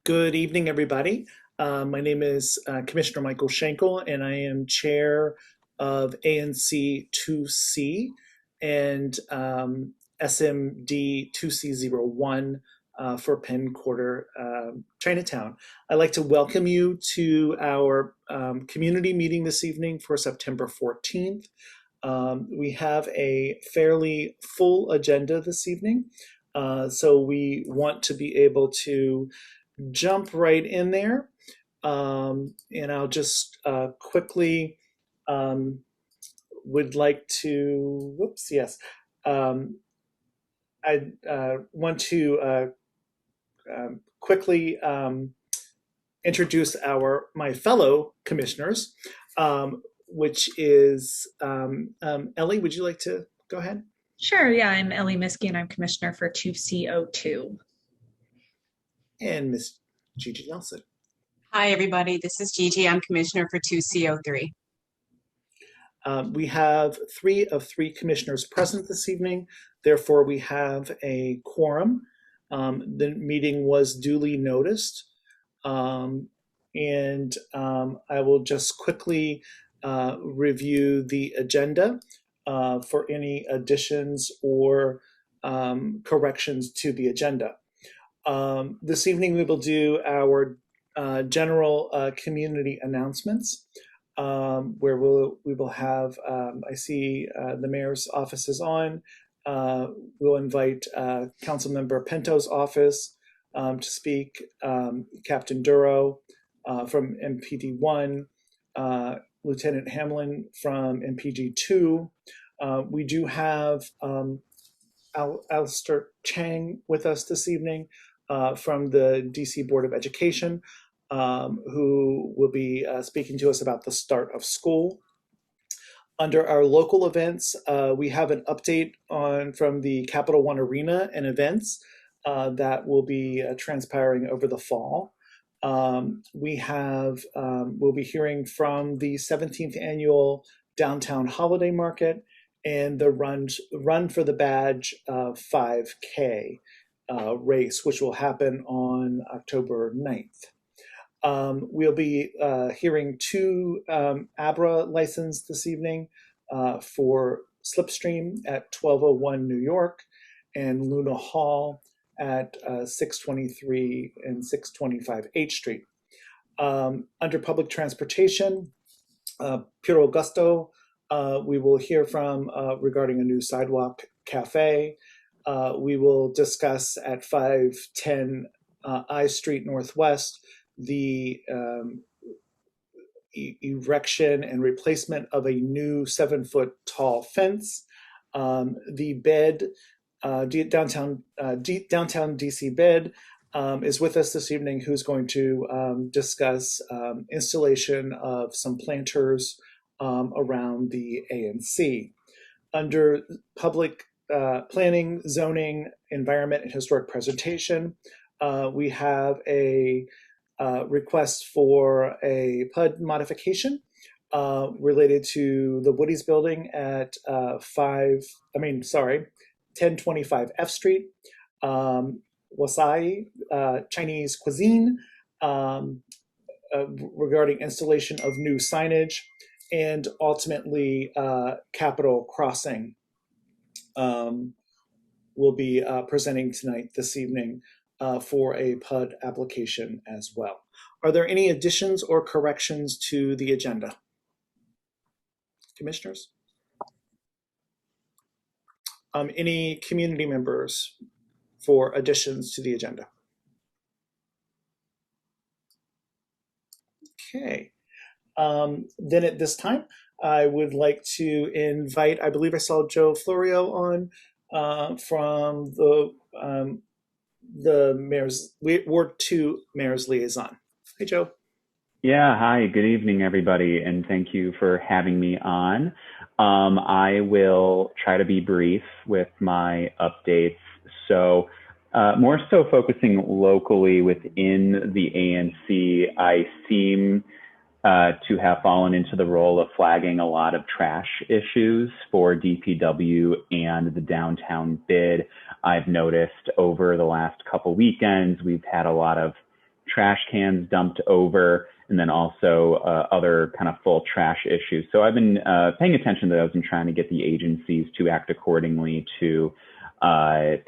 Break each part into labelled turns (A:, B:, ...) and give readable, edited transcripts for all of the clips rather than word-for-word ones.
A: Good evening, everybody. My name is Commissioner Michael Schenkel, and I am chair of ANC 2C and SMD 2C01 for Penn Quarter, Chinatown. I'd like to welcome you to our community meeting this evening for September 14th. We have a fairly full agenda this evening, so we want to be able to jump right in there. And I'll just quickly would like to, whoops, yes. I want to quickly introduce my fellow commissioners, which is Ellie, would you like to go ahead?
B: Sure, yeah, I'm Ellie Miskey and I'm Commissioner for 2CO2.
A: And Miss Gigi Nelson.
C: Hi, everybody. This is Gigi. I'm Commissioner for 2CO3.
A: We have three of three commissioners present this evening. Therefore, we have a quorum. The meeting was duly noticed. And I will just quickly review the agenda for any additions or corrections to the agenda. This evening we will do our general community announcements, where we will have, I see the mayor's office is on. We'll invite Councilmember Pento's office to speak, Captain Duro from MPD1, Lieutenant Hamlin from MPG2. We do have Alistair Chang with us this evening from the DC Board of Education, who will be speaking to us about the start of school. Under our local events, we have an update from the Capital One Arena and events that will be transpiring over the fall. We'll be hearing from the 17th annual Downtown Holiday Market and the Run for the Badge 5K race, which will happen on October 9th. We'll be hearing two ABRA license this evening for Slipstream at 1201 New York and Luna Hall at 623 and 625 H Street. Under public transportation, Piero Augusto, we will hear from regarding a new sidewalk cafe. We will discuss at 510 I Street Northwest the erection and replacement of a new 7-foot tall fence. The bed, downtown DC bed, is with us this evening, who's going to discuss installation of some planters around the ANC. Under public planning, zoning, environment, and historic presentation, we have a request for a PUD modification related to the Woody's building at 1025 F Street, Wasai Chinese cuisine, regarding installation of new signage, and ultimately Capitol Crossing will be presenting this evening for a PUD application as well. Are there any additions or corrections to the agenda? Commissioners? Any community members for additions to the agenda? Okay. Then at this time, I would like to invite, I believe I saw Joe Florio on from the mayor's Ward 2 Mayor's Liaison. Hey, Joe.
D: Yeah, hi, good evening, everybody, and thank you for having me on. I will try to be brief with my updates. So more so focusing locally within the ANC, I seem to have fallen into the role of flagging a lot of trash issues for DPW and the downtown bid. I've noticed over the last couple weekends, we've had a lot of trash cans dumped over, and then also other kind of full trash issues. So I've been paying attention to those and trying to get the agencies to act accordingly to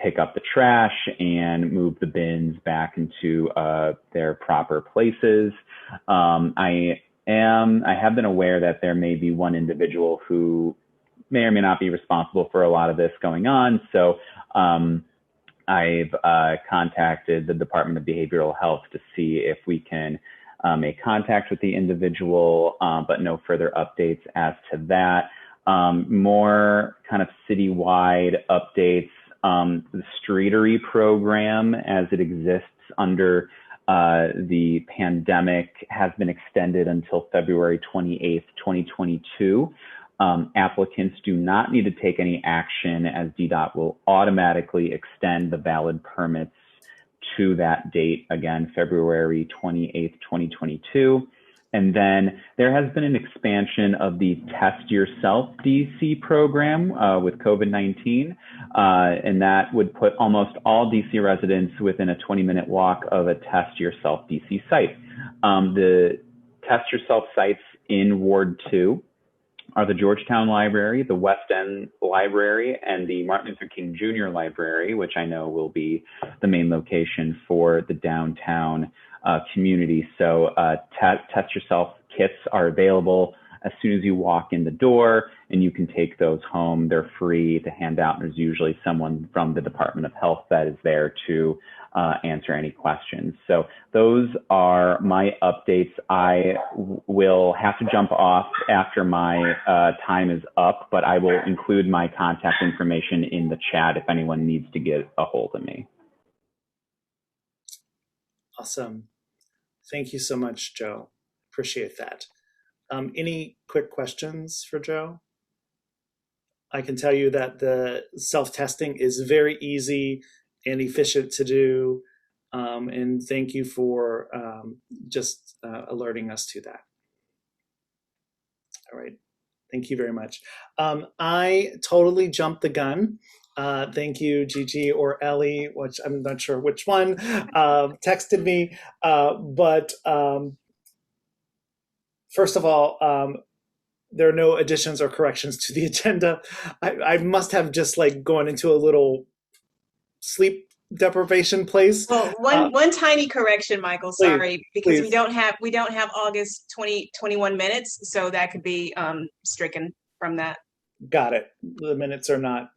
D: pick up the trash and move the bins back into their proper places. I have been aware that there may be one individual who may or may not be responsible for a lot of this going on. So I've contacted the Department of Behavioral Health to see if we can make contact with the individual, but no further updates as to that. More kind of citywide updates. The Streetery program, as it exists under the pandemic, has been extended until February 28th, 2022. Applicants do not need to take any action, as DDOT will automatically extend the valid permits to that date, again, February 28th, 2022. And then there has been an expansion of the Test Yourself DC program with COVID-19, and that would put almost all DC residents within a 20-minute walk of a Test Yourself DC site. The Test Yourself sites in Ward 2 are the Georgetown Library, the West End Library, and the Martin Luther King Jr. Library, which I know will be the main location for the downtown community. So Test Yourself kits are available as soon as you walk in the door, and you can take those home. They're free to hand out, and there's usually someone from the Department of Health that is there to answer any questions. So those are my updates. I will have to jump off after my time is up, but I will include my contact information in the chat if anyone needs to get a hold of me.
A: Awesome. Thank you so much, Joe. Appreciate that. Any quick questions for Joe? I can tell you that the self-testing is very easy and efficient to do. And thank you for just alerting us to that. All right. Thank you very much. I totally jumped the gun. Thank you, Gigi or Ellie, which I'm not sure which one, texted me. But first of all, there are no additions or corrections to the agenda. I must have just like gone into a little sleep deprivation place.
C: Well, one tiny correction, Michael. Sorry, because
A: please.
C: we don't have August 2021 minutes, so that could be stricken from that.
A: Got it. The minutes are not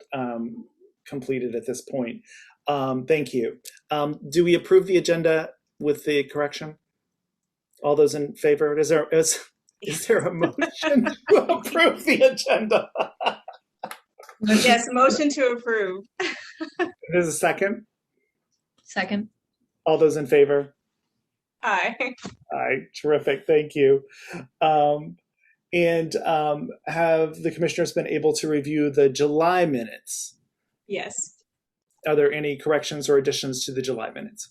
A: completed at this point. Thank you. Do we approve the agenda with the correction? All those in favor? Is there a motion to approve the agenda?
C: Yes, motion to approve.
A: There's a second?
B: Second.
A: All those in favor?
C: Aye.
A: Aye, terrific, thank you. And have the commissioners been able to review the July minutes?
C: Yes.
A: Are there any corrections or additions to the July minutes?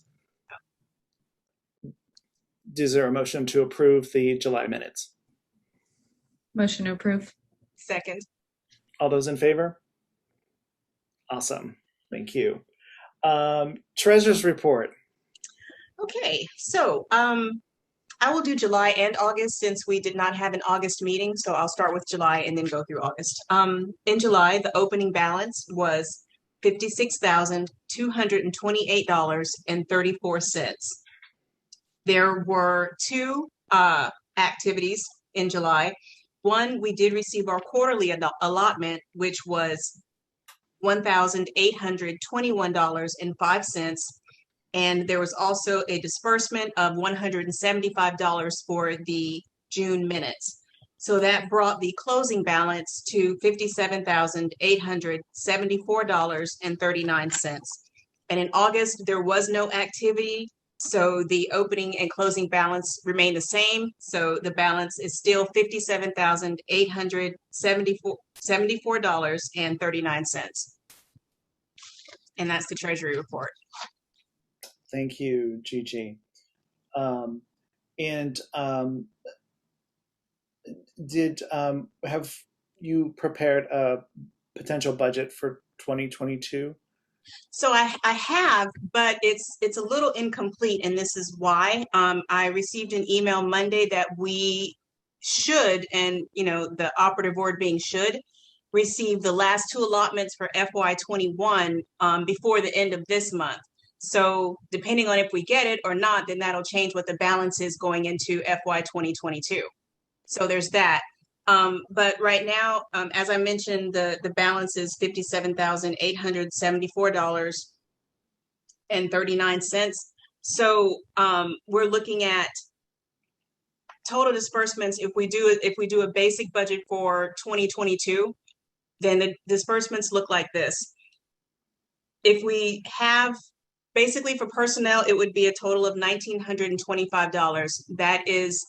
A: Is there a motion to approve the July minutes?
B: Motion to approve.
C: Second.
A: All those in favor? Awesome, thank you. Treasurer's report.
C: Okay, so I will do July and August since we did not have an August meeting. So I'll start with July and then go through August. In July, the opening balance was $56,228.34. There were two activities in July. One, we did receive our quarterly allotment, which was $1,821.05. And there was also a disbursement of $175 for the June minutes. So that brought the closing balance to $57,874.39. And in August, there was no activity. So the opening and closing balance remained the same. So the balance is still $57,874.39. And that's the Treasury report.
A: Thank you, Gigi. Have you prepared a potential budget for 2022?
C: So I have, but it's a little incomplete, and this is why. I received an email Monday that we should, and the operative word being should, receive the last two allotments for FY21 before the end of this month. So depending on if we get it or not, then that'll change what the balance is going into FY 2022. So there's that. But right now, as I mentioned, the balance is $57,874.39. So we're looking at total disbursements. If we do a basic budget for 2022, then the disbursements look like this. If we have basically for personnel, it would be a total of $1,925. That is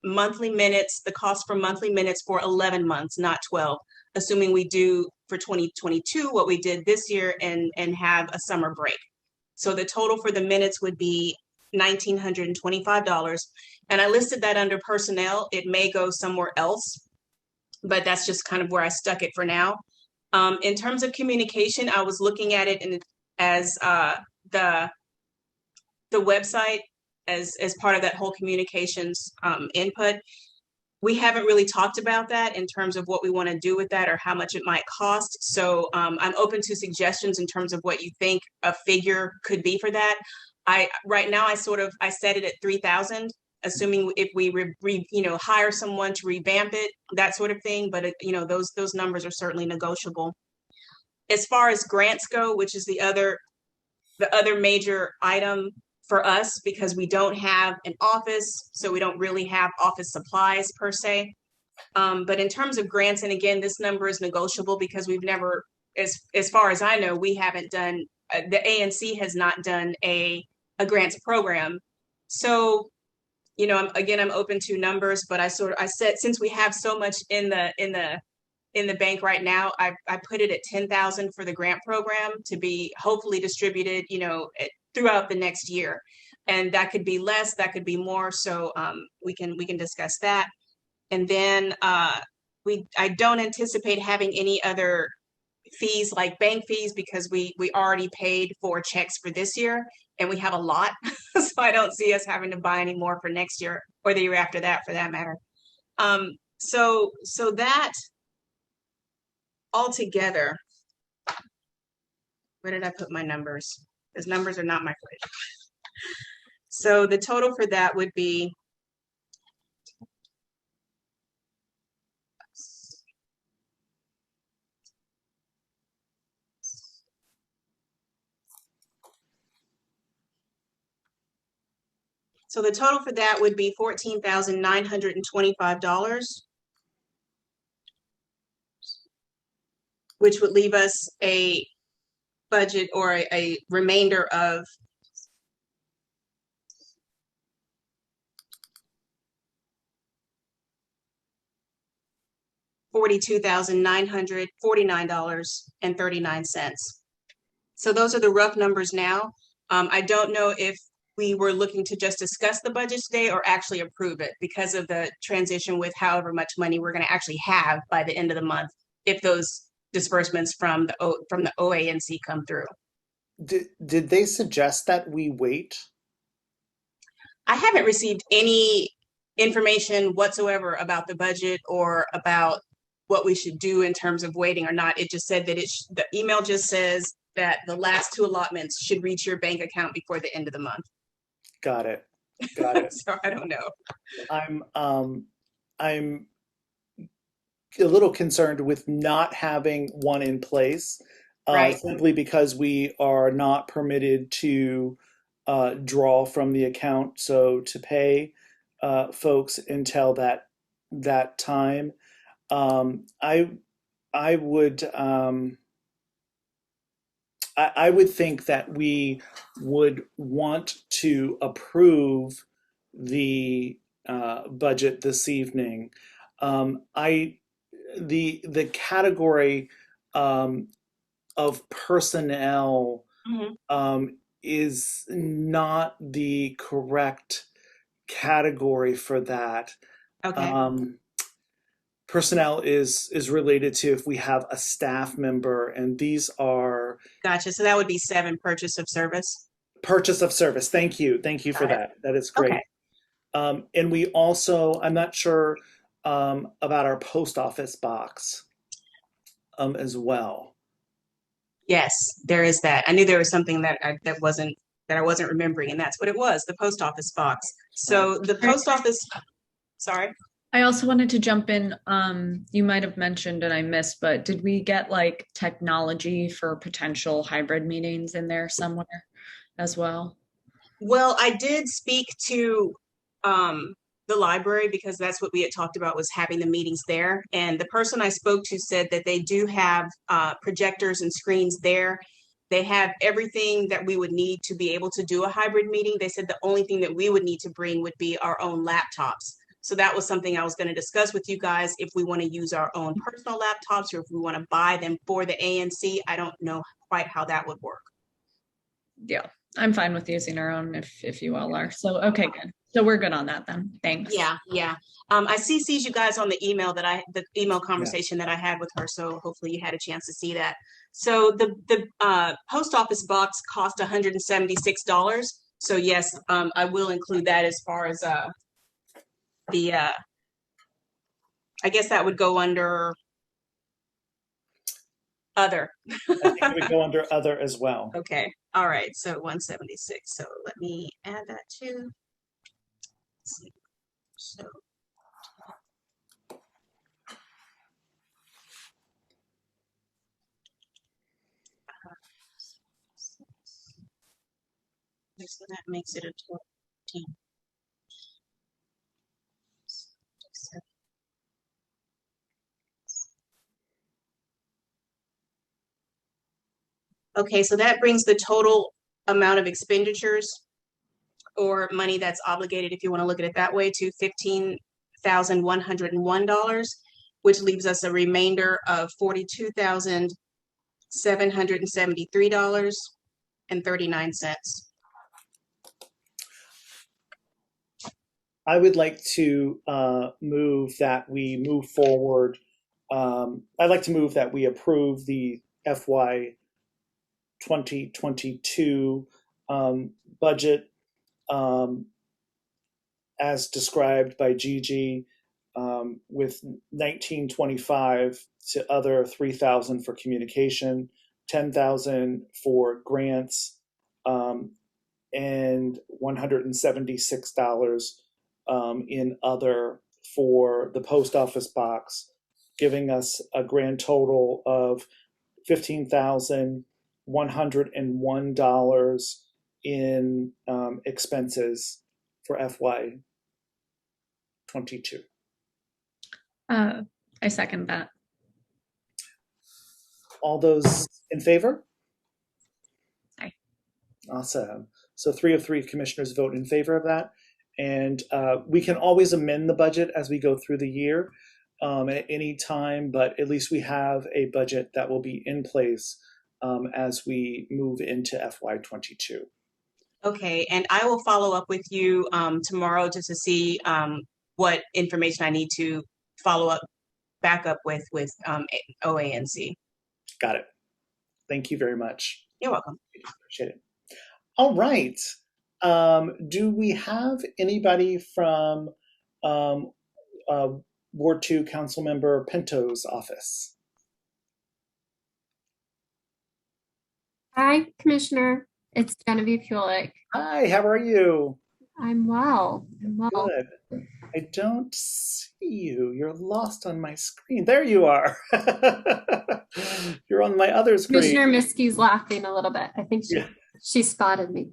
C: monthly minutes, the cost for monthly minutes for 11 months, not 12, assuming we do for 2022 what we did this year and have a summer break. So the total for the minutes would be $1,925. And I listed that under personnel. It may go somewhere else, but that's just kind of where I stuck it for now. In terms of communication, I was looking at it as the website as part of that whole communications input. We haven't really talked about that in terms of what we want to do with that or how much it might cost. So I'm open to suggestions in terms of what you think a figure could be for that. Right now I set it at 3,000, assuming if we hire someone to revamp it, that sort of thing. But those numbers are certainly negotiable. As far as grants go, which is the other major item for us, because we don't have an office, so we don't really have office supplies per se. But in terms of grants, and again, this number is negotiable because we've never, as far as I know, we haven't done, the ANC has not done a grants program. So, I'm open to numbers, but I said, since we have so much in the bank right now, I put it at 10,000 for the grant program to be hopefully distributed, throughout the next year. And that could be less, that could be more. So we can discuss that. And then I don't anticipate having any other fees like bank fees because we already paid for checks for this year and we have a lot. So I don't see us having to buy any more for next year or the year after that for that matter. So that altogether, where did I put my numbers? Because numbers are not my friend. So the total for that would be $14,925, which would leave us a budget or a remainder of $42,949.39. So those are the rough numbers now. I don't know if we were looking to just discuss the budget today or actually approve it because of the transition with however much money we're going to actually have by the end of the month if those disbursements from the OANC come through.
A: Did they suggest that we wait?
C: I haven't received any information whatsoever about the budget or about what we should do in terms of waiting or not. It just said that the email just says that the last two allotments should reach your bank account before the end of the month.
A: Got it.
C: So I don't know.
A: I'm a little concerned with not having one in place,
C: Right.
A: simply because we are not permitted to draw from the account. So to pay folks until that time, I would think that we would want to approve the budget this evening. The category of personnel is not the correct category for that.
C: Okay.
A: personnel is related to if we have a staff member, and these are
C: Gotcha. So that would be 7, purchase of service.
A: purchase of service. Thank you for
C: Got it.
A: that. That is great.
C: Okay.
A: And we also, I'm not sure about our post office box as well.
C: Yes, there is that. I knew there was something that I wasn't remembering, and that's what it was, the post office box. So the post office, sorry.
B: I also wanted to jump in. You might have mentioned and I missed, but did we get like technology for potential hybrid meetings in there somewhere as well?
C: Well, I did speak to the library because that's what we had talked about, was having the meetings there. And the person I spoke to said that they do have projectors and screens there. They have everything that we would need to be able to do a hybrid meeting. They said the only thing that we would need to bring would be our own laptops. So that was something I was going to discuss with you guys, if we want to use our own personal laptops or if we want to buy them for the ANC. I don't know quite how that would work.
B: Yeah, I'm fine with using our own if you all are. So, okay, good. So we're good on that then. Thanks.
C: Yeah. I CC'd you guys on the email the email conversation that I had with her. So hopefully you had a chance to see that. So the post office box cost $176. So yes, I will include that as far as I guess that would go under other.
A: I think it would go under other as well.
C: Okay. All right. So 176. So let me add that too. Let's see. So so that makes it a total 10. Okay, so that brings the total amount of expenditures or money that's obligated, if you want to look at it that way, to $15,101, which leaves us a remainder of $42,773.39.
A: I would like to move that we move forward. I'd like to move that we approve the FY 2022 budget as described by Gigi, with $19.25 to other, $3,000 for communication, $10,000 for grants, and $176 in other for the post office box, giving us a grand total of $15,101 in expenses for FY 22.
B: I second that.
A: All those in favor?
B: Aye.
A: Awesome. So 3 of 3 commissioners vote in favor of that. And we can always amend the budget as we go through the year at any time, but at least we have a budget that will be in place as we move into FY 22.
C: Okay, and I will follow up with you tomorrow just to see what information I need to follow up, back up with OANC.
A: Got it. Thank you very much.
C: You're welcome.
A: Appreciate it. All right. Do we have anybody from Ward 2 Councilmember Pinto's office?
E: Hi, Commissioner. It's Genevieve Kulik.
A: Hi, how are you?
E: I'm well.
A: Good. I don't see you. You're lost on my screen. There you are. You're on my other screen.
E: Commissioner Miskie's laughing a little bit. I think she spotted me.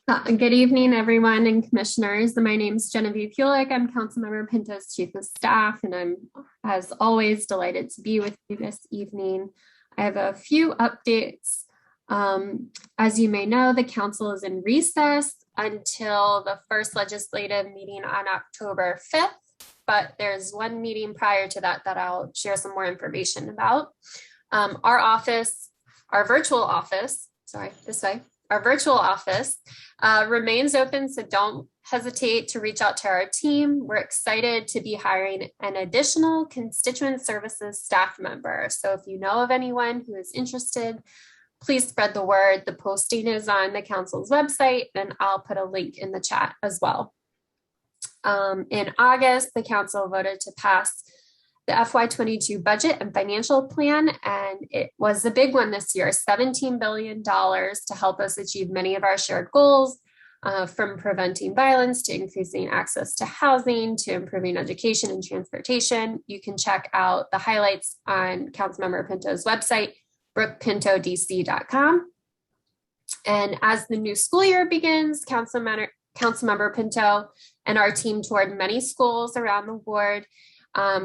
E: Good evening, everyone and commissioners. My name is Genevieve Kulik. I'm Councilmember Pinto's Chief of Staff, and I'm, as always, delighted to be with you this evening. I have a few updates. As you may know, the council is in recess until the first legislative meeting on October 5th, but there's one meeting prior to that that I'll share some more information about. Our virtual office remains open, so don't hesitate to reach out to our team. We're excited to be hiring an additional constituent services staff member. So if you know of anyone who is interested, please spread the word. The posting is on the council's website, and I'll put a link in the chat as well. In August, the council voted to pass the FY22 budget and financial plan, and it was a big one this year, $17 billion to help us achieve many of our shared goals, from preventing violence to increasing access to housing to improving education and transportation. You can check out the highlights on Councilmember Pinto's website, brookpintodc.com. And as the new school year begins, Councilmember Pinto and our team toured many schools around the ward.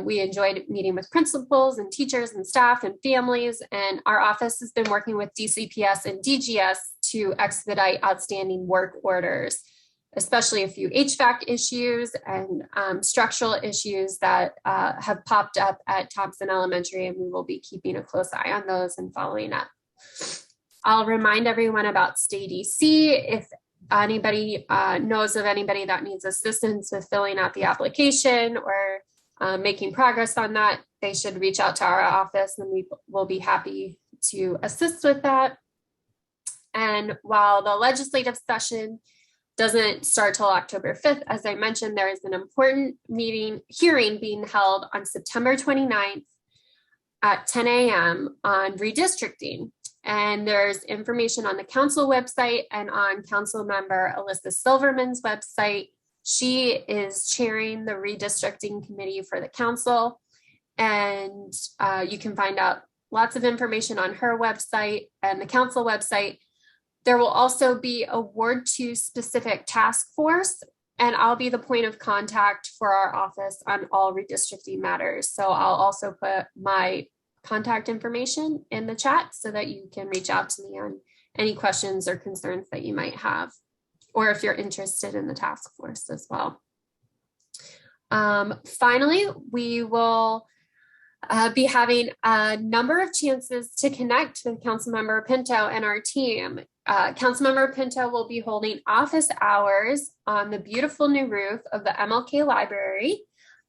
E: We enjoyed meeting with principals and teachers and staff and families, and our office has been working with DCPS and DGS to expedite outstanding work orders, especially a few HVAC issues and structural issues that have popped up at Thompson Elementary, and we will be keeping a close eye on those and following up. I'll remind everyone about Stay DC. If anybody knows of anybody that needs assistance with filling out the application or making progress on that, they should reach out to our office and we will be happy to assist with that. And while the legislative session doesn't start till October 5th, as I mentioned, there is an important hearing being held on September 29th at 10 a.m. on redistricting. And there's information on the council website and on council member Alyssa Silverman's website. She is chairing the redistricting committee for the council, and you can find out lots of information on her website and the council website. There will also be a Ward 2 specific task force, and I'll be the point of contact for our office on all redistricting matters. So I'll also put my contact information in the chat so that you can reach out to me on any questions or concerns that you might have, or if you're interested in the task force as well. Finally, we will be having a number of chances to connect with Councilmember Pinto and our team. Councilmember Pinto will be holding office hours on the beautiful new roof of the MLK Library.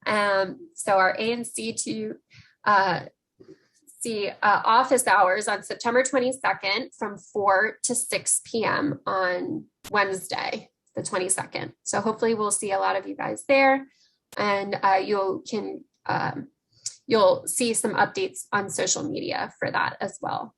E: So our ANC to see office hours on September 22nd from 4 to 6 p.m. on Wednesday, the 22nd. So hopefully we'll see a lot of you guys there, and you'll see some updates on social media for that as well.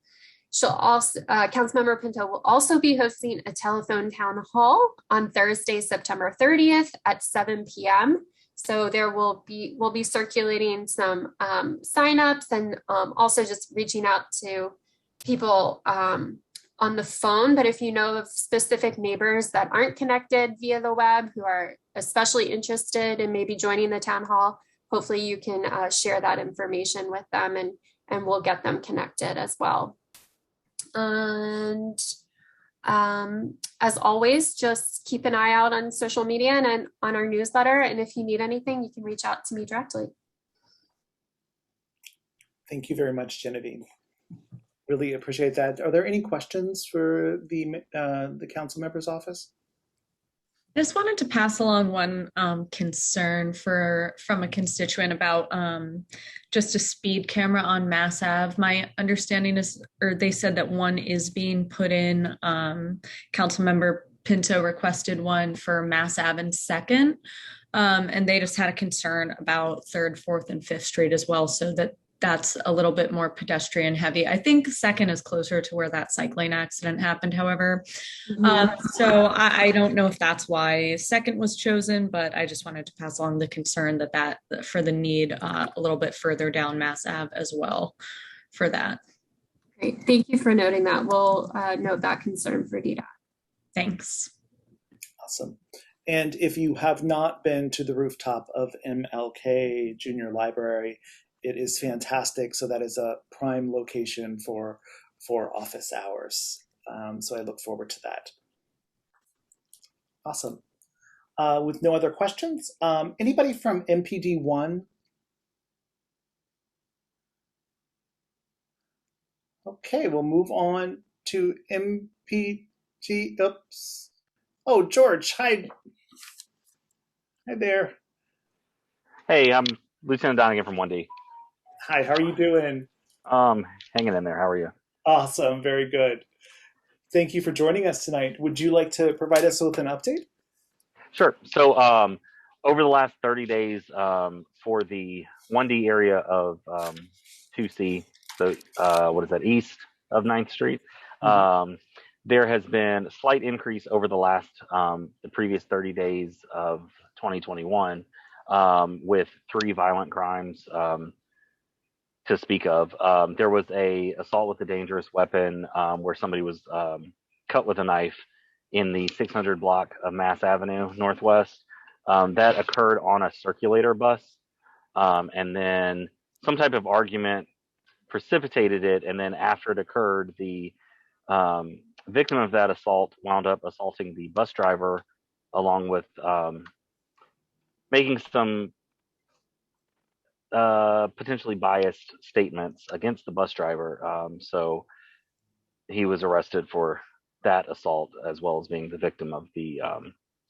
E: She'll also, Councilmember Pinto will also be hosting a telephone town hall on Thursday, September 30th at 7 p.m. So we'll be circulating some signups and also just reaching out to people on the phone. But if you know of specific neighbors that aren't connected via the web who are especially interested in maybe joining the town hall, hopefully you can share that information with them, and we'll get them connected as well. And as always, just keep an eye out on social media and on our newsletter. And if you need anything, you can reach out to me directly.
A: Thank you very much, Genevieve. Really appreciate that. Are there any questions for the council member's office?
B: I just wanted to pass along one concern from a constituent about just a speed camera on Mass Ave. My understanding is, or they said that one is being put in. Councilmember Pinto requested one for Mass Ave and 2nd, and they just had a concern about 3rd, 4th, and 5th Street as well, so that's a little bit more pedestrian heavy. I think 2nd is closer to where that cycling accident happened, however. So I don't know if that's why 2nd was chosen, but I just wanted to pass along the concern that for the need a little bit further down Mass Ave as well for that.
E: Great, thank you for noting that. We'll note that concern for DDOT.
B: Thanks.
A: Awesome. And if you have not been to the rooftop of MLK Junior Library, it is fantastic. So that is a prime location for office hours. So I look forward to that. Awesome. With no other questions, anybody from MPD 1? Okay, we'll move on to MPD. Oops. Oh, George, hi. Hi there.
F: Hey, I'm Lieutenant Donegan from 1D.
A: Hi, how are you doing?
F: Hanging in there. How are you?
A: Awesome, very good. Thank you for joining us tonight. Would you like to provide us with an update?
F: Sure. So, over the last 30 days, for the 1D area of 2C, so what is that, east of 9th Street, there has been a slight increase over the previous 30 days of 2021, with 3 violent crimes to speak of. There was a assault with a dangerous weapon, where somebody was cut with a knife in the 600 block of Mass Avenue Northwest. That occurred on a circulator bus, and then some type of argument precipitated it. And then after it occurred, the victim of that assault wound up assaulting the bus driver, along with making some potentially biased statements against the bus driver. So he was arrested for that assault, as well as being the victim of the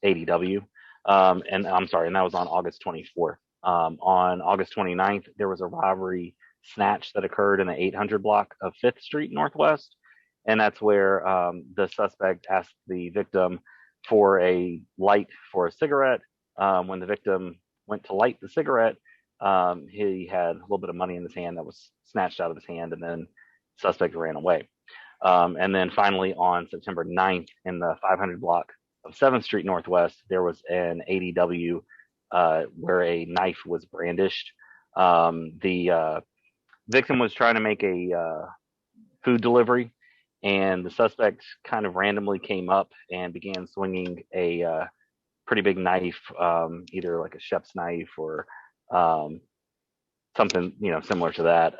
F: ADW. And I'm sorry, and that was on August 24th. On August 29th, there was a robbery snatch that occurred in the 800 block of 5th Street Northwest. And that's where the suspect asked the victim for a light for a cigarette. When the victim went to light the cigarette, he had a little bit of money in his hand that was snatched out of his hand, and then the suspect ran away. And then finally, on September 9th, in the 500 block of 7th Street Northwest, there was an ADW where a knife was brandished. The victim was trying to make a food delivery, and the suspect kind of randomly came up and began swinging a pretty big knife, either like a chef's knife or something, similar to that.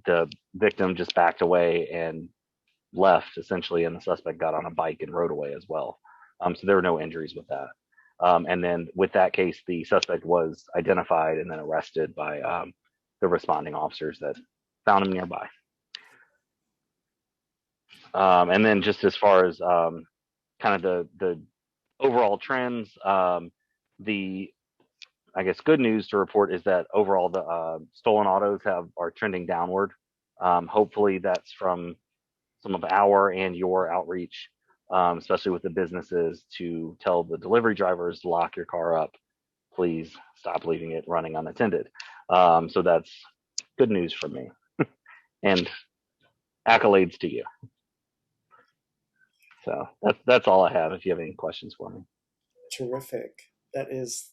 F: The victim just backed away and left, essentially, and the suspect got on a bike and rode away as well. So there were no injuries with that. And then with that case, the suspect was identified and then arrested by the responding officers that found him nearby. And then just as far as kind of the overall trends, the I guess good news to report is that overall the stolen autos are trending downward. Hopefully that's from some of our and your outreach, especially with the businesses, to tell the delivery drivers to lock your car up. Please stop leaving it running unattended. So that's good news for me. And accolades to you. So that's all I have. If you have any questions for me.
A: Terrific. That's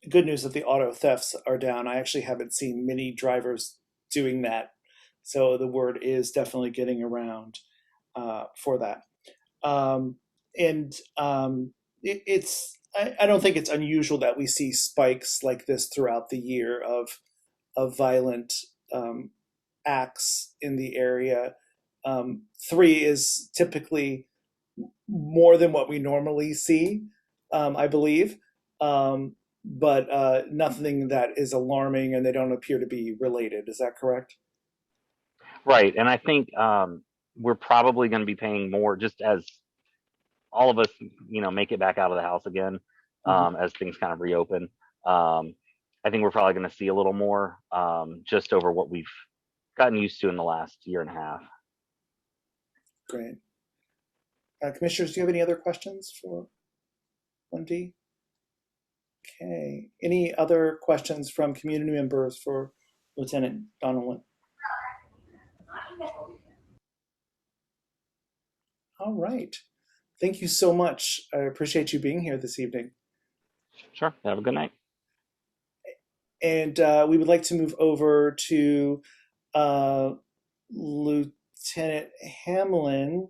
A: good news that the auto thefts are down. I actually haven't seen many drivers doing that, so the word is definitely getting around for that. I don't think it's unusual that we see spikes like this throughout the year of violent acts in the area. 3 is typically more than what we normally see, I believe, but nothing that is alarming, and they don't appear to be related. Is that correct?
F: Right, and I think we're probably going to be paying more, just as all of us, make it back out of the house again, as things kind of reopen. I think we're probably going to see a little more, just over what we've gotten used to in the last year and a half.
A: Great. Commissioners, do you have any other questions for 1D? Okay. Any other questions from community members for Lieutenant Donovan? All right. Thank you so much. I appreciate you being here this evening.
F: Sure. Have a good night.
A: And we would like to move over to Lieutenant Hamlin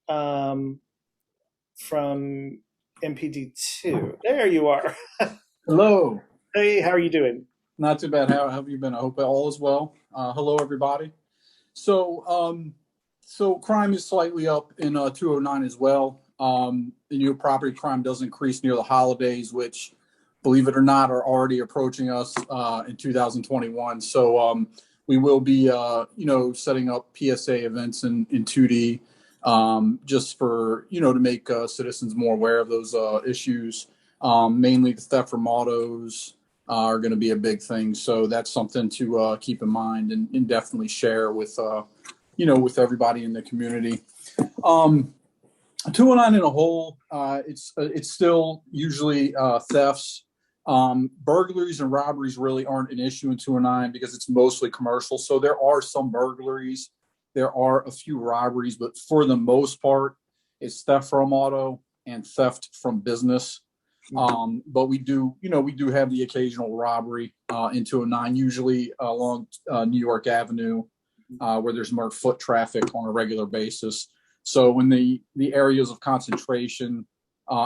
A: from MPD2. There you are.
G: Hello.
A: Hey, how are you doing?
G: Not too bad. How have you been? I hope all is well. Hello, everybody. So crime is slightly up in 209 as well. Your property crime does increase near the holidays, which, believe it or not, are already approaching us in 2021. So we will be, setting up PSA events in 2D just for, to make citizens more aware of those issues. Mainly the theft from autos are going to be a big thing. So that's something to keep in mind and definitely share with, with everybody in the community. 209 in a whole, it's still usually thefts. Burglaries and robberies really aren't an issue in 209 because it's mostly commercial. So there are some burglaries. There are a few robberies, but for the most part, it's theft from auto and theft from business. But we do have the occasional robbery in 209, usually along New York Avenue, where there's more foot traffic on a regular basis. So when the areas of concentration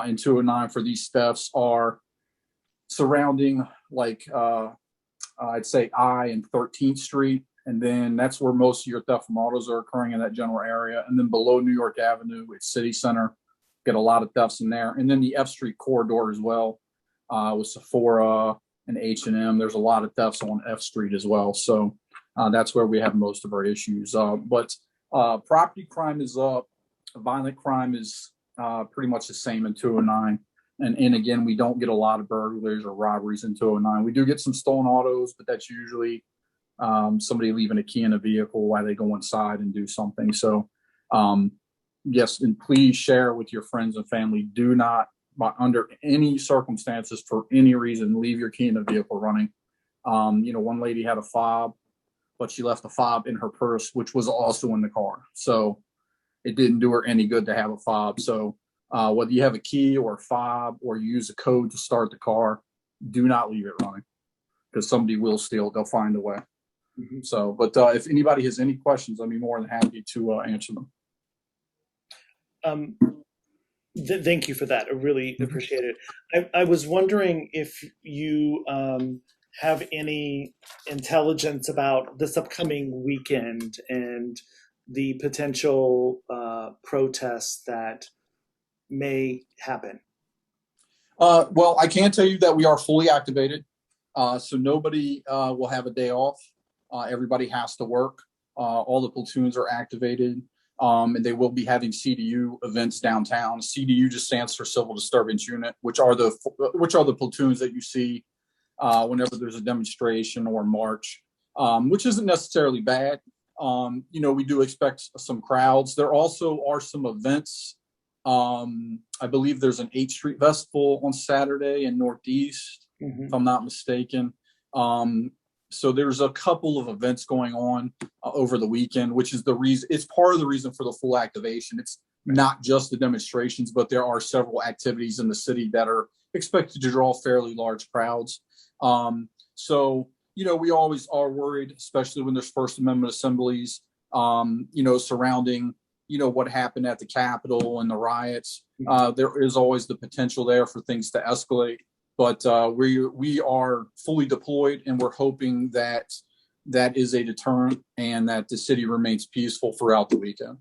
G: in 209 for these thefts are surrounding, like I'd say I and 13th Street, and then that's where most of your theft from autos are occurring, in that general area. And then below New York Avenue, it's City Center, get a lot of thefts in there. And then the F Street corridor as well, with Sephora and H&M. There's a lot of thefts on F Street as well. So that's where we have most of our issues. But property crime is up. Violent crime is pretty much the same in 209. And again, we don't get a lot of burglaries or robberies in 209. We do get some stolen autos, but that's usually somebody leaving a key in a vehicle while they go inside and do something. So yes, and please share with your friends and family. Do not, under any circumstances, for any reason, leave your key in a vehicle running. One lady had a fob, but she left a fob in her purse, which was also in the car. So it didn't do her any good to have a fob. So whether you have a key or a fob or you use a code to start the car, do not leave it running, because somebody will steal. They'll find a way. So, but if anybody has any questions, I'd be more than happy to answer them.
A: Thank you for that. I really appreciate it. I was wondering if you have any intelligence about this upcoming weekend and the potential protests that may happen.
G: Well, I can tell you that we are fully activated. So nobody will have a day off. Everybody has to work. All the platoons are activated. And they will be having CDU events downtown. CDU just stands for Civil Disturbance Unit, which are the platoons that you see whenever there's a demonstration or march, which isn't necessarily bad. We do expect some crowds. There also are some events. I believe there's an 8th Street Festival on Saturday in Northeast, if I'm not mistaken. So there's a couple of events going on over the weekend, which is the reason. It's part of the reason for the full activation. It's not just the demonstrations, but there are several activities in the city that are expected to draw fairly large crowds. So, we always are worried, especially when there's First Amendment assemblies, surrounding, what happened at the Capitol and the riots. There is always the potential there for things to escalate. But we are fully deployed, and we're hoping that that is a deterrent and that the city remains peaceful throughout the weekend.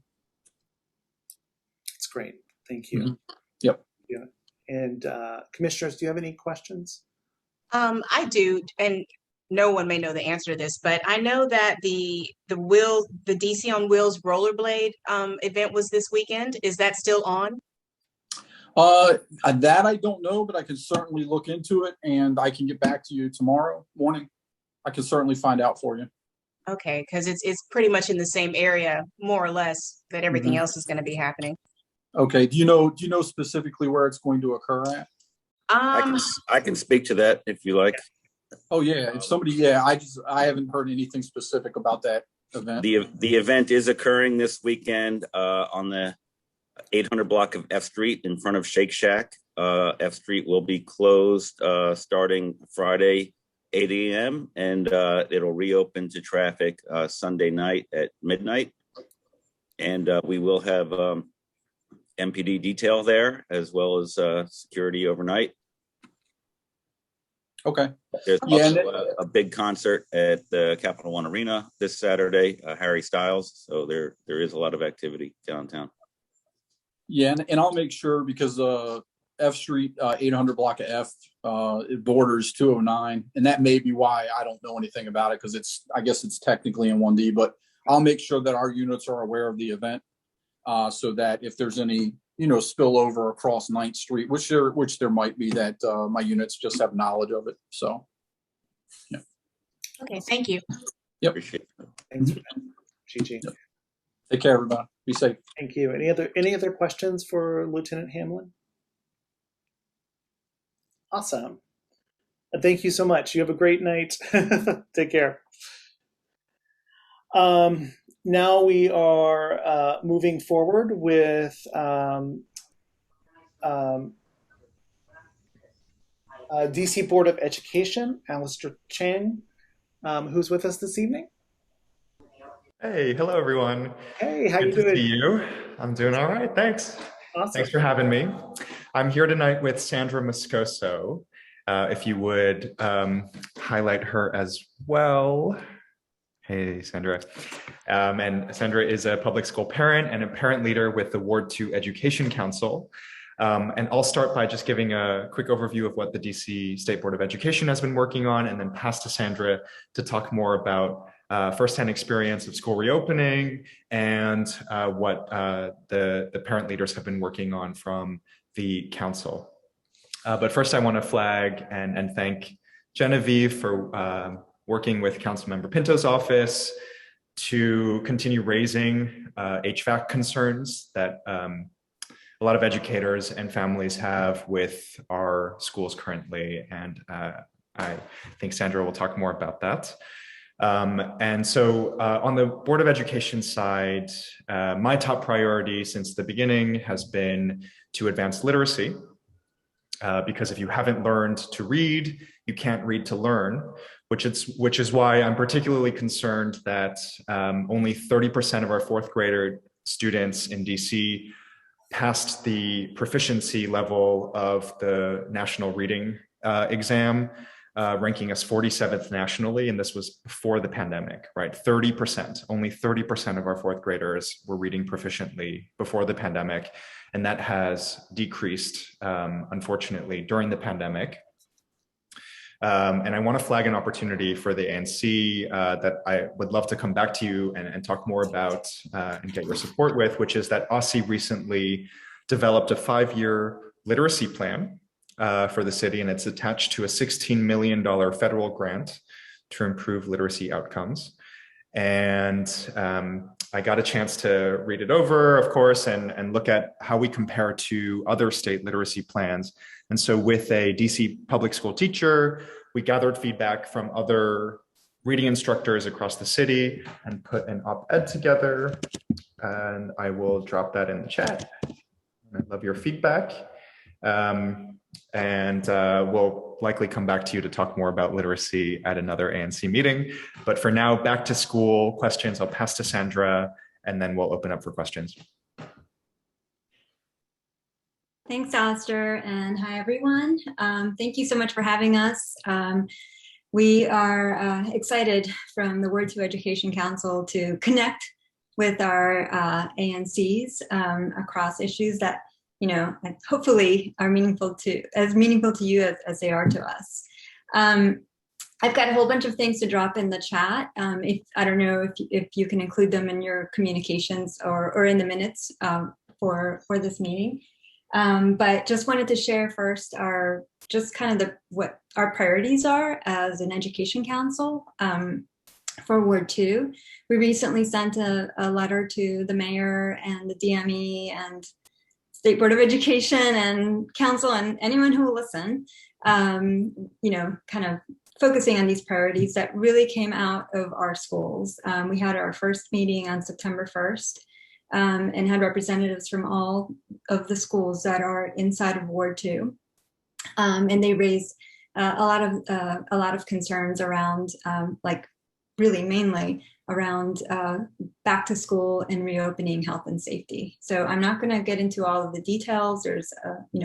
A: That's great. Thank you.
G: Yep.
A: Yeah. And commissioners, do you have any questions?
C: I do, and no one may know the answer to this, but I know that the DC on Wheels rollerblade event was this weekend. Is that still on?
G: That I don't know, but I can certainly look into it, and I can get back to you tomorrow morning. I can certainly find out for you.
C: Okay, because it's pretty much in the same area, more or less, that everything else is going to be happening.
G: Okay. Do you know specifically where it's going to occur at?
H: I can speak to that if you like.
G: Oh yeah, if somebody, I haven't heard anything specific about that event.
H: The event is occurring this weekend on the 800 block of F Street in front of Shake Shack. F Street will be closed starting Friday 8 a.m. and it'll reopen to traffic Sunday night at midnight. And we will have MPD detail there as well as security overnight.
G: Okay.
H: There's also a big concert at the Capital One Arena this Saturday, Harry Styles. So there is a lot of activity downtown.
G: Yeah, and I'll make sure, because F Street, 800 block of F, it borders 209, and that may be why I don't know anything about it, because I guess it's technically in 1D, but I'll make sure that our units are aware of the event. so that if there's any, spillover across 9th Street, which there might be, that my units just have knowledge of it. So, yeah.
C: Okay, thank you.
G: Yep.
H: Appreciate it.
A: Thanks for that, Gigi.
G: Yep. Take care, everybody. Be safe.
A: Thank you. Any other questions for Lieutenant Hamlin? Awesome. Thank you so much. You have a great night. Take care. Now we are moving forward with DC Board of Education, Alistair Chang, who's with us this evening.
I: Hey, hello everyone.
A: Hey, how
I: Good
A: you
I: to
A: doing?
I: see you. I'm doing all right, thanks.
A: Awesome.
I: Thanks for having me. I'm here tonight with Sandra Moscoso. If you would highlight her as well. Hey, Sandra. And Sandra is a public school parent and a parent leader with the Ward 2 Education Council. And I'll start by just giving a quick overview of what the DC State Board of Education has been working on, and then pass to Sandra to talk more about firsthand experience of school reopening and what the parent leaders have been working on from the council. But first I want to flag and thank Genevieve for working with Councilmember Pinto's office to continue raising HVAC concerns that a lot of educators and families have with our schools currently. And I think Sandra will talk more about that. And so on the Board of Education side, my top priority since the beginning has been to advance literacy. Because if you haven't learned to read, you can't read to learn, which is why I'm particularly concerned that only 30% of our 4th grader students in DC passed the proficiency level of the national reading exam, ranking us 47th nationally, and this was before the pandemic, right? 30%, only 30% of our 4th graders were reading proficiently before the pandemic, and that has decreased, unfortunately, during the pandemic. And I want to flag an opportunity for the ANC that I would love to come back to you and talk more about and get your support with, which is that OSSI recently developed a 5-year literacy plan for the city, and it's attached to a $16 million federal grant to improve literacy outcomes. And I got a chance to read it over, of course, and look at how we compare to other state literacy plans. And so with a DC public school teacher, we gathered feedback from other reading instructors across the city and put an op-ed together. And I will drop that in the chat. I love your feedback. And we'll likely come back to you to talk more about literacy at another ANC meeting. But for now, back to school questions. I'll pass to Sandra, and then we'll open up for questions.
J: Thanks, Alistair, and hi, everyone. Thank you so much for having us. We are excited from the Ward 2 Education Council to connect with our ANCs across issues that hopefully are meaningful to you as they are to us. I've got a whole bunch of things to drop in the chat. I don't know if you can include them in your communications or in the minutes for this meeting. But just wanted to share first what our priorities are as an education council for Ward 2. We recently sent a letter to the mayor and the DME and State Board of Education and council and anyone who will listen, kind of focusing on these priorities that really came out of our schools. We had our first meeting on September 1st and had representatives from all of the schools that are inside of Ward 2. And they raised a lot of concerns around, really mainly around back to school and reopening health and safety. So I'm not going to get into all of the details. There's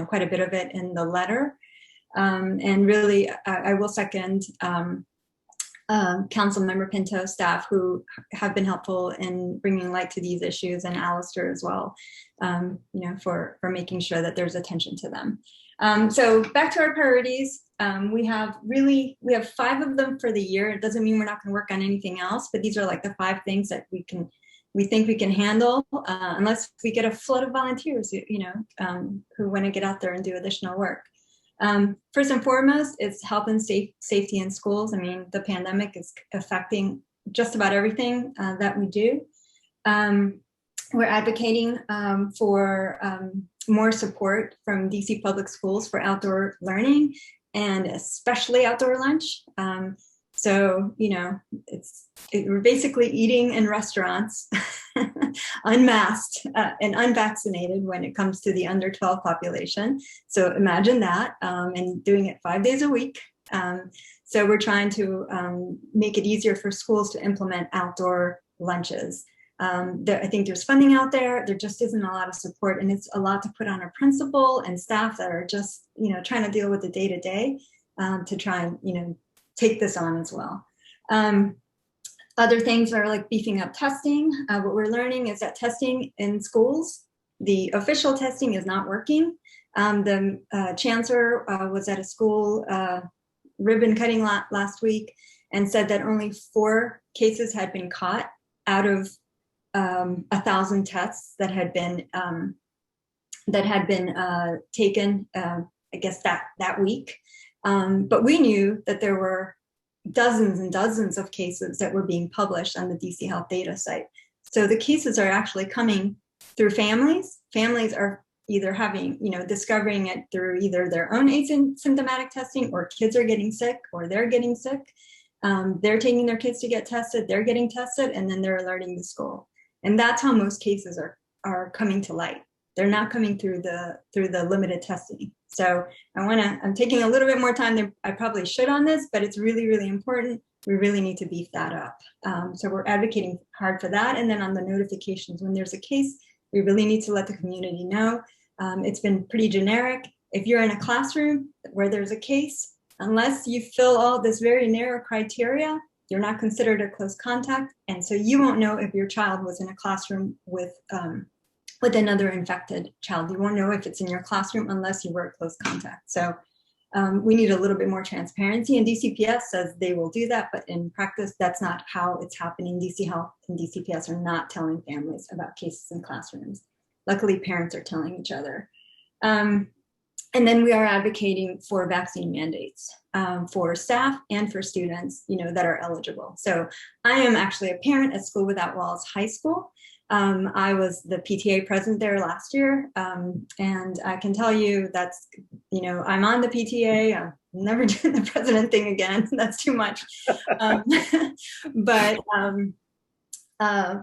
J: quite a bit of it in the letter. And really, I will second Councilmember Pinto staff who have been helpful in bringing light to these issues, and Alistair as well, for making sure that there's attention to them. So back to our priorities. We have 5 of them for the year. It doesn't mean we're not going to work on anything else, but these are like the 5 things that we can we think we can handle, unless we get a flood of volunteers, who want to get out there and do additional work. First and foremost, it's health and safety in schools. I mean, the pandemic is affecting just about everything that we do. We're advocating for more support from DC Public Schools for outdoor learning, and especially outdoor lunch. So, we're basically eating in restaurants, unmasked and unvaccinated when it comes to the under 12 population. So imagine that, and doing it 5 days a week. So we're trying to make it easier for schools to implement outdoor lunches. I think there's funding out there. There just isn't a lot of support, and it's a lot to put on a principal and staff that are just, trying to deal with the day-to-day to try and, take this on as well. Other things are like beefing up testing. What we're learning is that testing in schools, the official testing is not working. The chancellor was at a school ribbon cutting last week and said that only 4 cases had been caught out of 1,000 tests that had been taken, I guess that week. But we knew that there were dozens and dozens of cases that were being published on the DC Health data site. So the cases are actually coming through families. Families are either discovering it through either their own asymptomatic testing, or kids are getting sick, or they're getting sick. They're taking their kids to get tested, they're getting tested, and then they're alerting the school. And that's how most cases are coming to light. They're not coming through the limited testing. So I'm taking a little bit more time than I probably should on this, but it's really, really important. We really need to beef that up. So we're advocating hard for that. And then on the notifications, when there's a case, we really need to let the community know. It's been pretty generic. If you're in a classroom where there's a case, unless you fill all this very narrow criteria, you're not considered a close contact. And so you won't know if your child was in a classroom with another infected child. You won't know if it's in your classroom unless you were a close contact. So we need a little bit more transparency, and DCPS says they will do that, but in practice, that's not how it's happening. DC Health and DCPS are not telling families about cases in classrooms. Luckily, parents are telling each other. And then we are advocating for vaccine mandates for staff and for students, that are eligible. So I am actually a parent at School Without Walls High School. I was the PTA president there last year, and I can tell you that's, I'm on the PTA. I'm never doing the president thing again. That's too much.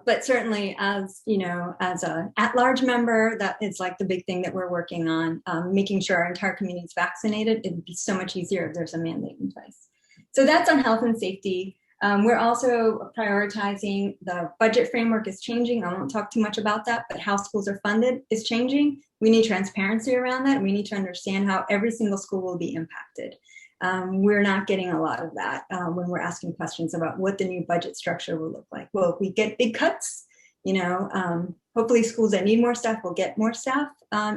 J: But certainly as an at-large member, that is like the big thing that we're working on, making sure our entire community is vaccinated. It'd be so much easier if there's a mandate in place. So that's on health and safety. We're also prioritizing, the budget framework is changing. I won't talk too much about that, but how schools are funded is changing. We need transparency around that. We need to understand how every single school will be impacted. We're not getting a lot of that when we're asking questions about what the new budget structure will look like. Well, if we get big cuts, hopefully schools that need more staff will get more staff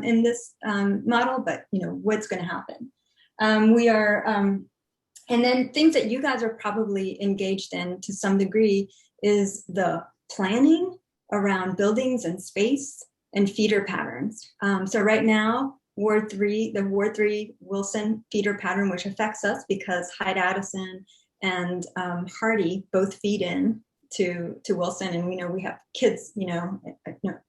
J: in this model, but what's going to happen? And then things that you guys are probably engaged in to some degree is the planning around buildings and space and feeder patterns. So right now, the Ward 3 Wilson feeder pattern, which affects us because Hyde-Addison and Hardy both feed in to Wilson, and we know we have kids,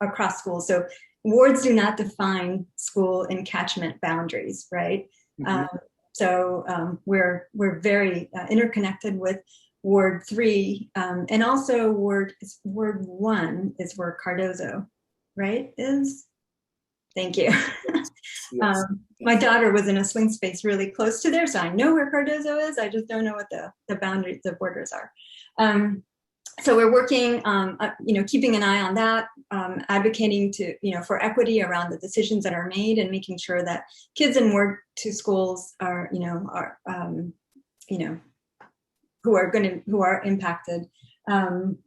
J: across schools. So wards do not define school and catchment boundaries, right? Mm-hmm. So we're very interconnected with Ward 3, and also Ward 1 is where Cardozo, right, is? Thank you. Yes. My daughter was in a swing space really close to there, so I know where Cardozo is. I just don't know what the boundaries, the borders are. So we're working, keeping an eye on that, advocating for equity around the decisions that are made, and making sure that kids in Ward 2 schools are who are impacted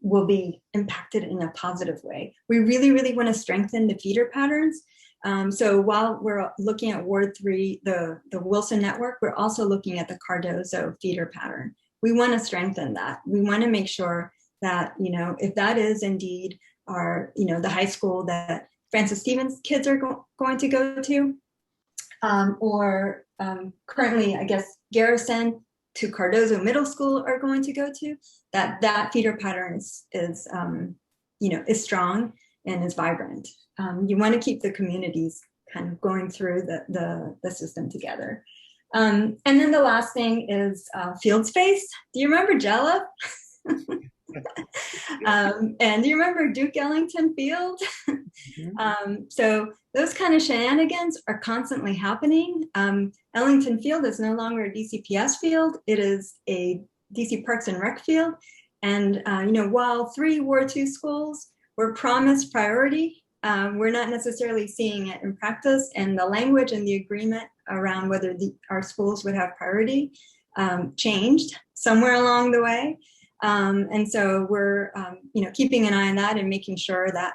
J: will be impacted in a positive way. We really, really want to strengthen the feeder patterns. So while we're looking at Ward 3, the Wilson network, we're also looking at the Cardozo feeder pattern. We want to strengthen that. We want to make sure that, if that is indeed are, the high school that Francis Stevens kids are going to go to, or currently, I guess, Garrison to Cardozo Middle School are going to go to, that feeder pattern is strong and is vibrant. You want to keep the communities kind of going through the system together. And then the last thing is field space. Do you remember Jella? And do you remember Duke Ellington Field? So those kind of shenanigans are constantly happening. Ellington Field is no longer a DCPS field. It is a DC Parks and Rec field. And, while 3 Ward 2 schools were promised priority, we're not necessarily seeing it in practice, and the language and the agreement around whether our schools would have priority changed somewhere along the way. And so we're, keeping an eye on that and making sure that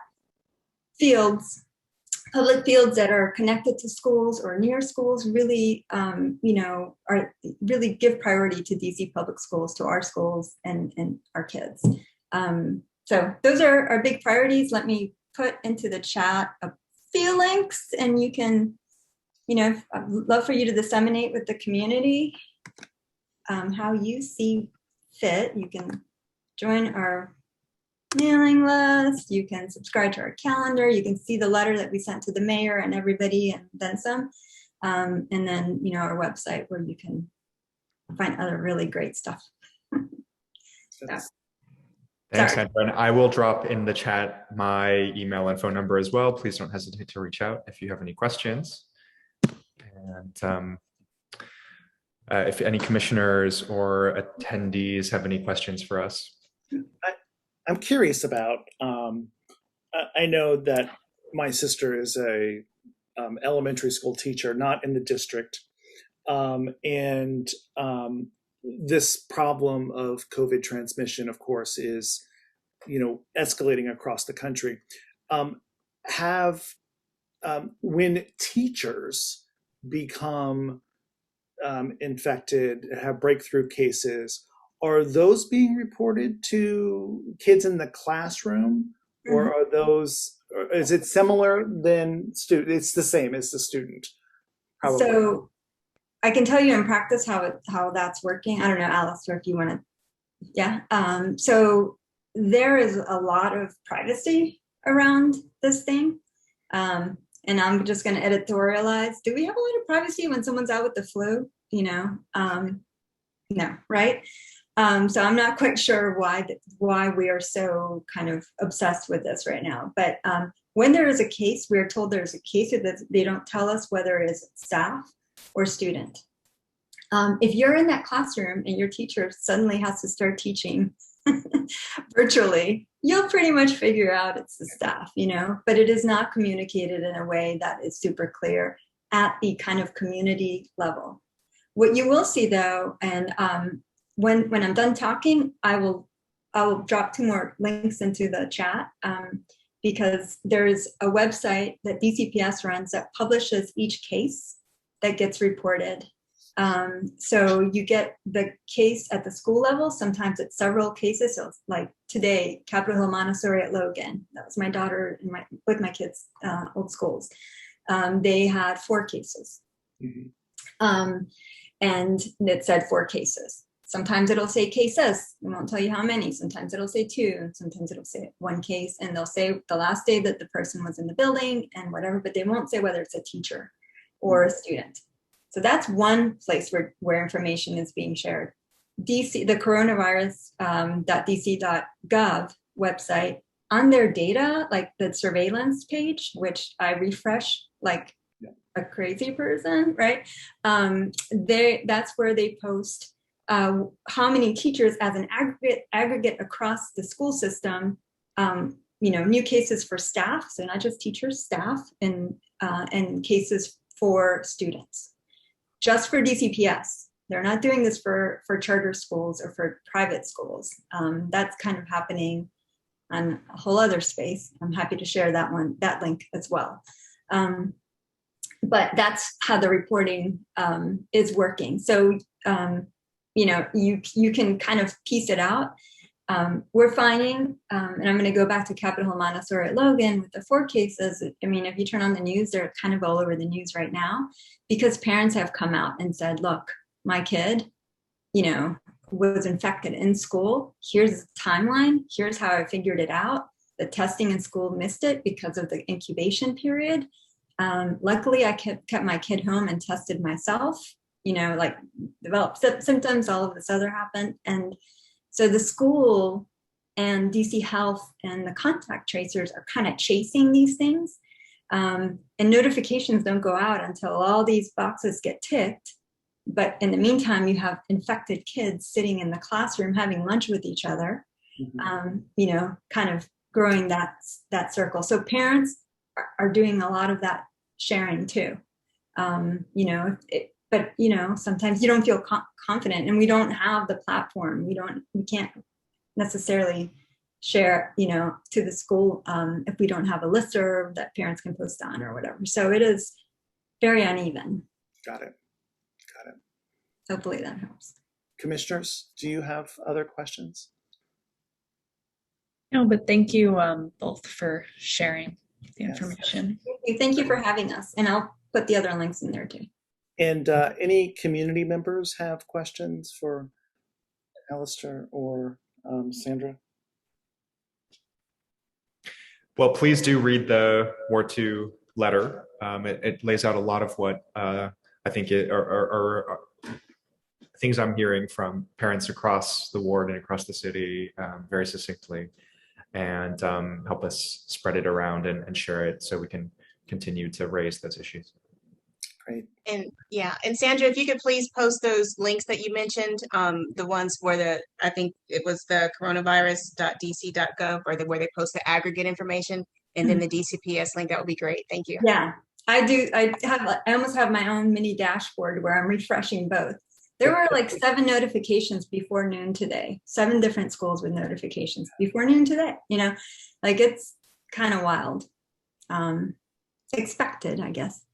J: public fields that are connected to schools or near schools really, really give priority to DC public schools, to our schools and our kids. So those are our big priorities. Let me put into the chat a few links, and you can, I'd love for you to disseminate with the community how you see fit. You can join our mailing list, you can subscribe to our calendar, you can see the letter that we sent to the mayor and everybody and then some, and then our website where you can find other really great stuff.
I: Thanks, Sandra. And I will drop in the chat my email and phone number as well. Please don't hesitate to reach out if you have any questions. And if any commissioners or attendees have any questions for us.
A: I'm curious about, I know that my sister is a elementary school teacher, not in the district. And this problem of COVID transmission, of course, is, escalating across the country. When teachers become infected, have breakthrough cases, are those being reported to kids in the classroom, or are those, or is it similar than student? It's the same as the student, probably.
J: So I can tell you in practice how that's working. I don't know, Alistair, if you want to. Yeah. So there is a lot of privacy around this thing. And I'm just going to editorialize. Do we have a lot of privacy when someone's out with the flu? No, right? So I'm not quite sure why we are so kind of obsessed with this right now. But when there is a case, we're told there's a case that they don't tell us whether it is staff or student. If you're in that classroom and your teacher suddenly has to start teaching virtually, you'll pretty much figure out it's the staff, but it is not communicated in a way that is super clear at the kind of community level. What you will see though, and when I'm done talking, I will drop 2 more links into the chat because there's a website that DCPS runs that publishes each case that gets reported. So you get the case at the school level. Sometimes it's several cases. So it's like today, Capitol Hill Montessori at Logan. That was my daughter with my kids' old schools. They had 4 cases. And it said 4 cases. Sometimes it'll say cases. It won't tell you how many. Sometimes it'll say 2. Sometimes it'll say 1 case. And they'll say the last day that the person was in the building and whatever, but they won't say whether it's a teacher or a student. So that's one place where information is being shared. DC, the coronavirus.dc.gov website, on their data, like the surveillance page, which I refresh like a crazy person, right? That's where they post how many teachers as an aggregate across the school system, new cases for staff, so not just teachers, staff, and cases for students. Just for DCPS. They're not doing this for charter schools or for private schools. That's kind of happening on a whole other space. I'm happy to share that link as well. But that's how the reporting is working. So, you can kind of piece it out. we're finding, and I'm going to go back to Capitol Montessori at Logan with the 4 cases. I mean, if you turn on the news, they're kind of all over the news right now because parents have come out and said, look, my kid, was infected in school. Here's the timeline. Here's how I figured it out. The testing in school missed it because of the incubation period. Luckily, I kept my kid home and tested myself, like developed symptoms, all of this other happened. And so the school and DC Health and the contact tracers are kind of chasing these things. And notifications don't go out until all these boxes get ticked. But in the meantime, you have infected kids sitting in the classroom having lunch with each other, kind of growing that circle. So parents are doing a lot of that sharing too. But sometimes you don't feel confident, and we don't have the platform. We can't necessarily share, to the school if we don't have a listserv that parents can post on or whatever. So it is very uneven.
A: Got it.
J: Hopefully that helps.
A: Commissioners, do you have other questions?
B: No, but thank you both for sharing the information.
J: Thank you for having us. And I'll put the other links in there too.
A: And any community members have questions for Alistair or Sandra?
I: Well, please do read the Ward 2 letter. It lays out a lot of what I think are things I'm hearing from parents across the ward and across the city very succinctly, and help us spread it around and share it so we can continue to raise those issues.
A: Great.
C: And Sandra, if you could please post those links that you mentioned, the ones where I think it was the coronavirus.dc.gov where they post the aggregate information, and then the DCPS link, that would be great. Thank you.
J: Yeah, I do. I almost have my own mini dashboard where I'm refreshing both. There were like 7 notifications before noon today, 7 different schools with notifications before noon today, like it's kind of wild. Expected, I guess.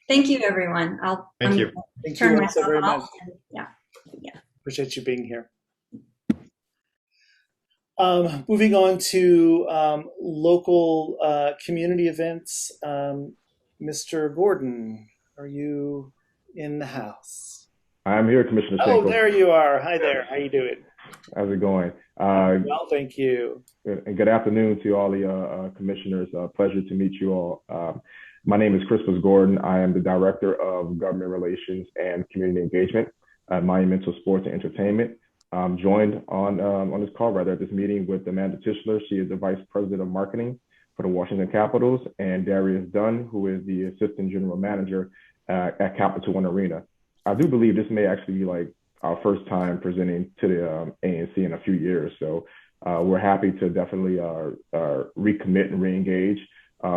J: Thank you, everyone.
A: Thank you also very much.
J: Yeah.
A: Appreciate you being here. Moving on to local community events. Mr. Gordon, are you in the house?
K: I'm here, Commissioner
A: Oh,
K: Schenkel.
A: there you are. Hi there. How you doing?
K: How's it going?
A: Well, thank you.
K: And good afternoon to all the commissioners. Pleasure to meet you all. My name is Crispus Gordon. I am the Director of Government Relations and Community Engagement at Monumental Sports and Entertainment. I'm joined on this call, at this meeting with Amanda Tischler. She is the Vice President of Marketing for the Washington Capitals, and Darius Dunn, who is the Assistant General Manager at Capital One Arena. I do believe this may actually be like our first time presenting to the ANC in a few years. So we're happy to definitely recommit and reengage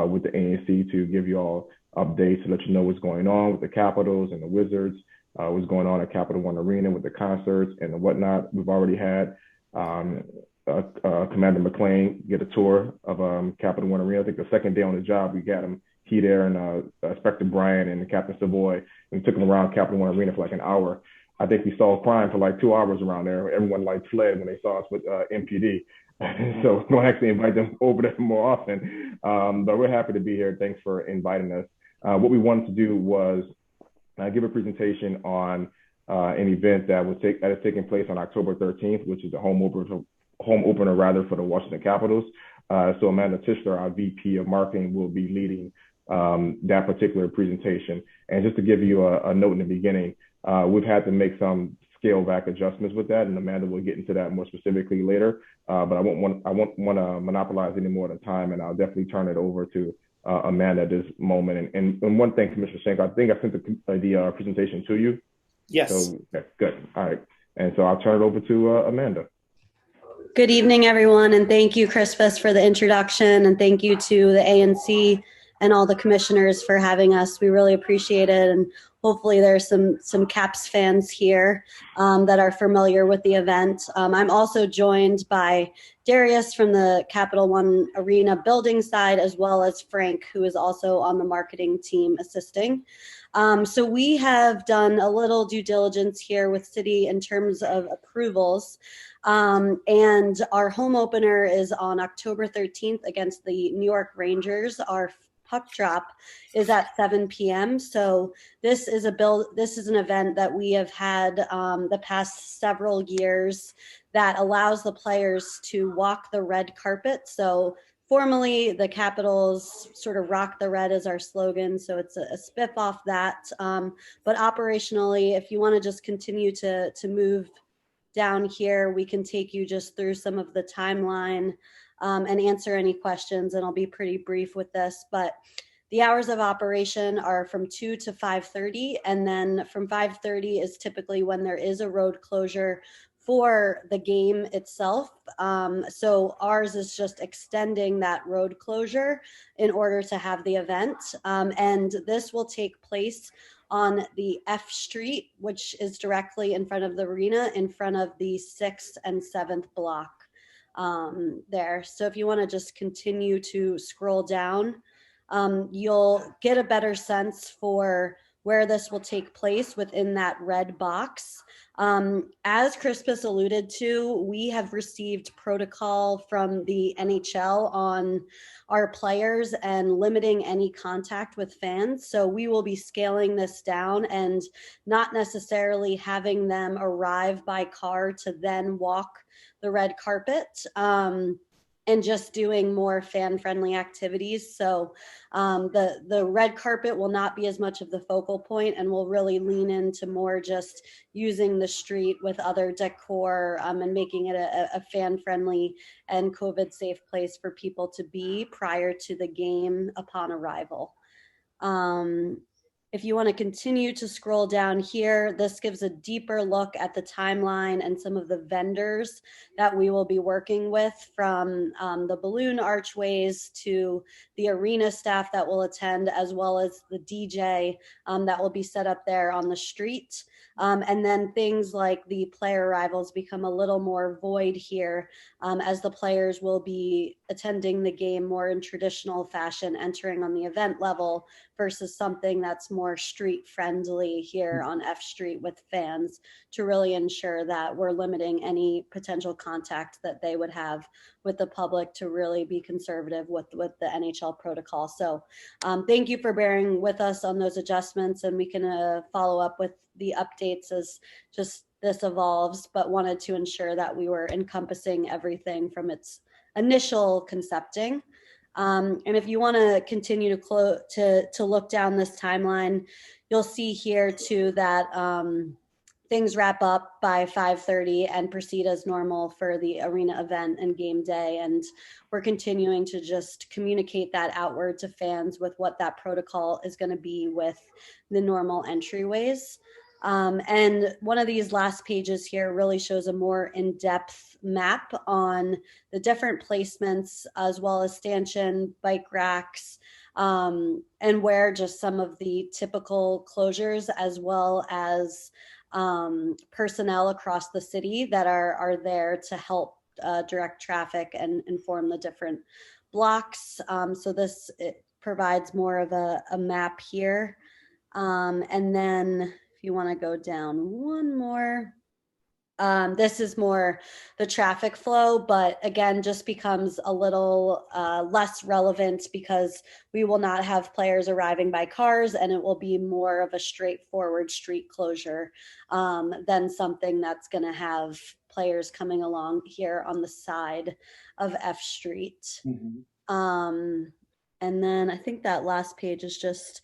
K: with the ANC to give you all updates, to let you know what's going on with the Capitals and the Wizards, what's going on at Capital One Arena with the concerts and whatnot. We've already had Commander McLean get a tour of Capital One Arena. I think the second day on the job, we got him. He there and Inspector Brian and Captain Savoy, and we took him around Capital One Arena for like an hour. I think we saw crime for like 2 hours around there. Everyone like fled when they saw us with MPD. So we'll actually invite them over there more often. But we're happy to be here. Thanks for inviting us. What we wanted to do was give a presentation on an event that is taking place on October 13th, which is the home opener for the Washington Capitals. So Amanda Tischler, our VP of Marketing, will be leading that particular presentation. And just to give you a note in the beginning, we've had to make some scale back adjustments with that, and Amanda will get into that more specifically later. But I won't want to monopolize any more of the time, and I'll definitely turn it over to Amanda at this moment. And one thing, Commissioner Schenkel, I think I sent the presentation to you.
A: Yes.
K: So okay, good. All right. And so I'll turn it over to Amanda.
L: Good evening, everyone, and thank you, Crispus, for the introduction, and thank you to the ANC and all the commissioners for having us. We really appreciate it, and hopefully there's some Caps fans here that are familiar with the event. I'm also joined by Darius from the Capital One Arena building side, as well as Frank, who is also on the marketing team assisting. So we have done a little due diligence here with City in terms of approvals. And our home opener is on October 13th against the New York Rangers. Our puck drop is at 7 p.m. So this is an event that we have had the past several years that allows the players to walk the red carpet. So formally, the Capitals sort of rock the red as our slogan. So it's a spiff off that. But operationally, if you want to just continue to move down here, we can take you just through some of the timeline and answer any questions. And I'll be pretty brief with this, but the hours of operation are from 2 to 5:30. And then from 5:30 is typically when there is a road closure for the game itself. So ours is just extending that road closure in order to have the event. And this will take place on the F Street, which is directly in front of the arena, in front of the 6th and 7th block there. So if you want to just continue to scroll down, you'll get a better sense for where this will take place within that red box. As Crispus alluded to, we have received protocol from the NHL on our players and limiting any contact with fans. So we will be scaling this down and not necessarily having them arrive by car to then walk the red carpet. And just doing more fan-friendly activities. So the red carpet will not be as much of the focal point, and we'll really lean into more just using the street with other decor and making it a fan-friendly and COVID-safe place for people to be prior to the game upon arrival. If you want to continue to scroll down here, this gives a deeper look at the timeline and some of the vendors that we will be working with, from the balloon archways to the arena staff that will attend, as well as the DJ that will be set up there on the street. And then things like the player arrivals become a little more void here, as the players will be attending the game more in traditional fashion, entering on the event level versus something that's more street friendly here on F Street with fans, to really ensure that we're limiting any potential contact that they would have with the public, to really be conservative with the NHL protocol. So thank you for bearing with us on those adjustments, and we can follow up with the updates as just this evolves, but wanted to ensure that we were encompassing everything from its initial concepting. And if you want to continue to look down this timeline, you'll see here too that things wrap up by 5:30 and proceed as normal for the arena event and game day. And we're continuing to just communicate that outward to fans with what that protocol is going to be with the normal entryways. And one of these last pages here really shows a more in-depth map on the different placements, as well as stanchion, bike racks, and where just some of the typical closures, as well as personnel across the city that are there to help direct traffic and inform the different blocks. So this, it provides more of a map here. And then if you want to go down one more, this is more the traffic flow, but again, just becomes a little less relevant because we will not have players arriving by cars, and it will be more of a straightforward street closure than something that's going to have players coming along here on the side of F Street. Mm-hmm. And then I think that last page is just,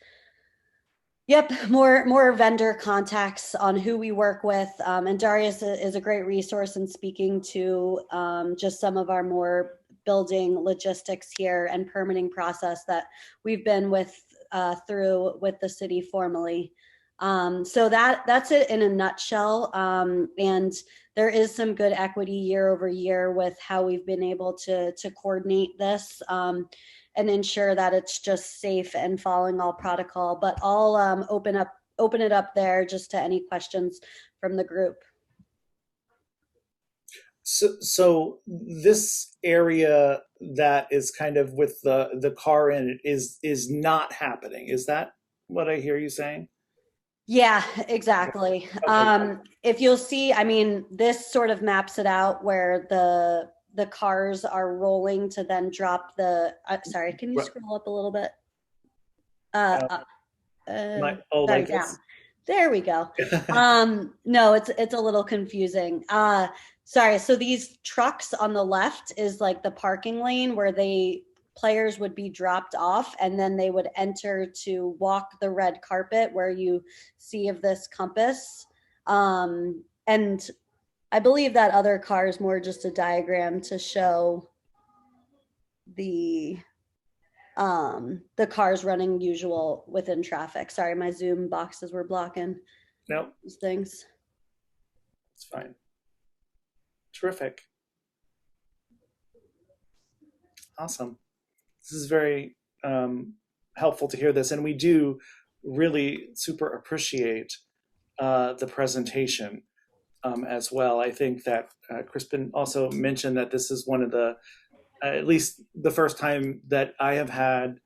L: yep, more vendor contacts on who we work with. And Darius is a great resource in speaking to just some of our more building logistics here and permitting process that we've been through with the city formally. So that's it in a nutshell. And there is some good equity year over year with how we've been able to coordinate this. And ensure that it's just safe and following all protocol. But I'll open it up there just to any questions from the group.
A: So this area that is kind of with the car in it is not happening. Is that what I hear you saying?
L: Yeah, exactly. If you'll see, I mean, this sort of maps it out where the cars are rolling to then drop the, sorry, can you scroll up a little bit? Sorry,
A: like
L: down. There we go. No, it's a little confusing. Sorry, so these trucks on the left is like the parking lane where players would be dropped off and then they would enter to walk the red carpet where you see of this compass. And I believe that other car is more just a diagram to show the cars running usual within traffic. Sorry, my Zoom boxes were blocking these things.
A: It's fine. Terrific. Awesome. This is very helpful to hear this, and we do really super appreciate the presentation as well. I think that Crispin also mentioned that this is one of the, at least the first time that I have had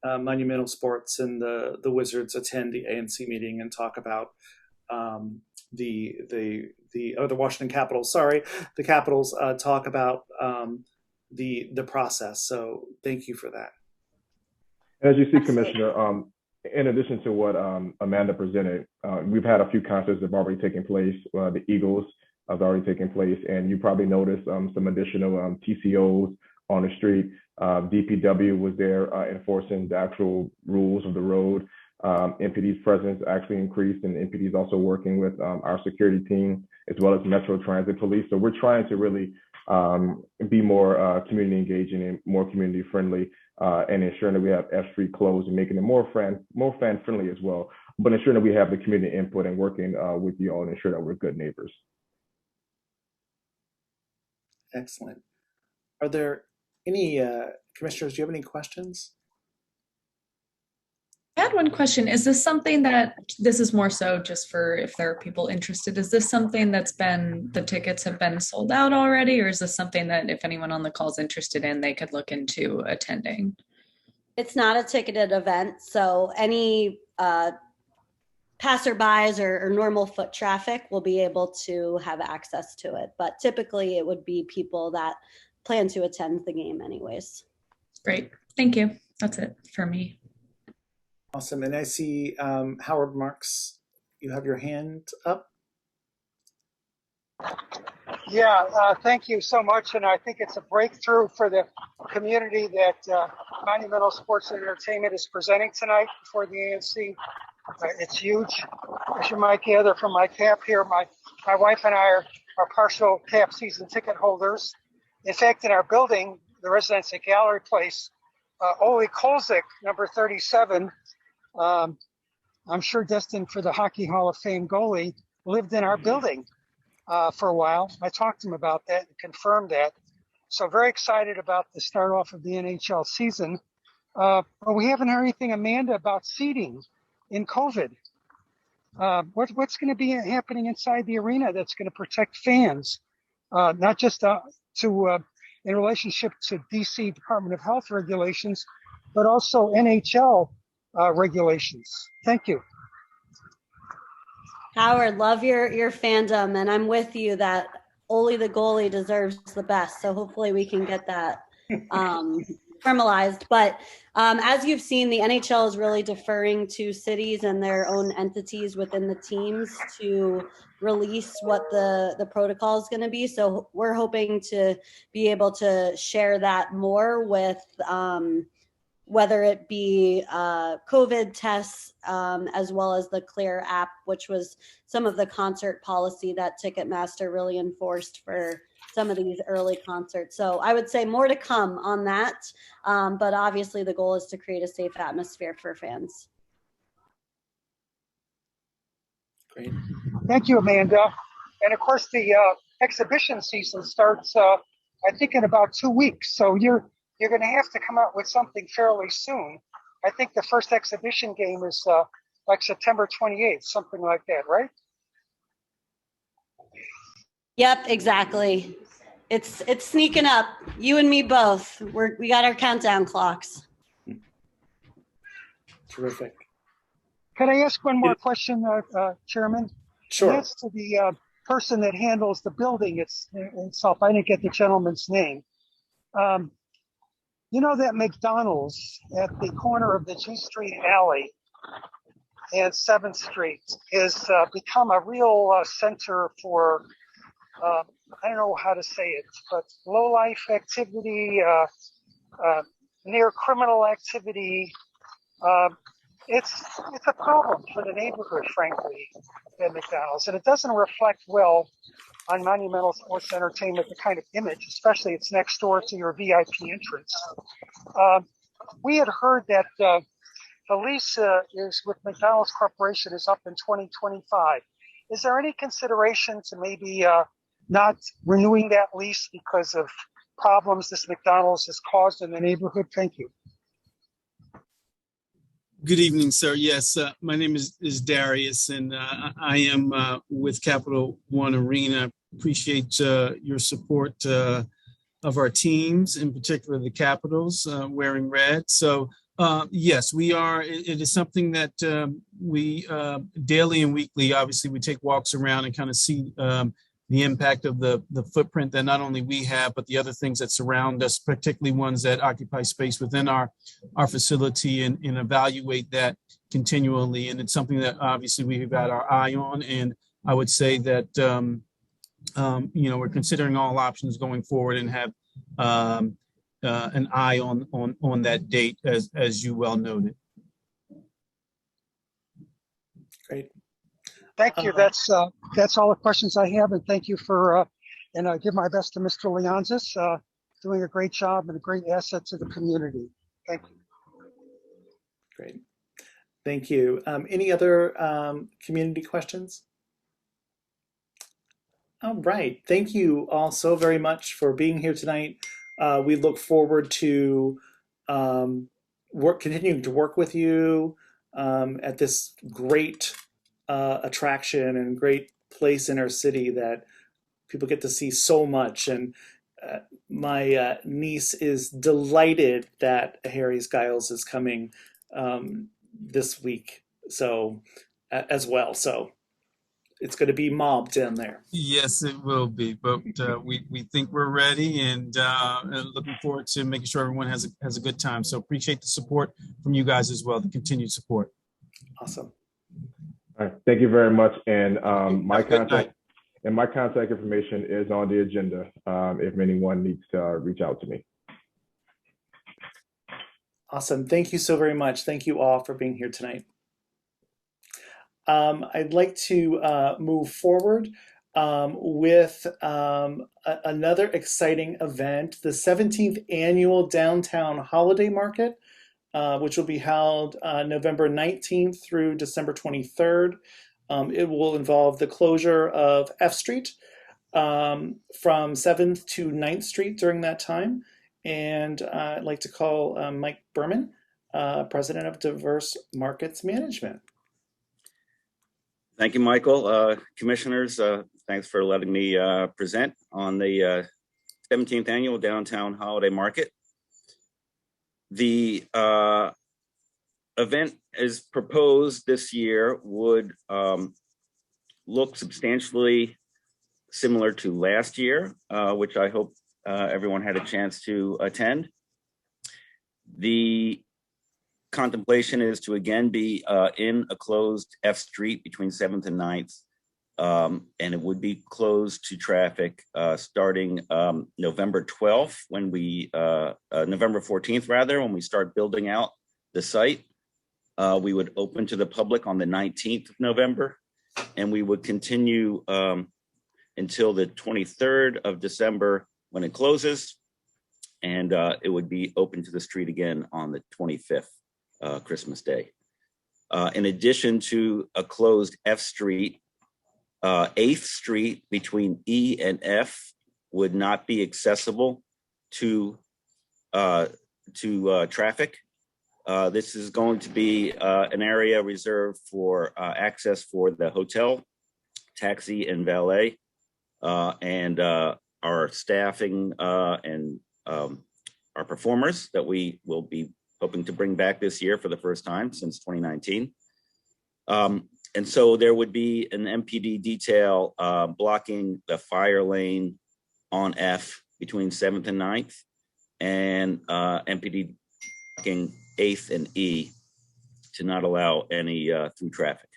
A: Monumental Sports and the Wizards attend the ANC meeting and talk about the Washington Capitals. Sorry, the Capitals talk about the process. So thank you for that.
K: As you see, Commissioner, in addition to what Amanda presented, we've had a few concerts that have already taken place. The Eagles has already taken place, and you probably noticed some additional TCOs on the street. DPW was there enforcing the actual rules of the road. MPD's presence actually increased, and MPD is also working with our security team as well as Metro Transit Police. So we're trying to really be more community engaging and more community friendly, and ensuring that we have F Street closed and making it more fan friendly as well, but ensuring that we have the community input and working with you all and ensure that we're good neighbors.
A: Excellent. Are there any commissioners, do you have any questions?
B: I had one question. Is this something that, this is more so just for if there are people interested, is this something that's the tickets have been sold out already, or is this something that if anyone on the call is interested in, they could look into attending?
L: It's not a ticketed event, so any passerbys or normal foot traffic will be able to have access to it. But typically it would be people that plan to attend the game anyways.
B: Great. Thank you. That's it for me.
A: Awesome. And I see Howard Marks, you have your hand up.
M: Yeah, thank you so much. And I think it's a breakthrough for the community that Monumental Sports and Entertainment is presenting tonight before the ANC. It's huge. As you might gather from my cap here, my wife and I are partial cap season ticket holders. In fact, in our building, the Residency Gallery Place, Ole Kolzik, number 37, I'm sure destined for the Hockey Hall of Fame goalie, lived in our building for a while. I talked to him about that and confirmed that. So very excited about the start off of the NHL season. But we haven't heard anything, Amanda, about seating in COVID. What's going to be happening inside the arena that's going to protect fans, not just in relationship to DC Department of Health regulations, but also NHL regulations. Thank you.
L: Howard, love your fandom, and I'm with you that Ole the goalie deserves the best. So hopefully we can get that formalized. But as you've seen, the NHL is really deferring to cities and their own entities within the teams to release what the protocol is going to be. So we're hoping to be able to share that more with whether it be COVID tests, as well as the Clear app, which was some of the concert policy that Ticketmaster really enforced for some of these early concerts. So I would say more to come on that. But obviously the goal is to create a safe atmosphere for fans.
A: Great.
M: Thank you, Amanda. And of course, the exhibition season starts, I think, in about 2 weeks. So you're going to have to come out with something fairly soon. I think the first exhibition game is like September 28th, something like that, right?
L: Yep, exactly. It's sneaking up. You and me both. We got our countdown clocks.
A: Terrific.
M: Could I ask one more question, Chairman?
A: Sure.
M: And that's to the person that handles the building itself. I didn't get the gentleman's name. You know that McDonald's at the corner of the G Street alley and 7th Street has become a real center for, I don't know how to say it, but low-life activity, near criminal activity. It's a problem for the neighborhood, frankly, at McDonald's, and it doesn't reflect well on Monumental Sports Entertainment, the kind of image, especially it's next door to your VIP entrance. We had heard that the lease is with McDonald's Corporation is up in 2025. Is there any consideration to maybe not renewing that lease because of problems this McDonald's has caused in the neighborhood? Thank you.
N: Good evening, sir. Yes, my name is Darius, and I am with Capital One Arena. Appreciate your support of our teams, in particular the Capitals, wearing red. So yes, we are. It is something that we daily and weekly, obviously, we take walks around and kind of see the impact of the footprint that not only we have, but the other things that surround us, particularly ones that occupy space within our facility, and evaluate that continually. And it's something that obviously we've got our eye on. And I would say that, we're considering all options going forward and have an eye on that date, as you well noted.
A: Great.
M: Thank you. That's all the questions I have, and thank you for and I give my best to Mr. Leonsis, doing a great job and a great asset to the community. Thank you.
A: Great. Thank you. Any other community questions? All right. Thank you all so very much for being here tonight. We look forward to continuing to work with you at this great attraction and great place in our city that people get to see so much. And my niece is delighted that Harry Styles is coming this week, so as well. So it's going to be mobbed in there.
N: Yes, it will be, but we think we're ready, and looking forward to making sure everyone has a good time. So appreciate the support from you guys as well, the continued support.
A: Awesome.
K: All right, thank you very much. And my contact information is on the agenda if anyone needs to reach out to me.
A: Awesome. Thank you so very much. Thank you all for being here tonight. I'd like to move forward with another exciting event, the 17th Annual Downtown Holiday Market, which will be held November 19th through December 23rd. It will involve the closure of F Street from 7th to 9th Street during that time. And I'd like to call Mike Berman, President of Diverse Markets Management.
H: Thank you, Michael. Commissioners, thanks for letting me present on the 17th Annual Downtown Holiday Market. The event as proposed this year would look substantially similar to last year, which I hope everyone had a chance to attend. The contemplation is to again be in a closed F Street between 7th and 9th, and it would be closed to traffic starting November 12th, when we November 14th rather, when we start building out the site. We would open to the public on the 19th of November, and we would continue until the 23rd of December when it closes, and it would be open to the street again on the 25th, Christmas Day. In addition to a closed F Street, 8th Street between E and F would not be accessible to traffic. This is going to be an area reserved for access for the hotel, taxi, and valet, and our staffing and our performers that we will be hoping to bring back this year for the first time since 2019. And so there would be an MPD detail blocking the fire lane on F between 7th and 9th, and MPD blocking 8th and E to not allow any through traffic.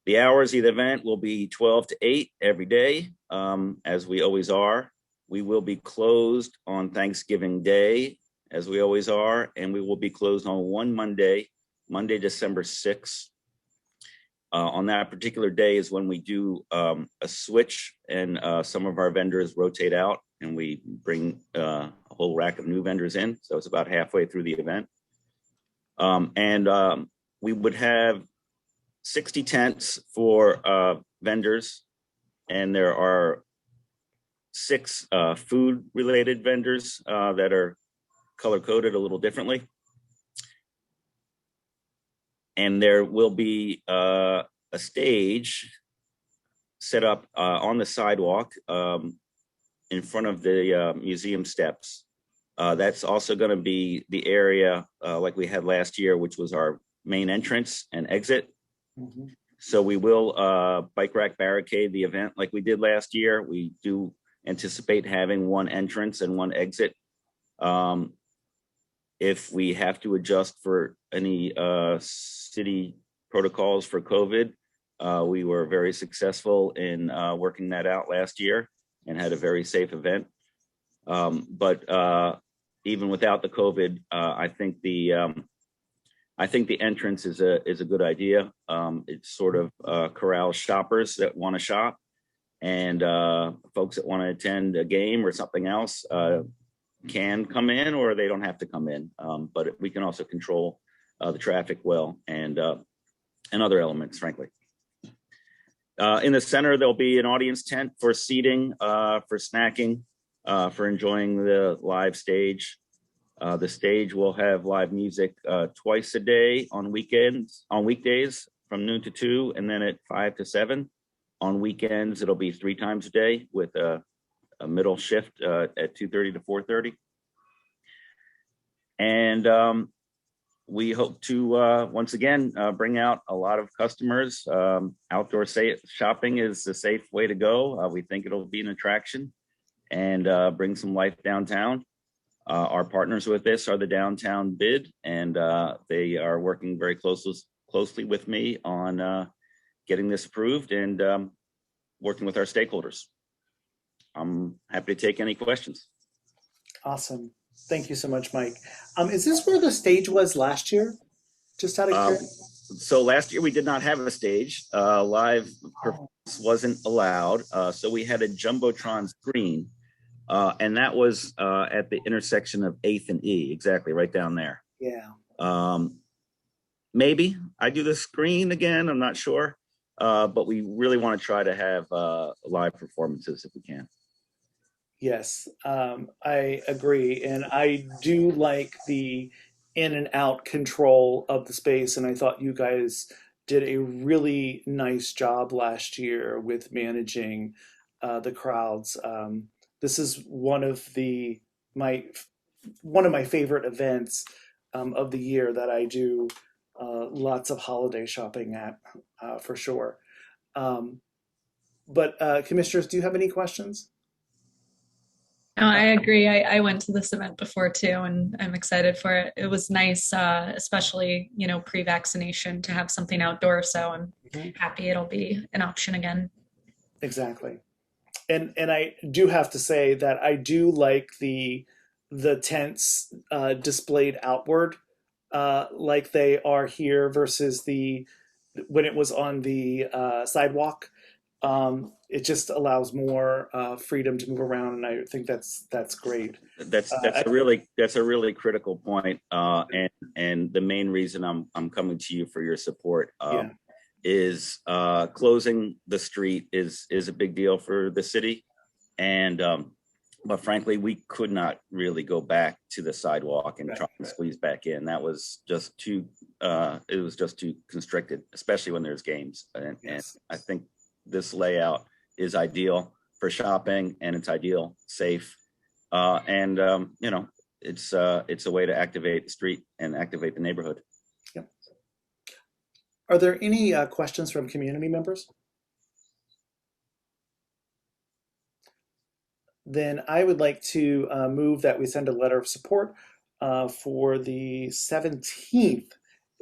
H: The hours of the event will be 12 to 8 every day, as we always are. We will be closed on Thanksgiving Day, as we always are, and we will be closed on one Monday, December 6th. On that particular day is when we do a switch, and some of our vendors rotate out, and we bring a whole rack of new vendors in. So it's about halfway through the event. We would have 60 tents for vendors, and there are 6 food-related vendors that are color-coded a little differently. And there will be a stage set up on the sidewalk in front of the museum steps. That's also going to be the area like we had last year, which was our main entrance and exit. Mm-hmm. So we will bike rack barricade the event like we did last year. We do anticipate having one entrance and one exit. If we have to adjust for any city protocols for COVID, we were very successful in working that out last year and had a very safe event. But even without the COVID, I think the entrance is a good idea. It sort of corrals shoppers that want to shop, and folks that want to attend a game or something else can come in, or they don't have to come in. But we can also control the traffic well, and other elements, frankly. In the center, there'll be an audience tent for seating, for snacking, for enjoying the live stage. The stage will have live music twice a day on weekdays from noon to 2, and then at 5 to 7. On weekends, it'll be 3 times a day with a middle shift at 2:30 to 4:30. And we hope to, once again, bring out a lot of customers. Outdoor shopping is the safe way to go. We think it'll be an attraction and bring some life downtown. Our partners with this are the Downtown Bid, and they are working very closely with me on getting this approved and working with our stakeholders. I'm happy to take any questions.
A: Awesome. Thank you so much, Mike. Is this where the stage was last year? Just out of curiosity.
H: So last year we did not have a stage. Live performance wasn't allowed. So we had a Jumbotron screen, and that was at the intersection of 8th and E, exactly right down there.
A: Yeah.
H: Maybe I do the screen again, I'm not sure. But we really want to try to have live performances if we can.
A: Yes, I agree. And I do like the in and out control of the space. And I thought you guys did a really nice job last year with managing the crowds. This is one of my favorite events of the year that I do lots of holiday shopping at, for sure. But commissioners, do you have any questions?
B: No, I agree. I went to this event before too, and I'm excited for it. It was nice, especially, pre-vaccination, to have something outdoor. So I'm happy it'll be an option again.
A: Exactly. And I do have to say that I do like the tents displayed outward, like they are here versus when it was on the sidewalk. It just allows more freedom to move around, and I think that's great.
H: That's a really critical point, and the main reason I'm coming to you for your support is closing the street is a big deal for the city, and but frankly, we could not really go back to the sidewalk and try and squeeze back in. That was just too it was just too constricted, especially when there's games, and I think this layout is ideal for shopping, and it's ideal, safe, and it's a way to activate the street and activate the neighborhood.
A: Yep. Are there any questions from community members? Then I would like to move that we send a letter of support for the 17th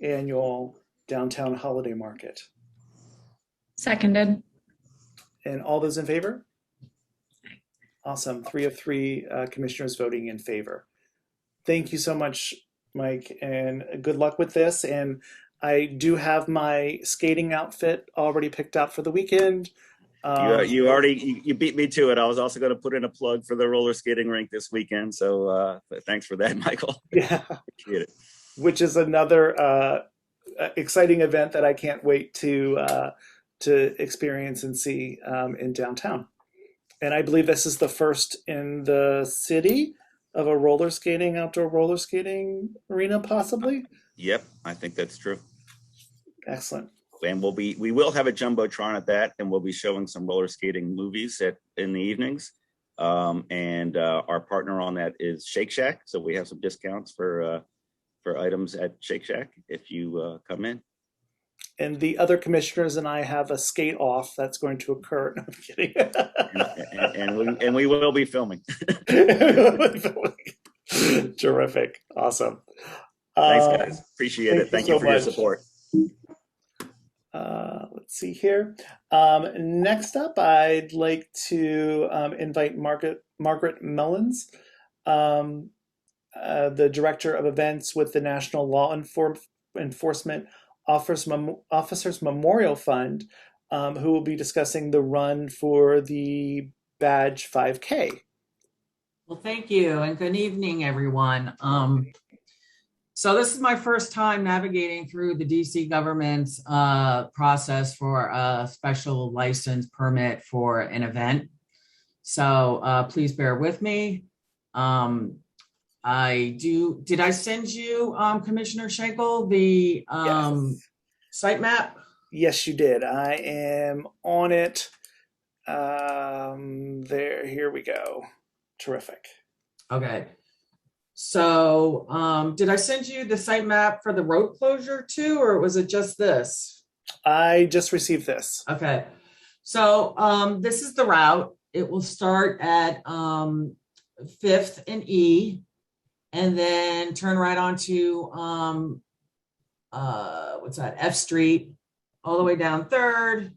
A: annual downtown holiday market.
B: Seconded.
A: And all those in favor? Awesome. 3 of 3 commissioners voting in favor. Thank you so much, Mike, and good luck with this. And I do have my skating outfit already picked out for the weekend.
H: You beat me to it. I was also going to put in a plug for the roller skating rink this weekend. So thanks for that, Michael.
A: Yeah.
H: Appreciate it.
A: Which is another exciting event that I can't wait to experience and see in downtown. And I believe this is the first in the city of a outdoor roller skating arena, possibly.
H: Yep, I think that's true.
A: Excellent.
H: And we will have a jumbotron at that, and we'll be showing some roller skating movies in the evenings. And our partner on that is Shake Shack, so we have some discounts for items at Shake Shack if you come in.
A: And the other commissioners and I have a skate off that's going to occur. No, I'm kidding.
H: and we will be filming.
A: Terrific. Awesome.
H: Thanks, guys. Appreciate it. Thank you for your support.
A: Let's see here. Next up, I'd like to invite Margaret Mellons, the Director of Events with the National Law Enforcement Officers Memorial Fund, who will be discussing the run for the Badge 5K.
O: Well, thank you, and good evening, everyone. So this is my first time navigating through the DC government's process for a special license permit for an event. So please bear with me. Did I send you, Commissioner Schenkel, the
A: Yes.
O: site map?
A: Yes, you did. I am on it. Here we go. Terrific.
O: Okay. So did I send you the site map for the road closure too, or was it just this?
A: I just received this.
O: Okay. So this is the route. It will start at 5th and E, and then turn right onto F Street, all the way down 3rd,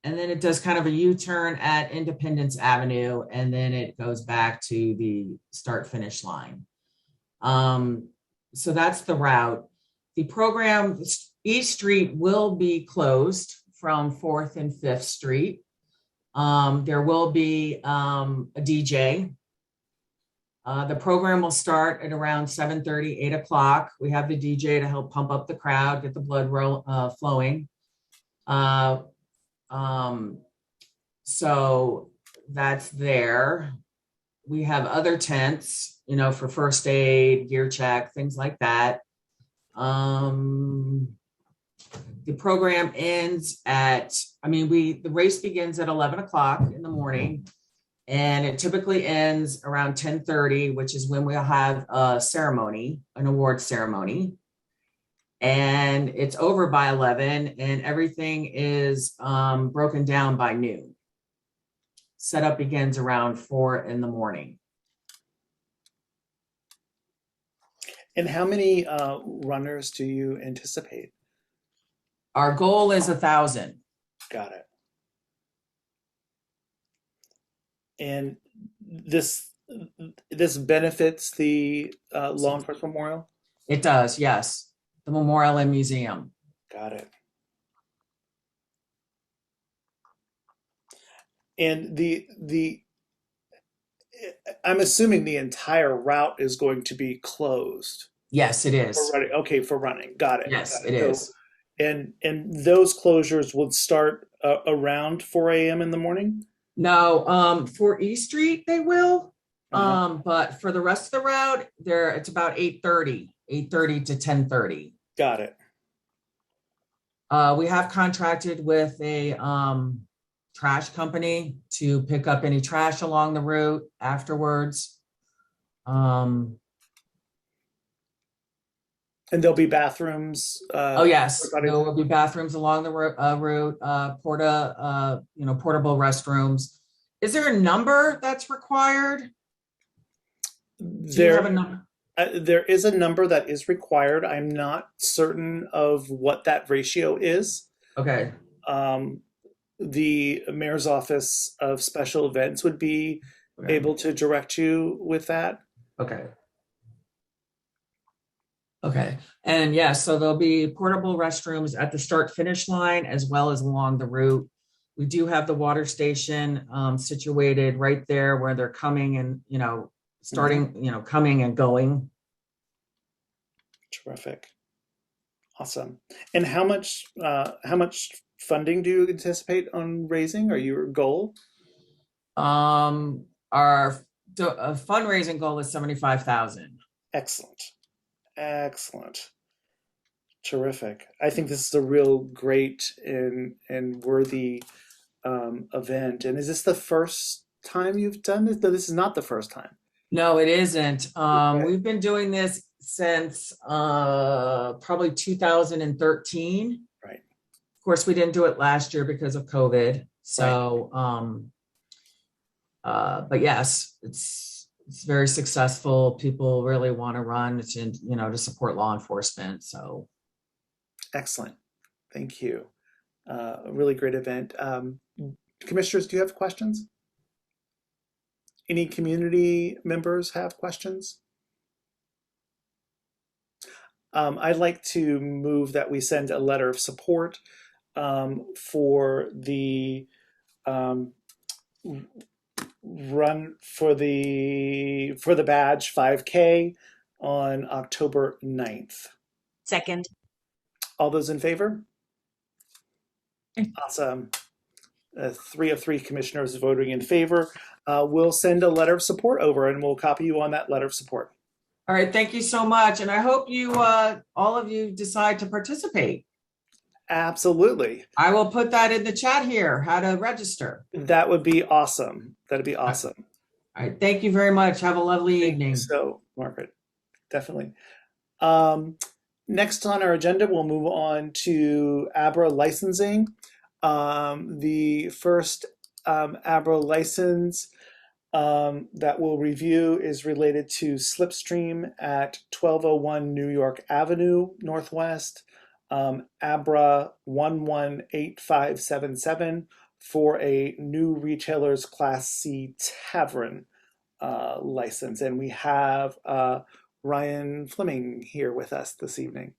O: and then it does kind of a U-turn at Independence Avenue, and then it goes back to the start-finish line. So that's the route. The program, East Street will be closed from 4th and 5th Street. There will be a DJ. The program will start at around 7:30, 8 o'clock. We have the DJ to help pump up the crowd, get the blood flowing. So that's there. We have other tents, for first aid, gear check, things like that. The program ends the race begins at 11 o'clock in the morning, and it typically ends around 10:30, which is when we'll have a ceremony, an award ceremony. And it's over by 11, and everything is broken down by noon. Setup begins around 4 in the morning.
A: And how many runners do you anticipate?
O: Our goal is 1,000.
A: Got it. And this benefits the law enforcement memorial?
O: It does, yes. The memorial and museum.
A: Got it. And I'm assuming the entire route is going to be closed.
O: Yes, it is.
A: For running. Okay, for running. Got it.
O: Yes,
A: Got it.
O: It is.
A: And those closures would start around 4 a.m. in the morning?
O: No, for East Street they will. But for the rest of the route, it's about 8:30 to 10:30.
A: Got it.
O: We have contracted with a trash company to pick up any trash along the route afterwards.
A: And there'll be bathrooms.
O: Oh yes, there will be bathrooms along the route, portable restrooms. Is there a number that's required? Do you have a number?
A: There is a number that is required. I'm not certain of what that ratio is.
O: Okay.
A: The Mayor's Office of Special Events would be able to direct you with that.
O: Okay. Okay. And yeah, so there'll be portable restrooms at the start finish line as well as along the route. We do have the water station situated right there where they're coming and, starting, coming and going.
A: Terrific. Awesome. And how much funding do you anticipate on raising, or your goal?
O: Our fundraising goal is $75,000.
A: Excellent. Excellent. Terrific. I think this is a real great and worthy event. And is this the first time you've done this? No, this is not the first time.
O: No, it isn't. We've been doing this since probably 2013.
A: Right.
O: Of course, we didn't do it last year because of COVID. So, but yes, it's very successful. People really want to run to support law enforcement. So,
A: excellent. Thank you. A really great event. Commissioners, do you have questions? Any community members have questions? I'd like to move that we send a letter of support for the run for the badge 5K on October 9th.
C: Second.
A: All those in favor? Awesome. 3 of 3 commissioners voting in favor. We'll send a letter of support over and we'll copy you on that letter of support.
O: All right, thank you so much. And I hope you, all of you decide to participate.
A: Absolutely.
O: I will put that in the chat here, how to register.
A: That would be awesome. That'd be awesome.
O: All right, thank you very much. Have a lovely evening.
A: So, Margaret, definitely. Next on our agenda, we'll move on to ABRA licensing. The first ABRA license that we'll review is related to Slipstream at 1201 New York Avenue Northwest, ABRA 118577 for a new retailer's Class C tavern license. And we have Ryan Fleming here with us this evening.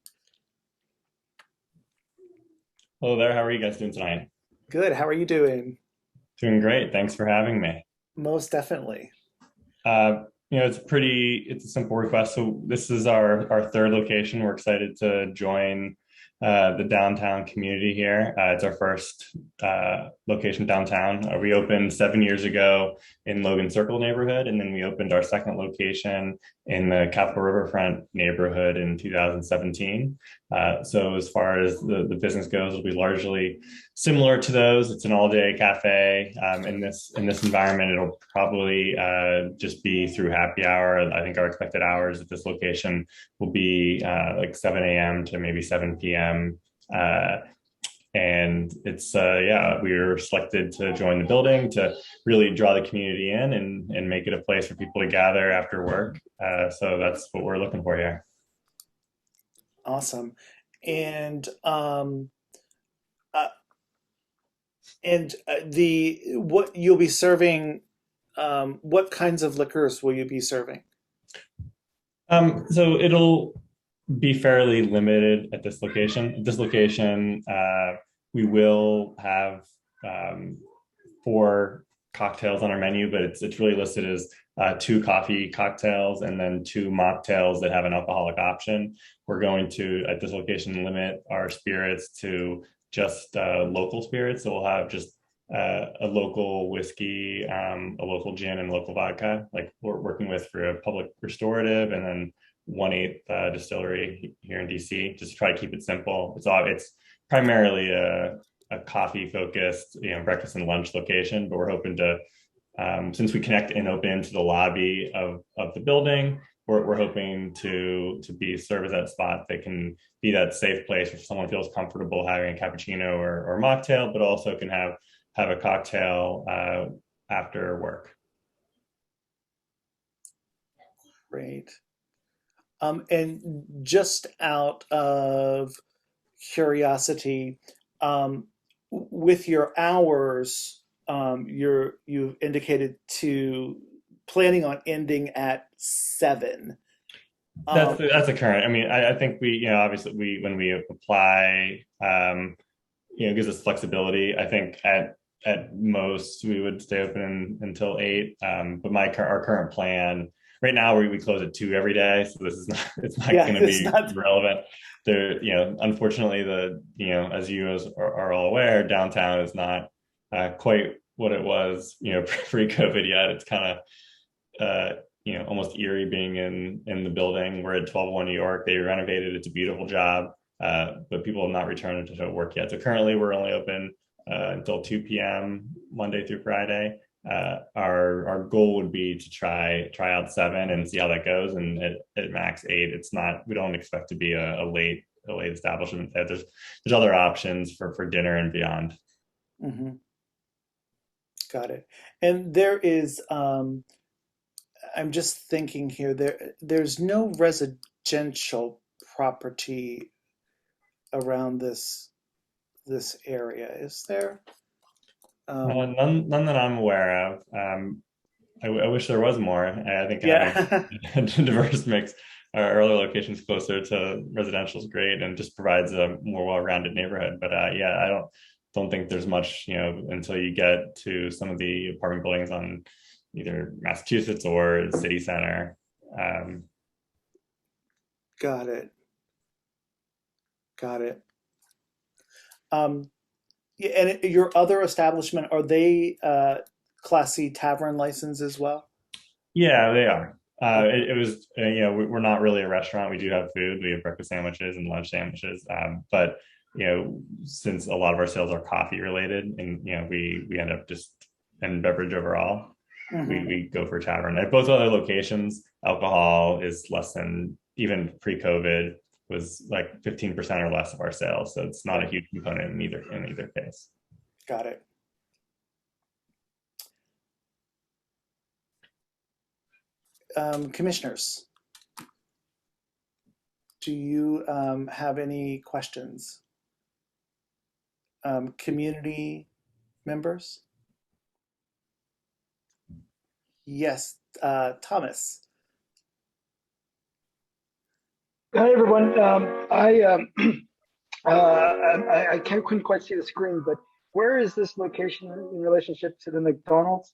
P: Hello there. How are you guys doing tonight?
A: Good. How are you doing?
P: Doing great. Thanks for having me.
A: Most definitely.
P: It's a simple request. So this is our third location. We're excited to join the downtown community here. It's our first location downtown. We opened 7 years ago in Logan Circle neighborhood, and then we opened our second location in the Capitol Riverfront neighborhood in 2017. So as far as the business goes, it'll be largely similar to those. It's an all-day cafe. In this environment, it'll probably just be through happy hour. I think our expected hours at this location will be like 7 a.m. to maybe 7 p.m. And it's, we were selected to join the building to really draw the community in and make it a place for people to gather after work. So that's what we're looking for here.
A: Awesome. And what you'll be serving, what kinds of liquors will you be serving?
P: So it'll be fairly limited at this location. At this location, we will have 4 cocktails on our menu, but it's really listed as 2 coffee cocktails and then 2 mocktails that have an alcoholic option. We're going to, at this location, limit our spirits to just local spirits. So we'll have just a local whiskey, a local gin, and local vodka, like we're working with for a public restorative, and then 1/8 distillery here in DC, just to try to keep it simple. It's primarily a coffee focused, breakfast and lunch location, but we're hoping to, since we connect and open to the lobby of the building, we're hoping to be serve as that spot that can be that safe place where someone feels comfortable having a cappuccino or mocktail, but also can have a cocktail after work.
A: Great. And just out of curiosity, with your hours, you indicated to planning on ending at 7.
P: That's the current. I mean, I think we, obviously when we apply, it gives us flexibility. I think at most we would stay open until 8. But our current plan right now, we close at 2 every day, so this is not going to be relevant. There, unfortunately, as you are all aware, downtown is not quite what it was, pre-COVID yet. It's kind of almost eerie being in the building. We're at 1201 New York. They renovated. It's a beautiful job, but people have not returned to work yet. So currently, we're only open until 2 p.m. Monday through Friday. Our goal would be to try out 7 and see how that goes. And at max 8, we don't expect to be a late establishment. There's other options for dinner and beyond.
A: Mm-hmm. Got it. And there is, I'm just thinking here, there's no residential property around this area, is there?
P: None that I'm aware of. I wish there was more. I think having a diverse mix. Our other locations closer to residential is great and just provides a more well-rounded neighborhood. But I don't think there's much, until you get to some of the apartment buildings on either Massachusetts or the city center.
A: Got it. Yeah, and your other establishment, are they Class C tavern license as well?
P: Yeah, they are. It was, we're not really a restaurant. We do have food. We have breakfast sandwiches and lunch sandwiches. But, since a lot of our sales are coffee related and, we end up just in beverage overall, we go for tavern. At both other locations, alcohol is less than, even pre-COVID, was like 15% or less of our sales. So it's not a huge component in either case.
A: Got it. Commissioners, do you have any questions? Community members? Yes, Thomas.
M: Hi, everyone. I couldn't quite see the screen, but where is this location in relationship to the McDonald's?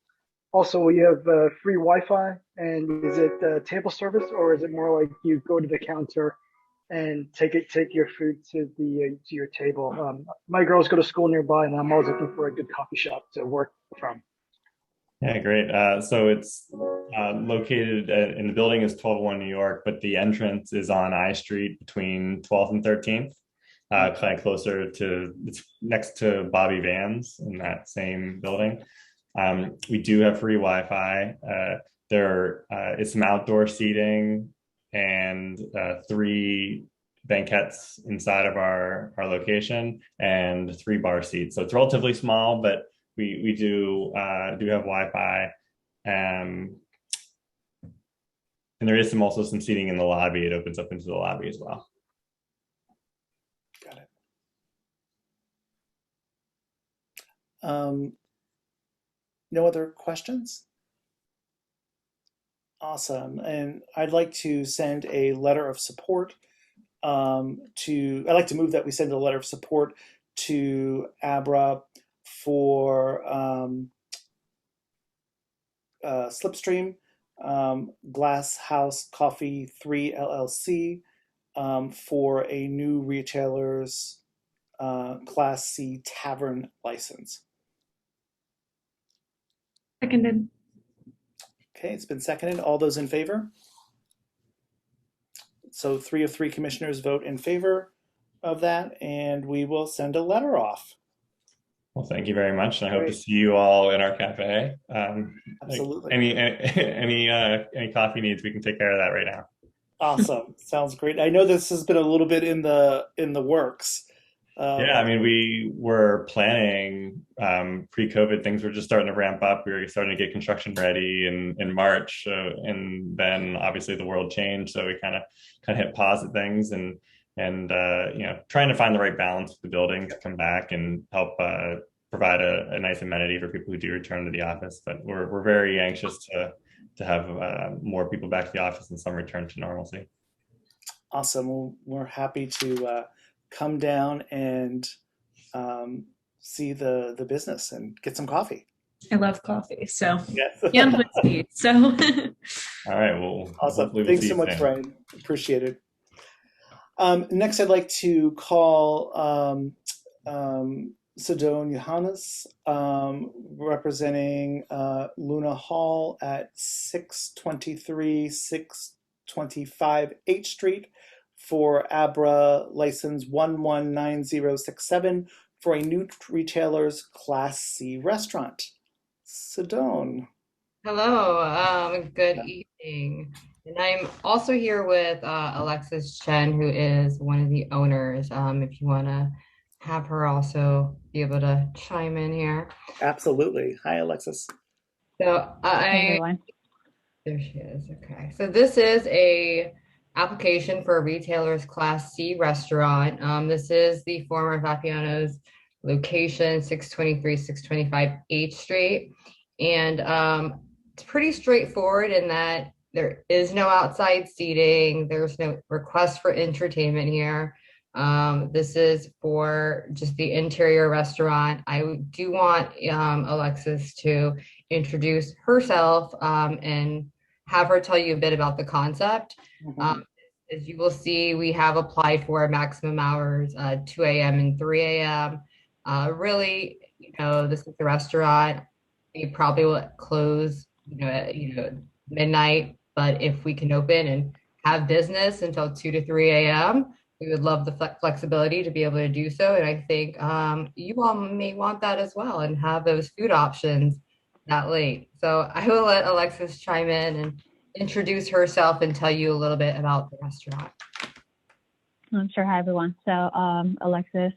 M: Also, we have free Wi-Fi, and is it table service, or is it more like you go to the counter and take your food to your table? My girls go to school nearby, and I'm always looking for a good coffee shop to work from.
P: Yeah, great. So it's located in the building is 1201 New York, but the entrance is on I Street between 12th and 13th, kind of closer to, it's next to Bobby Vans in that same building. We do have free Wi-Fi. There is some outdoor seating and 3 banquettes inside of our location and 3 bar seats. So it's relatively small, but we do have Wi-Fi, and there is also some seating in the lobby. It opens up into the lobby as well.
A: Got it. No other questions? Awesome. And I'd like to send a letter of support I'd like to move that we send a letter of support to ABRA for Slipstream, Glass House Coffee 3 LLC for a new retailer's Class C tavern license.
B: Seconded.
A: Okay, it's been seconded. All those in favor? So 3 of 3 commissioners vote in favor of that, and we will send a letter off.
P: Well, thank you very much. And I hope to
A: Great.
P: see you all in our cafe.
A: Absolutely.
P: Any coffee needs, we can take care of that right now.
A: Awesome. Sounds great. I know this has been a little bit in the works.
P: Yeah, I mean, we were planning pre-COVID. Things were just starting to ramp up. We were starting to get construction ready in March, and then obviously the world changed. So we kind of hit pause at things, and trying to find the right balance with the building to come back and help provide a nice amenity for people who do return to the office. But we're very anxious to have more people back to the office and some return to normalcy.
A: Awesome. Well, we're happy to come down and see the business and get some coffee.
B: I love coffee, so
A: Yes.
B: and whiskey. So
P: all right, well,
A: awesome.
P: We'll
A: Thanks so much, Brian. Appreciate it. Next, I'd like to call Sedone Johannes, representing Luna Hall at 623 625 H Street for ABRA license 119067 for a new retailer's Class C restaurant. Sedone.
Q: Hello, good evening. And I'm also here with Alexis Chen, who is one of the owners. If you want to have her also be able to chime in here.
A: Absolutely. Hi, Alexis.
Q: So there she is. Okay. So this is a application for a retailer's Class C restaurant. This is the former Vapiano's location, 623, 625 H Street. And it's pretty straightforward in that there is no outside seating. There's no request for entertainment here. This is for just the interior restaurant. I do want Alexis to introduce herself and have her tell you a bit about the concept.
A: Mm-hmm.
Q: As you will see, we have applied for maximum hours, 2 a.m. and 3 a.m. Really, this is the restaurant. We probably will close, at midnight. But if we can open and have business until 2 to 3 a.m., we would love the flexibility to be able to do so. And I think you all may want that as well and have those food options that late. So I will let Alexis chime in and introduce herself and tell you a little bit about the restaurant.
R: I'm sure. Hi, everyone. So Alexis,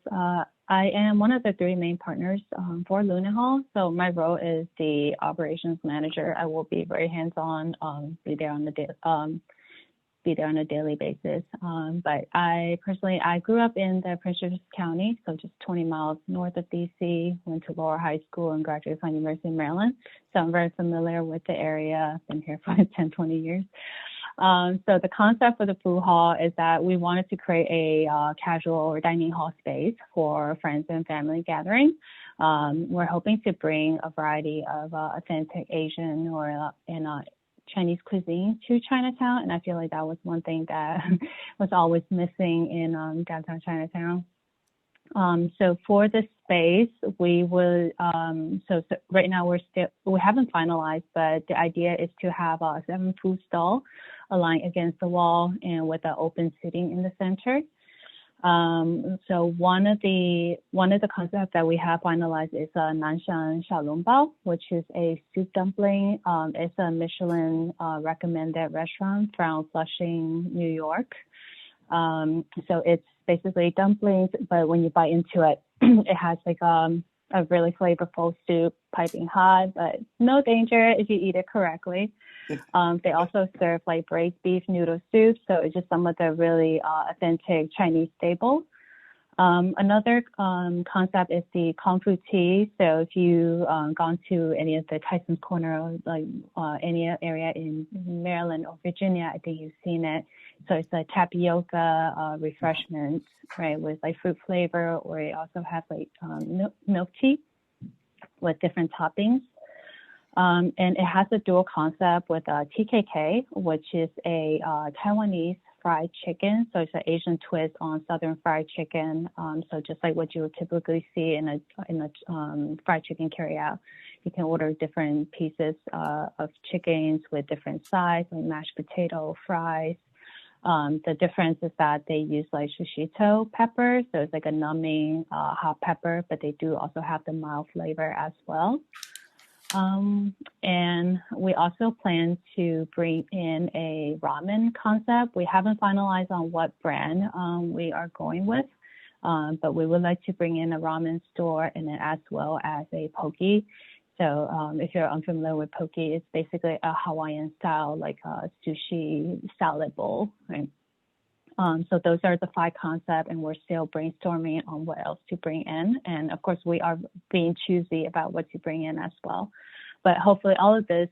R: I am one of the 3 main partners for Luna Hall. So my role is the operations manager. I will be very hands-on, be there on a daily basis. But I grew up in the Prince George's County, so just 20 miles north of DC, went to Lower High School and graduated from University of Maryland. So I'm very familiar with the area. I've been here for 10, 20 years. So the concept for the food hall is that we wanted to create a casual or dining hall space for friends and family gathering. We're hoping to bring a variety of authentic Asian or Chinese cuisine to Chinatown, and I feel like that was one thing that was always missing in downtown Chinatown. So for the space, we will. So right now we haven't finalized, but the idea is to have a 7 food stall aligned against the wall and with an open seating in the center. So one of the concepts that we have finalized is a Nanshan Xiaolongbao, which is a soup dumpling. It's a Michelin recommended restaurant from Flushing, New York. So it's basically dumplings, but when you bite into it, it has like a really flavorful soup, piping hot, but no danger if you eat it correctly. They also serve like braised beef noodle soup, so it's just some of the really authentic Chinese staples. Another concept is the Kung Fu tea. So if you've gone to any of the Tyson's Corner, like any area in Maryland or Virginia, I think you've seen it. So it's a tapioca refreshment, right, with like fruit flavor, or it also has like milk tea with different toppings. And it has a dual concept with TKK, which is a Taiwanese fried chicken. So it's an Asian twist on Southern fried chicken. So just like what you would typically see in a fried chicken carryout, you can order different pieces of chickens with different sides, like mashed potato, fries. The difference is that they use like shishito pepper, so it's like a numbing hot pepper, but they do also have the mild flavor as well. And we also plan to bring in a ramen concept. We haven't finalized on what brand we are going with, but we would like to bring in a ramen store and then as well as a poke. So if you're unfamiliar with poke, it's basically a Hawaiian style, like a sushi salad bowl, right? So those are the 5 concepts, and we're still brainstorming on what else to bring in. And of course, we are being choosy about what to bring in as well. But hopefully all of this,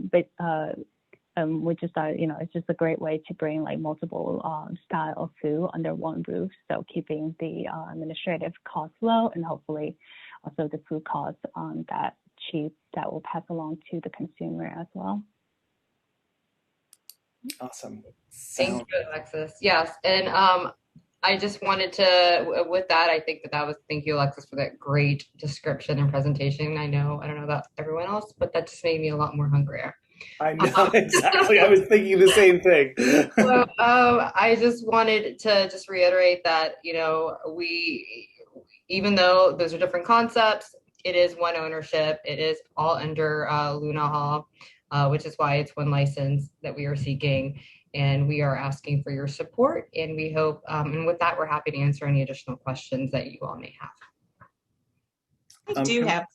R: we just thought, it's just a great way to bring like multiple style of food under one roof. So keeping the administrative costs low, and hopefully also the food costs that cheap that will pass along to the consumer as well.
A: Awesome.
Q: Thank you, Alexis. Yes, and I just wanted to, with that, I think that was, thank you, Alexis, for that great description and presentation. I don't know about everyone else, but that just made me a lot more hungrier.
A: I know, exactly. I was thinking the same thing.
Q: So I just wanted to just reiterate that, even though those are different concepts, it is one ownership. It is all under Luna Hall, which is why it's one license that we are seeking. And we are asking for your support. And we hope, and with that, we're happy to answer any additional questions that you all may have.
C: I do have.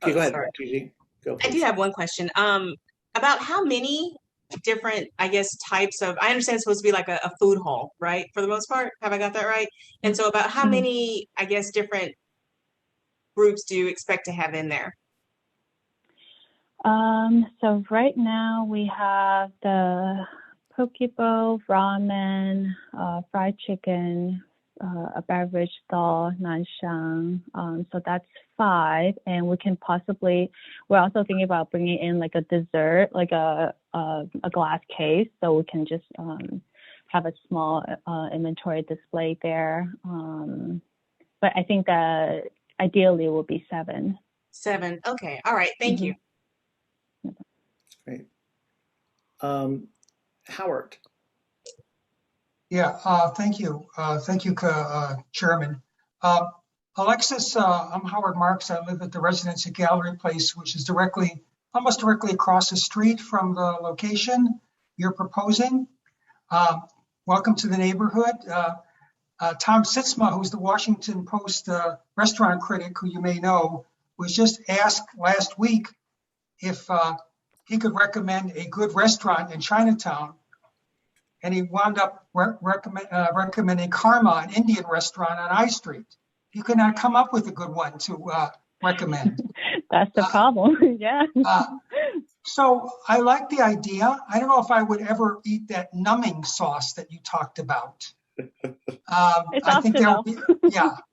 A: Okay, go ahead, Gigi. Go,
C: I do have one question. About how many different, I guess, types of, I understand it's supposed to be like a food hall, right? For the most part, have I got that right? And so about how many, I guess, different groups do you expect to have in there?
R: So right now we have the poke bowl, ramen, fried chicken, a beverage stall, nanshang. So that's 5, and we can possibly. We're also thinking about bringing in like a dessert, like a glass case, so we can just have a small inventory display there. But I think that ideally it will be 7.
C: 7. Okay. All right. Thank you.
A: Great. Howard.
M: Yeah, thank you. Thank you, Chairman. Alexis, I'm Howard Marks. I live at the Residency Gallery Place, which is almost directly across the street from the location you're proposing. Welcome to the neighborhood. Tom Sitzma, who's the Washington Post restaurant critic, who you may know, was just asked last week if he could recommend a good restaurant in Chinatown. And he wound up recommending Karma, an Indian restaurant on I Street. He could not come up with a good one to recommend.
R: That's the problem, yeah.
M: So I like the idea. I don't know if I would ever eat that numbing sauce that you talked about. I think that would be,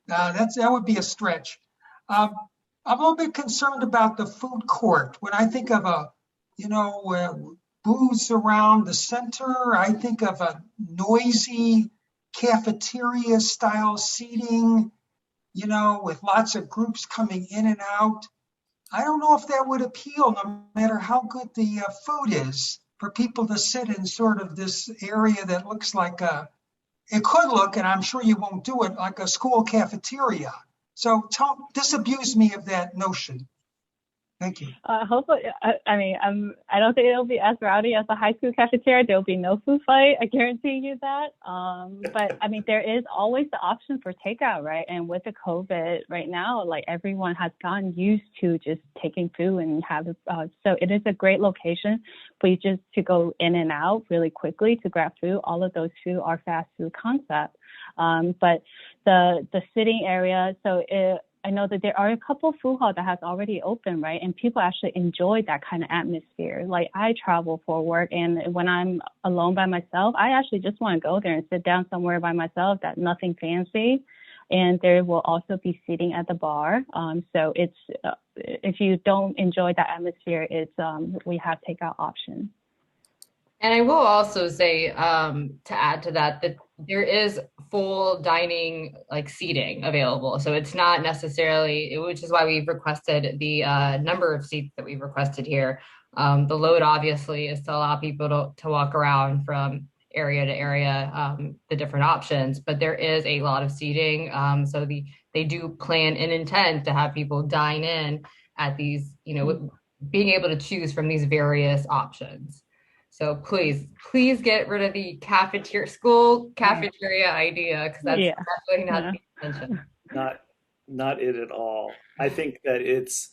M: that would be a stretch. I'm a little bit concerned about the food court. When I think of booths around the center, I think of a noisy cafeteria style seating, with lots of groups coming in and out. I don't know if that would appeal, no matter how good the food is, for people to sit in sort of this area that looks like it could look, and I'm sure you won't do it, like a school cafeteria. So disabuse me of that notion. Thank you.
R: Hopefully, I don't think it'll be as rowdy as the high school cafeteria. There'll be no food fight. I guarantee you that. But there is always the option for takeout, right? And with the COVID right now, like everyone has gotten used to just taking food and have it. So it is a great location for you just to go in and out really quickly to grab food. All of those food are fast food concepts. But the sitting area, I know that there are a couple of food halls that has already opened, right? And people actually enjoy that kind of atmosphere. Like I travel for work, and when I'm alone by myself, I actually just want to go there and sit down somewhere by myself. That's nothing fancy. And there will also be seating at the bar. So it's if you don't enjoy that atmosphere, we have takeout options.
Q: And I will also say, to add to that there is full dining seating available. So it's not necessarily, which is why we've requested the number of seats that we've requested here. The load obviously is to allow people to walk around from area to area, the different options, but there is a lot of seating. So they do plan and intend to have people dine in at these, being able to choose from these various options. So please get rid of the school cafeteria idea, because that's definitely not the intention.
A: Not it at all. I think that it's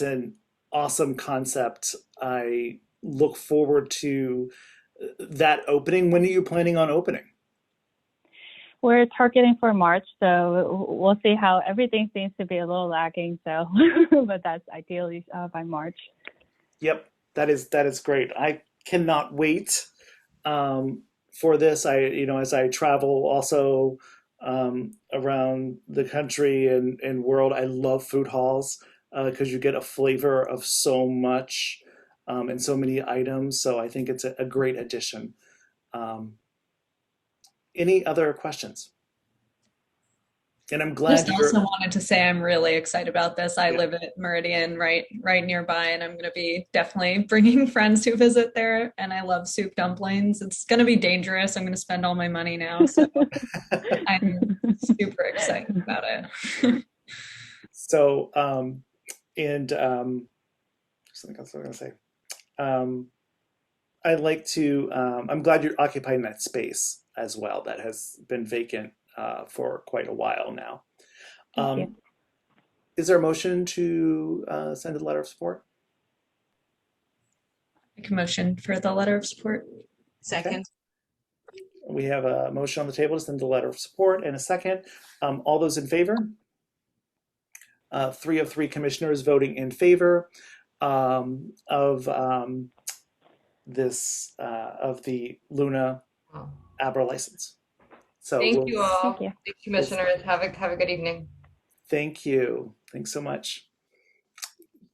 A: an awesome concept. I look forward to that opening. When are you planning on opening?
R: We're targeting for March, so we'll see how everything seems to be a little lagging. So, but that's ideally by March.
A: Yep, that is great. I cannot wait for this. As I travel also around the country and world, I love food halls because you get a flavor of so much and so many items. So I think it's a great addition. Any other questions? And I'm glad
B: Just also wanted to say I'm really excited about this. I live at Meridian right nearby, and I'm going to be definitely bringing friends to visit there. And I love soup dumplings. It's going to be dangerous. I'm going to spend all my money now, so I'm super excited about it.
A: So, something else I was going to say. I'd like to. I'm glad you're occupying that space as well. That has been vacant for quite a while now. Is there a motion to send a letter of support?
B: Make a motion for the letter of support.
C: Second.
A: Okay. We have a motion on the table to send a letter of support and a second. All those in favor? 3 of 3 commissioners voting in favor of the Luna Abra license. So
Q: thank you all. Thank you, commissioners. Have a good evening.
A: Thank you. Thanks so much.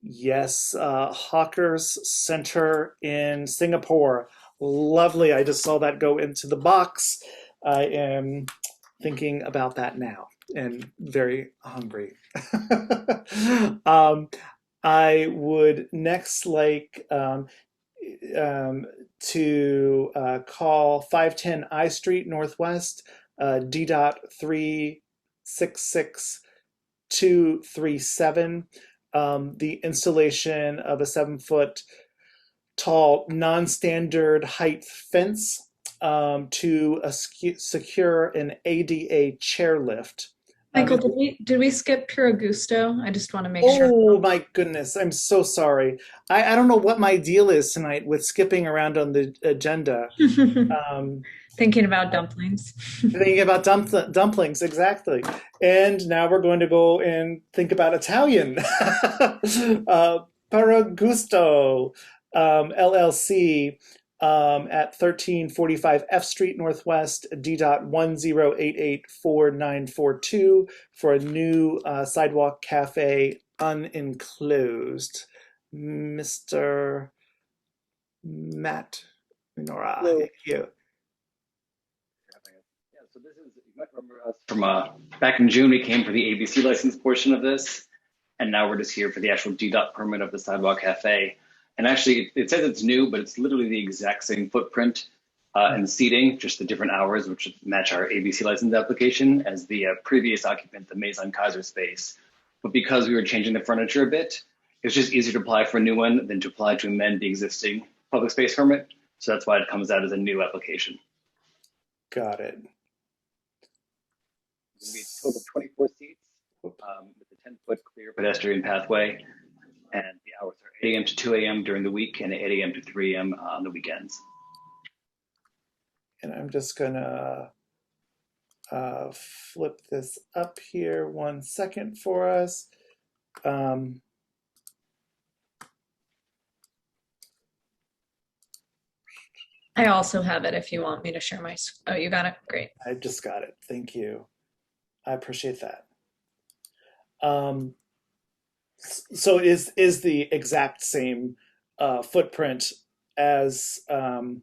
A: Yes, Hawkers Center in Singapore. Lovely. I just saw that go into the box. I am thinking about that now and very hungry. I would next like to call 510 I Street Northwest, D.366-237, the installation of a 7-foot tall non-standard height fence to secure an ADA chairlift.
B: Michael, did we skip Puro Gusto? I just want to make sure.
A: Oh my goodness, I'm so sorry. I don't know what my deal is tonight with skipping around on the agenda.
B: Thinking about dumplings.
A: Thinking about dumplings, exactly. And now we're going to go and think about Italian. Puro Gusto LLC at 1345 F Street Northwest, D.10884942 for a new sidewalk cafe unenclosed. Mr. Matt Minora, thank you.
S: Yeah, so this is, you might remember us from back in June, we came for the ABC license portion of this, and now we're just here for the actual D.dot permit of the sidewalk cafe. And actually, it says it's new, but it's literally the exact same footprint and seating, just the different hours, which match our ABC license application as the previous occupant, the Maison Kaiser space. But because we were changing the furniture a bit, it's just easier to apply for a new one than to apply to amend the existing public space permit. So that's why it comes out as a new application.
A: Got it.
S: It's going to be a total of 24 seats with a 10-foot clear pedestrian pathway. And the hours are 8 a.m. to 2 a.m. during the week and 8 a.m. to 3 a.m. on the weekends.
A: And I'm just gonna flip this up here 1 second for us.
B: I also have it if you want me to share my. Oh, you got it? Great.
A: I just got it. Thank you. I appreciate that. So is the exact same footprint as the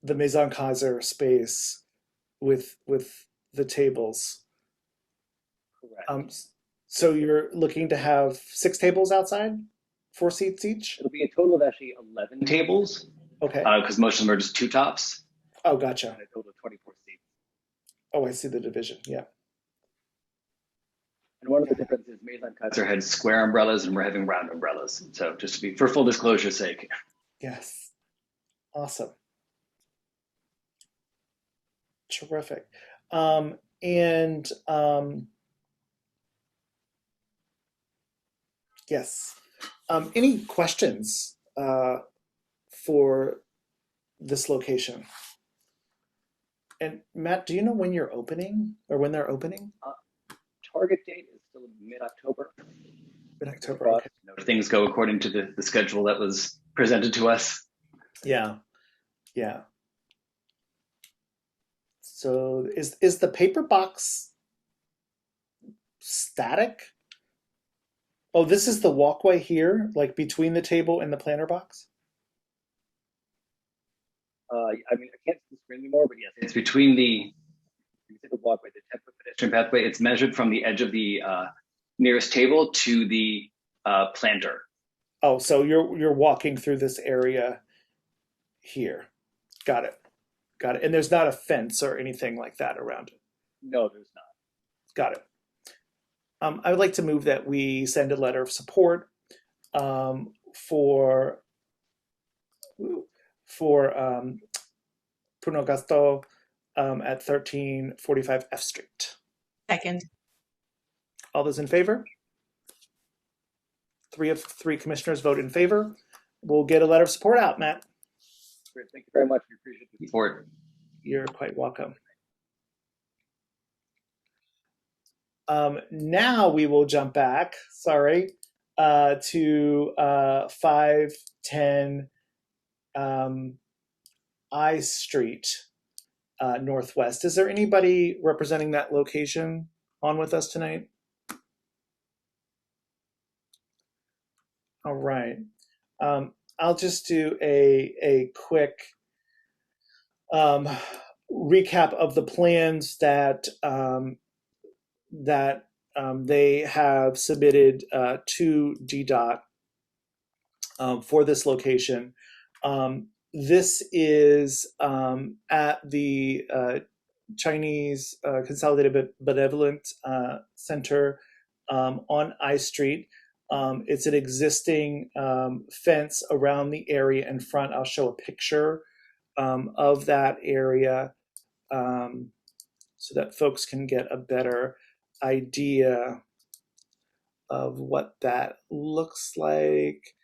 A: Maison Kaiser space with the tables.
S: Correct.
A: So you're looking to have 6 tables outside, 4 seats each?
S: It'll be a total of actually 11 tables.
A: Okay.
S: Because most of them are just two tops.
A: Oh, gotcha.
S: And a total of 24 seats.
A: Oh, I see the division. Yeah.
S: And one of the differences, Mainland Kaiser had square umbrellas and we're having round umbrellas. So just to be, for full disclosure's sake.
A: Yes. Awesome. Terrific. Yes. Any questions for this location? And Matt, do you know when you're opening or when they're opening?
S: Target date is still mid-October.
A: Mid-October, okay.
S: If things go according to the schedule that was presented to us.
A: Yeah, yeah. So is the paper box static? Oh, this is the walkway here, like between the table and the planter box?
S: I mean, I can't see the screen anymore, but yes, it's between the walkway, the 10-foot pedestrian pathway. It's measured from the edge of the nearest table to the planter.
A: Oh, so you're walking through this area here. Got it. Got it. And there's not a fence or anything like that around it?
S: No, there's not.
A: Got it. I would like to move that we send a letter of support for Bruno Gasto at 1345 F Street.
C: Second.
A: All those in favor? 3 of 3 commissioners vote in favor. We'll get a letter of support out, Matt.
S: Great. Thank you very much. We appreciate the support.
A: You're quite welcome. Now we will jump back, to 510 I Street Northwest. Is there anybody representing that location on with us tonight? All right. I'll just do a quick recap of the plans that they have submitted to DDOT for this location. This is at the Chinese Consolidated Benevolent Center on I Street. It's an existing fence around the area in front. I'll show a picture of that area so that folks can get a better idea of what that looks like.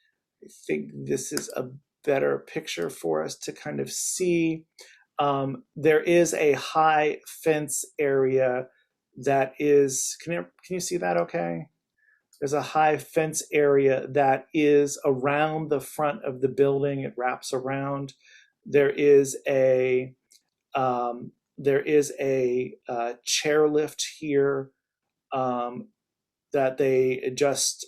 A: I think this is a better picture for us to kind of see. There is a high fence area that is, can you see that okay? There's a high fence area that is around the front of the building. It wraps around. There is a chairlift here that they just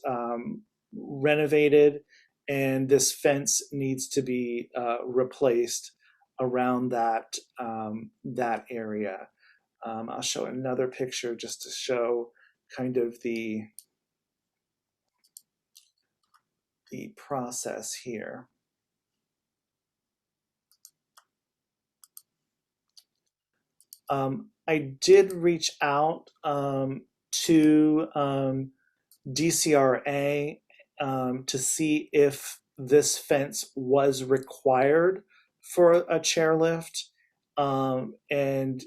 A: renovated, and this fence needs to be replaced around that that area. I'll show another picture just to show kind of the process here. I did reach out to DCRA to see if this fence was required for a chairlift, and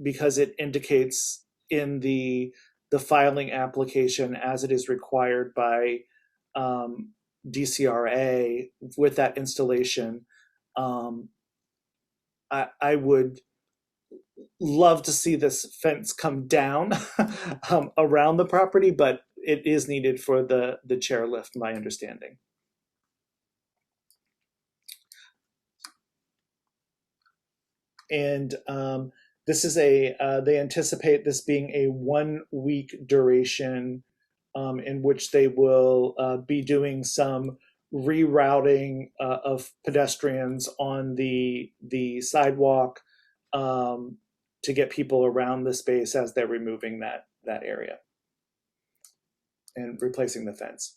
A: because it indicates in the filing application as it is required by DCRA with that installation. I would love to see this fence come down around the property, but it is needed for the chairlift, my understanding. And this is they anticipate this being a 1-week duration in which they will be doing some rerouting of pedestrians on the sidewalk to get people around the space as they're removing that area and replacing the fence.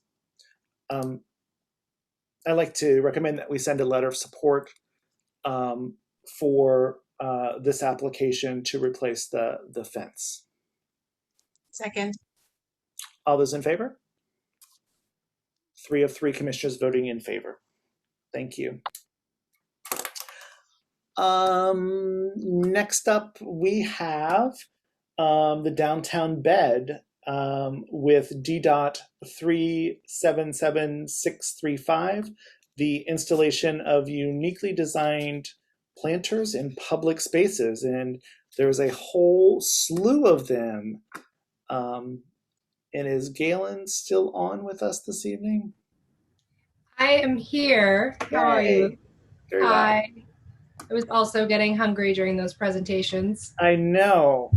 A: I'd like to recommend that we send a letter of support for this application to replace the fence.
C: Second.
A: All those in favor? 3 of 3 commissioners voting in favor. Thank you. Next up, we have the downtown bed with DDOT 377635, the installation of uniquely designed planters in public spaces. And there's a whole slew of them. And is Galen still on with us this evening?
T: I am here. How are you?
A: Very well.
T: I was also getting hungry during those presentations.
A: I know.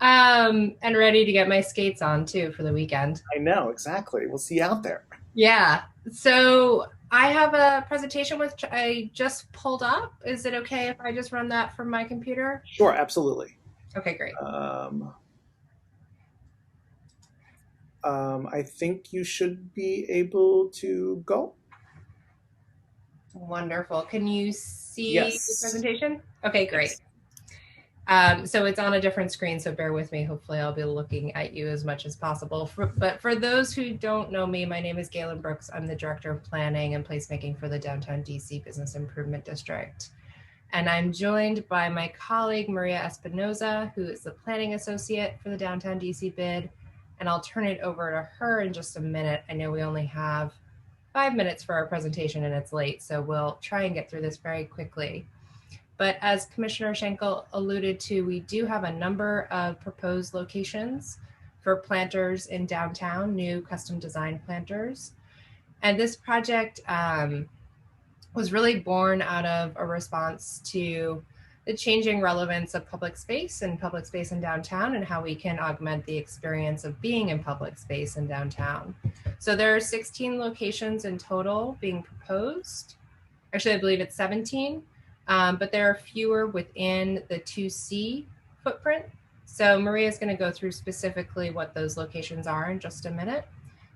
T: And ready to get my skates on too for the weekend.
A: I know, exactly. We'll see you out there.
T: Yeah. So I have a presentation which I just pulled up. Is it okay if I just run that from my computer?
A: Sure, absolutely.
T: Okay, great.
A: I think you should be able to go.
T: Wonderful. Can you see
A: Yes.
T: the presentation? Okay, great. So it's on a different screen, so bear with me. Hopefully I'll be looking at you as much as possible. But for those who don't know me, my name is Galen Brooks. I'm the Director of Planning and Placemaking for the Downtown DC Business Improvement District. And I'm joined by my colleague, Maria Espinoza, who is the Planning Associate for the Downtown DC bid. And I'll turn it over to her in just a minute. I know we only have 5 minutes for our presentation and it's late, so we'll try and get through this very quickly. But as Commissioner Schenkel alluded to, we do have a number of proposed locations for planters in downtown, new custom designed planters. And this project was really born out of a response to the changing relevance of public space in downtown and how we can augment the experience of being in public space in downtown. So there are 16 locations in total being proposed. Actually, I believe it's 17, but there are fewer within the 2C footprint. So Maria is going to go through specifically what those locations are in just a minute.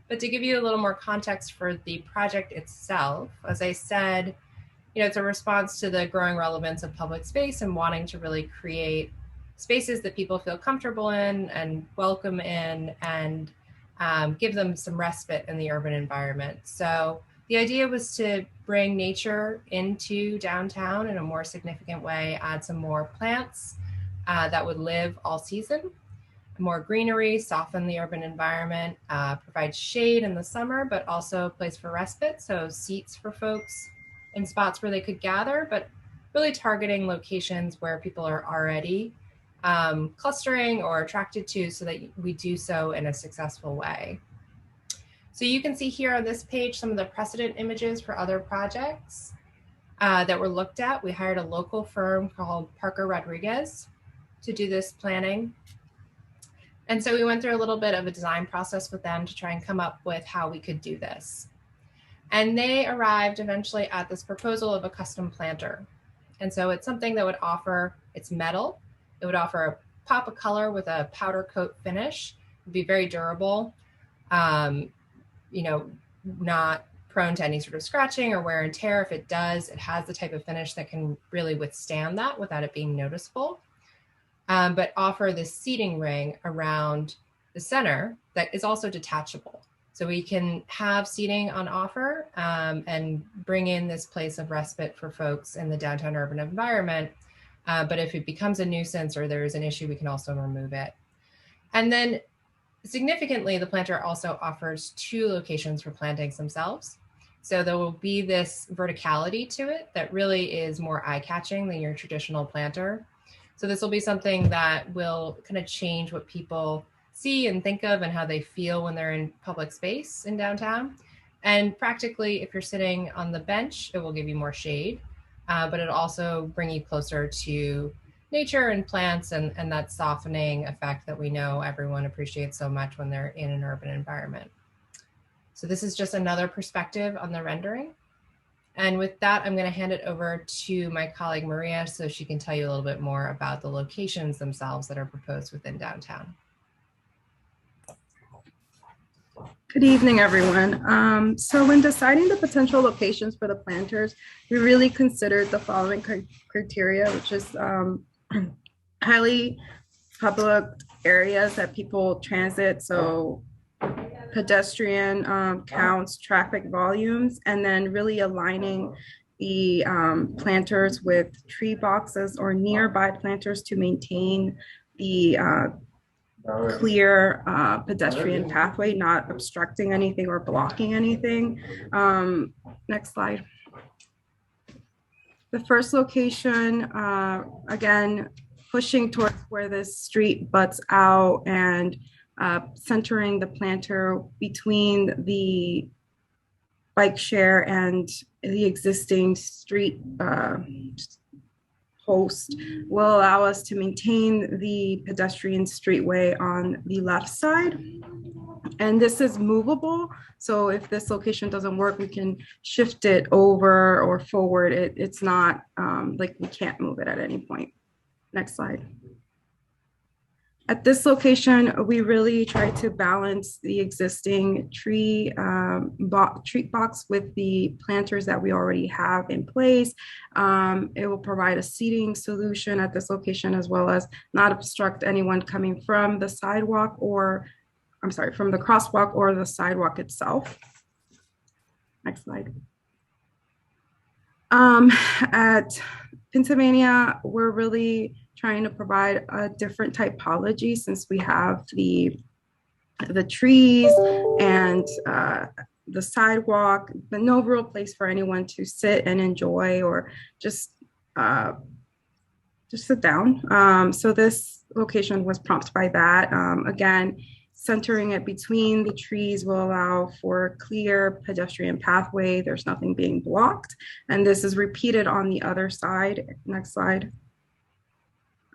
T: But to give you a little more context for the project itself, as I said, it's a response to the growing relevance of public space and wanting to really create spaces that people feel comfortable in and welcome in and give them some respite in the urban environment. So the idea was to bring nature into downtown in a more significant way, add some more plants that would live all season, more greenery, soften the urban environment, provide shade in the summer, but also a place for respite. So seats for folks in spots where they could gather, but really targeting locations where people are already clustering or attracted to so that we do so in a successful way. So you can see here on this page some of the precedent images for other projects that were looked at. We hired a local firm called Parker Rodriguez to do this planning. And so we went through a little bit of a design process with them to try and come up with how we could do this. And they arrived eventually at this proposal of a custom planter. And so it's something that would offer, it's metal, it would offer a pop of color with a powder coat finish, it would be very durable, not prone to any sort of scratching or wear and tear. If it does, it has the type of finish that can really withstand that without it being noticeable. But offer this seating ring around the center that is also detachable. So we can have seating on offer and bring in this place of respite for folks in the downtown urban environment. But if it becomes a nuisance or there is an issue, we can also remove it. And then significantly, the planter also offers 2 locations for plantings themselves. So there will be this verticality to it that really is more eye-catching than your traditional planter. So this will be something that will kind of change what people see and think of and how they feel when they're in public space in downtown. And practically, if you're sitting on the bench, it will give you more shade, but it'll also bring you closer to nature and plants and that softening effect that we know everyone appreciates so much when they're in an urban environment. So this is just another perspective on the rendering. And with that, I'm going to hand it over to my colleague Maria so she can tell you a little bit more about the locations themselves that are proposed within downtown.
U: Good evening, everyone. So when deciding the potential locations for the planters, we really considered the following criteria, which is highly public areas that people transit, so pedestrian counts, traffic volumes, and then really aligning the planters with tree boxes or nearby planters to maintain the clear pedestrian pathway, not obstructing anything or blocking anything. Next slide. The first location, again, pushing towards where this street butts out and centering the planter between the bike share and the existing street post will allow us to maintain the pedestrian streetway on the left side. And this is movable. So if this location doesn't work, we can shift it over or forward. It's not like we can't move it at any point. Next slide. At this location, we really try to balance the existing tree box with the planters that we already have in place. It will provide a seating solution at this location, as well as not obstruct anyone coming from the sidewalk or, I'm sorry, from the crosswalk or the sidewalk itself. Next slide. At Pennsylvania, we're really trying to provide a different typology since we have the trees and the sidewalk, but no real place for anyone to sit and enjoy or just sit down. So this location was prompted by that. Again, centering it between the trees will allow for a clear pedestrian pathway. There's nothing being blocked. And this is repeated on the other side. Next slide.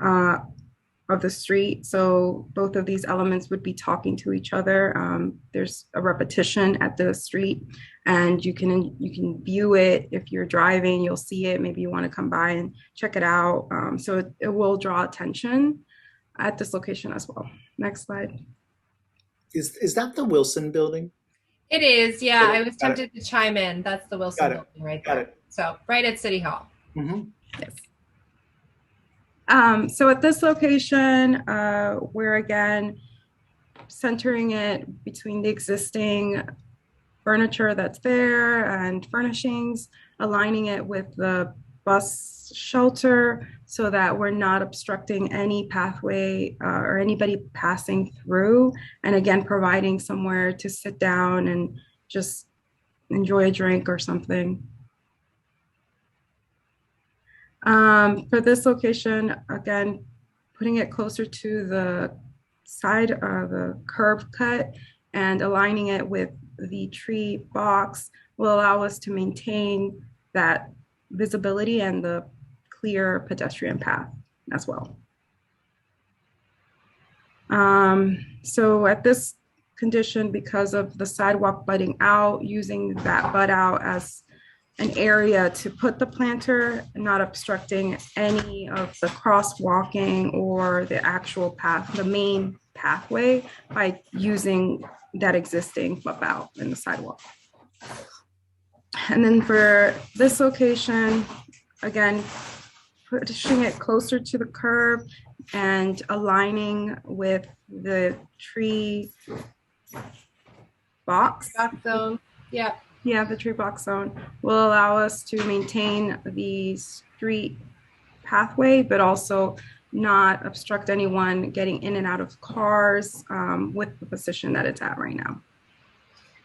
U: Of the street. So both of these elements would be talking to each other. There's a repetition at the street, and you can view it if you're driving. You'll see it. Maybe you want to come by and check it out. So it will draw attention at this location as well. Next slide.
A: Is that the Wilson building?
T: It is, yeah. I was tempted to chime in. That's the Wilson building right there.
A: Got it.
T: So right at City Hall.
A: Mm-hmm.
U: Yes. So at this location, we're again centering it between the existing furniture that's there and furnishings, aligning it with the bus shelter so that we're not obstructing any pathway or anybody passing through, and again, providing somewhere to sit down and just enjoy a drink or something. For this location, again, putting it closer to the side of the curb cut and aligning it with the tree box will allow us to maintain that visibility and the clear pedestrian path as well. So at this condition, because of the sidewalk butting out, using that butt out as an area to put the planter, not obstructing any of the crosswalking or the actual path, the main pathway, by using that existing flip out in the sidewalk. And then for this location, again, pushing it closer to the curb and aligning with the tree box.
T: Box zone, yeah.
U: Yeah, the tree box zone will allow us to maintain the street pathway, but also not obstruct anyone getting in and out of cars with the position that it's at right now.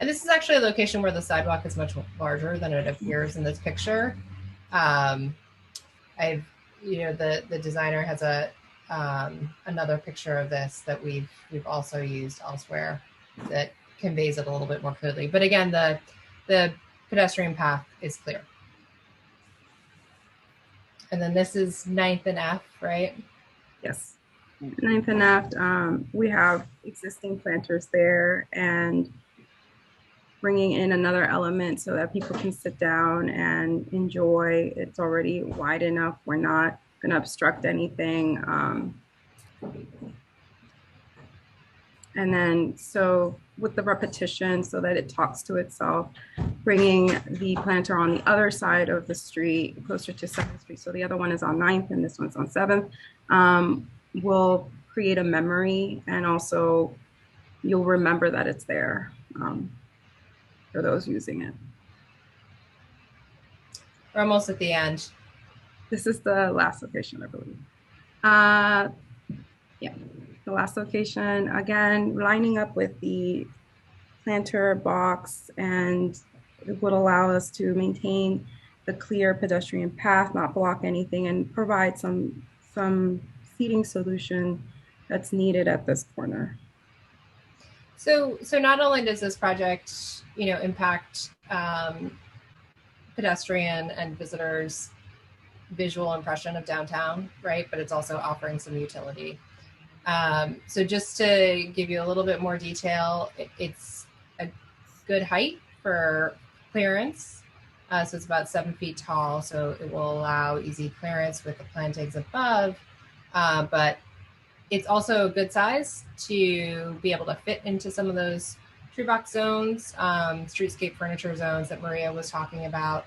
T: And this is actually a location where the sidewalk is much larger than it appears in this picture. The designer has another picture of this that we've also used elsewhere that conveys it a little bit more clearly. But again, the pedestrian path is clear. And then this is 9th and F, right?
U: Yes. 9th and F, we have existing planters there and bringing in another element so that people can sit down and enjoy. It's already wide enough. We're not going to obstruct anything. And then, so with the repetition so that it talks to itself, bringing the planter on the other side of the street, closer to 7th Street. So the other one is on 9th and this one's on 7th, will create a memory, and also you'll remember that it's there for those using it.
T: We're almost at the end.
U: This is the last location, I believe. Yeah, the last location, again, lining up with the planter box, and it would allow us to maintain the clear pedestrian path, not block anything, and provide some seating solution that's needed at this corner.
T: So not only does this project, impact pedestrian and visitors' visual impression of downtown, right? But it's also offering some utility. So just to give you a little bit more detail, it's a good height for clearance. So it's about 7 feet tall, so it will allow easy clearance with the plantings above, but it's also a good size to be able to fit into some of those tree box zones, streetscape furniture zones that Maria was talking about.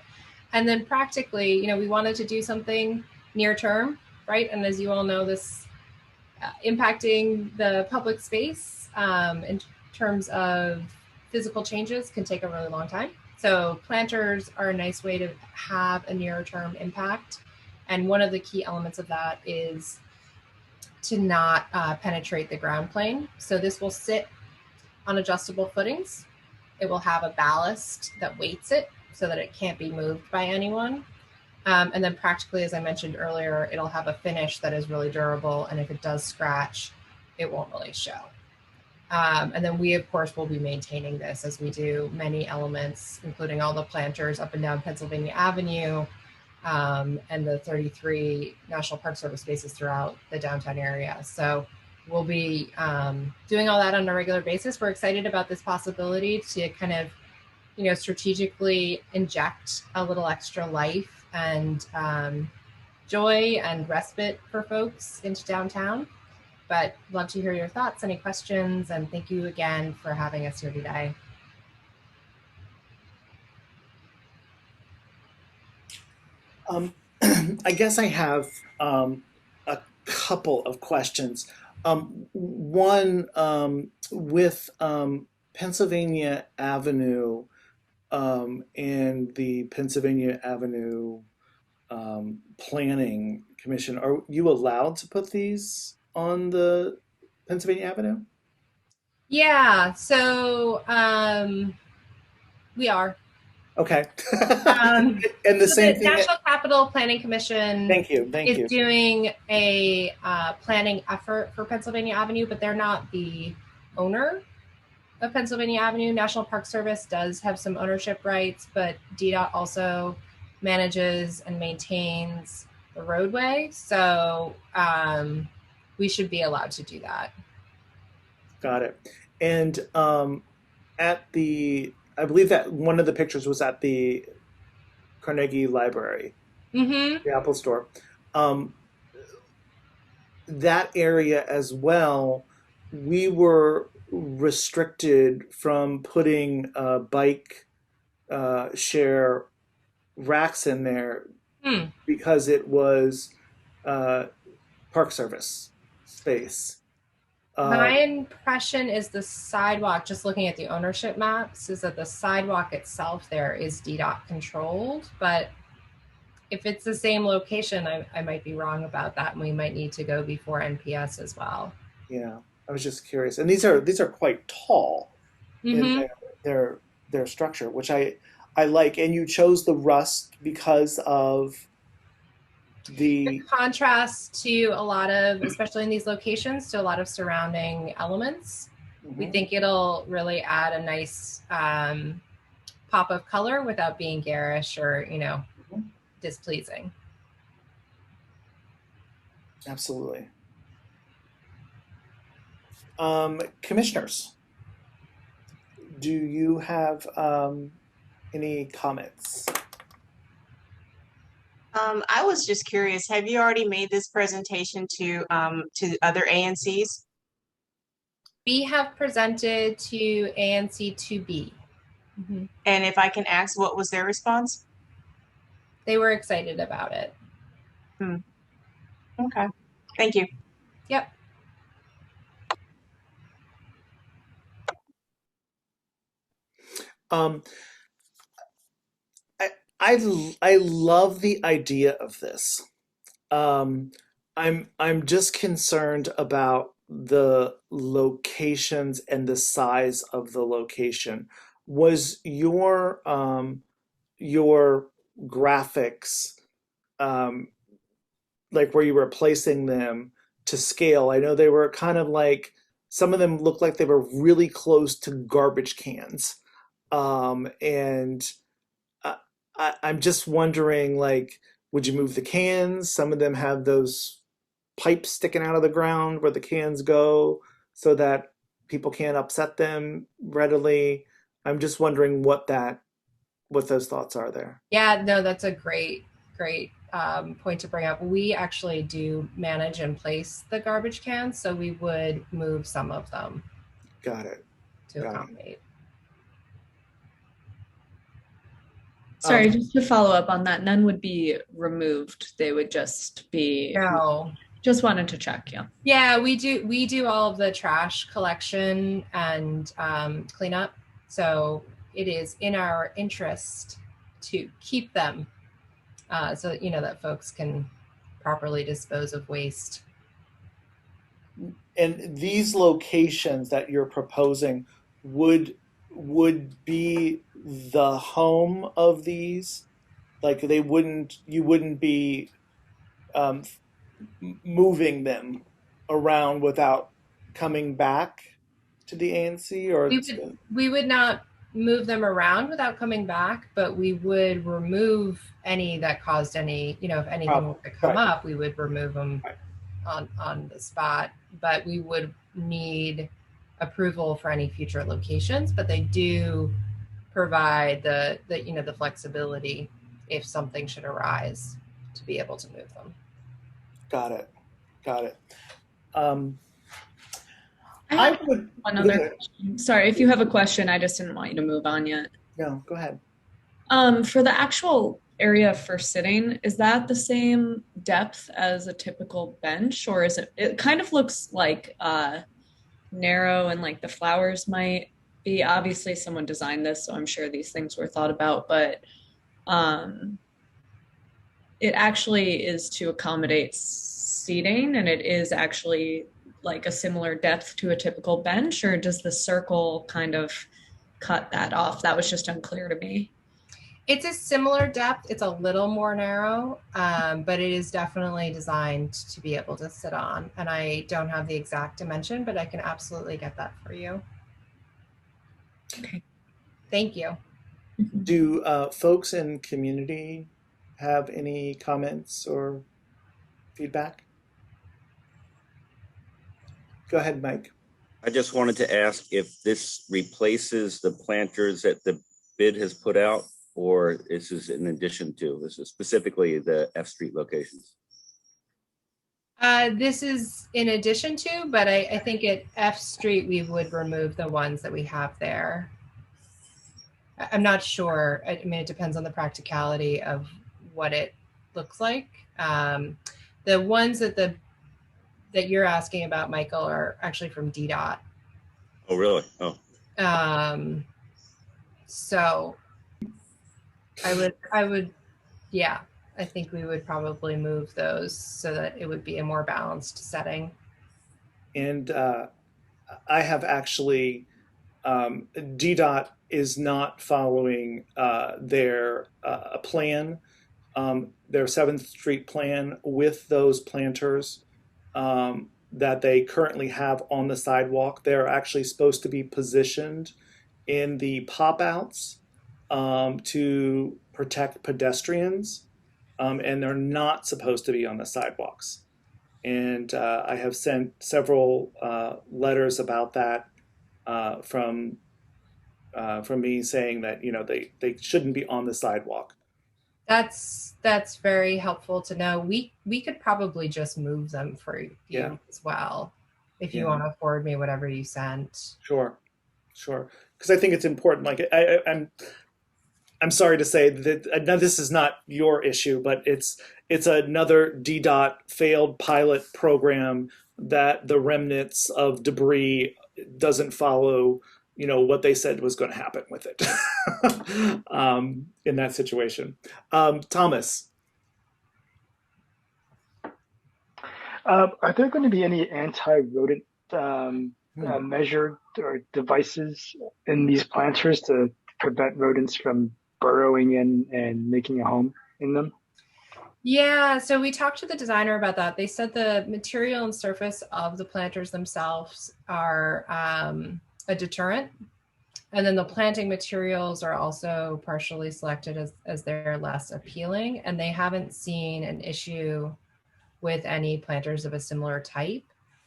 T: And then practically, we wanted to do something near term, right? And as you all know, this impacting the public space in terms of physical changes can take a really long time. So planters are a nice way to have a near term impact. And one of the key elements of that is to not penetrate the ground plane. So this will sit on adjustable footings. It will have a ballast that weights it so that it can't be moved by anyone. And then practically, as I mentioned earlier, it'll have a finish that is really durable. And if it does scratch, it won't really show. And then we, of course, will be maintaining this as we do many elements, including all the planters up and down Pennsylvania Avenue, and the 33 National Park Service spaces throughout the downtown area. So we'll be doing all that on a regular basis. We're excited about this possibility to kind of, strategically inject a little extra life and joy and respite for folks into downtown. But love to hear your thoughts, any questions, and thank you again for having us here today.
A: I guess I have a couple of questions. One, with Pennsylvania Avenue and the Pennsylvania Avenue Planning Commission, are you allowed to put these on the Pennsylvania Avenue?
T: Yeah, so we are.
A: Okay. And the
T: so
A: same
T: the
A: thing.
T: National Capital Planning Commission
A: Thank you.
T: is doing a planning effort for Pennsylvania Avenue, but they're not the owner of Pennsylvania Avenue. National Park Service does have some ownership rights, but DDOT also manages and maintains the roadway. So we should be allowed to do that.
A: Got it. And at the, I believe that one of the pictures was at the Carnegie Library, the Apple Store. That area as well, we were restricted from putting bike share racks in there because it was Park Service space.
T: My impression is the sidewalk, just looking at the ownership maps, is that the sidewalk itself there is DDOT controlled, but if it's the same location, I might be wrong about that, and we might need to go before NPS as well.
A: Yeah, I was just curious. And these are quite tall in their structure, which I like. And you chose the rust because of the
T: contrast to a lot of, especially in these locations, to a lot of surrounding elements. We think it'll really add a nice pop of color without being garish or, displeasing.
A: Absolutely. Commissioners, do you have any comments?
C: I was just curious, have you already made this presentation to other ANCs?
T: We have presented to ANC 2B.
C: And if I can ask, what was their response?
T: They were excited about it.
C: Okay, thank you.
T: Yep.
A: I love the idea of this. I'm just concerned about the locations and the size of the location. Was your graphics like where you were placing them to scale? I know they were kind of like some of them looked like they were really close to garbage cans, and I'm just wondering, like, would you move the cans? Some of them have those pipes sticking out of the ground where the cans go so that people can't upset them readily. I'm just wondering what those thoughts are there.
T: Yeah, no, that's a great point to bring up. We actually do manage and place the garbage cans, so we would move some of them.
A: Got it.
T: To accommodate.
B: Sorry, just to follow up on that, none would be removed. They would just be.
T: No.
B: Just wanted to check, yeah.
T: Yeah, we do all of the trash collection and cleanup. So it is in our interest to keep them so that, that folks can properly dispose of waste.
A: And these locations that you're proposing would be the home of these? Like you wouldn't be moving them around without coming back to the ANC, or
T: we would not move them around without coming back, but we would remove any that caused any, if anything were to come up, we would remove them on the spot, but we would need approval for any future locations, but they do provide the flexibility if something should arise to be able to move them.
A: Got it.
B: I would one other question. Sorry, if you have a question, I just didn't want you to move on yet.
A: No, go ahead.
B: For the actual area for sitting, is that the same depth as a typical bench, or is it kind of looks like narrow and like the flowers might be? Obviously someone designed this, so I'm sure these things were thought about, but it actually is to accommodate seating, and it is actually like a similar depth to a typical bench, or does the circle kind of cut that off? That was just unclear to me.
T: It's a similar depth. It's a little more narrow, but it is definitely designed to be able to sit on. And I don't have the exact dimension, but I can absolutely get that for you.
B: Okay.
T: Thank you.
A: Do folks in community have any comments or feedback? Go ahead, Mike.
H: I just wanted to ask if this replaces the planters that the bid has put out, or this is in addition to, this is specifically the F Street locations?
T: This is in addition to, but I think at F Street, we would remove the ones that we have there. I'm not sure. I mean, it depends on the practicality of what it looks like. The ones that you're asking about, Michael, are actually from DDOT.
H: Oh, really? Oh.
T: So I would, yeah, I think we would probably move those so that it would be a more balanced setting.
A: And I have actually, DDOT is not following their plan, their 7th Street plan with those planters that they currently have on the sidewalk. They're actually supposed to be positioned in the pop-outs to protect pedestrians, and they're not supposed to be on the sidewalks. And I have sent several letters about that from me saying that they shouldn't be on the sidewalk.
T: That's very helpful to know. We could probably just move them for you as well. if you want to forward me whatever you sent.
A: Sure. Because I think it's important. Like I'm sorry to say that now this is not your issue, but it's another DDOT failed pilot program that the remnants of debris doesn't follow, what they said was going to happen with it in that situation. Thomas.
D: Are there going to be any anti-rodent measure or devices in these planters to prevent rodents from burrowing in and making a home in them?
T: Yeah, so we talked to the designer about that. They said the material and surface of the planters themselves are a deterrent. And then the planting materials are also partially selected as they're less appealing. And they haven't seen an issue with any planters of a similar type.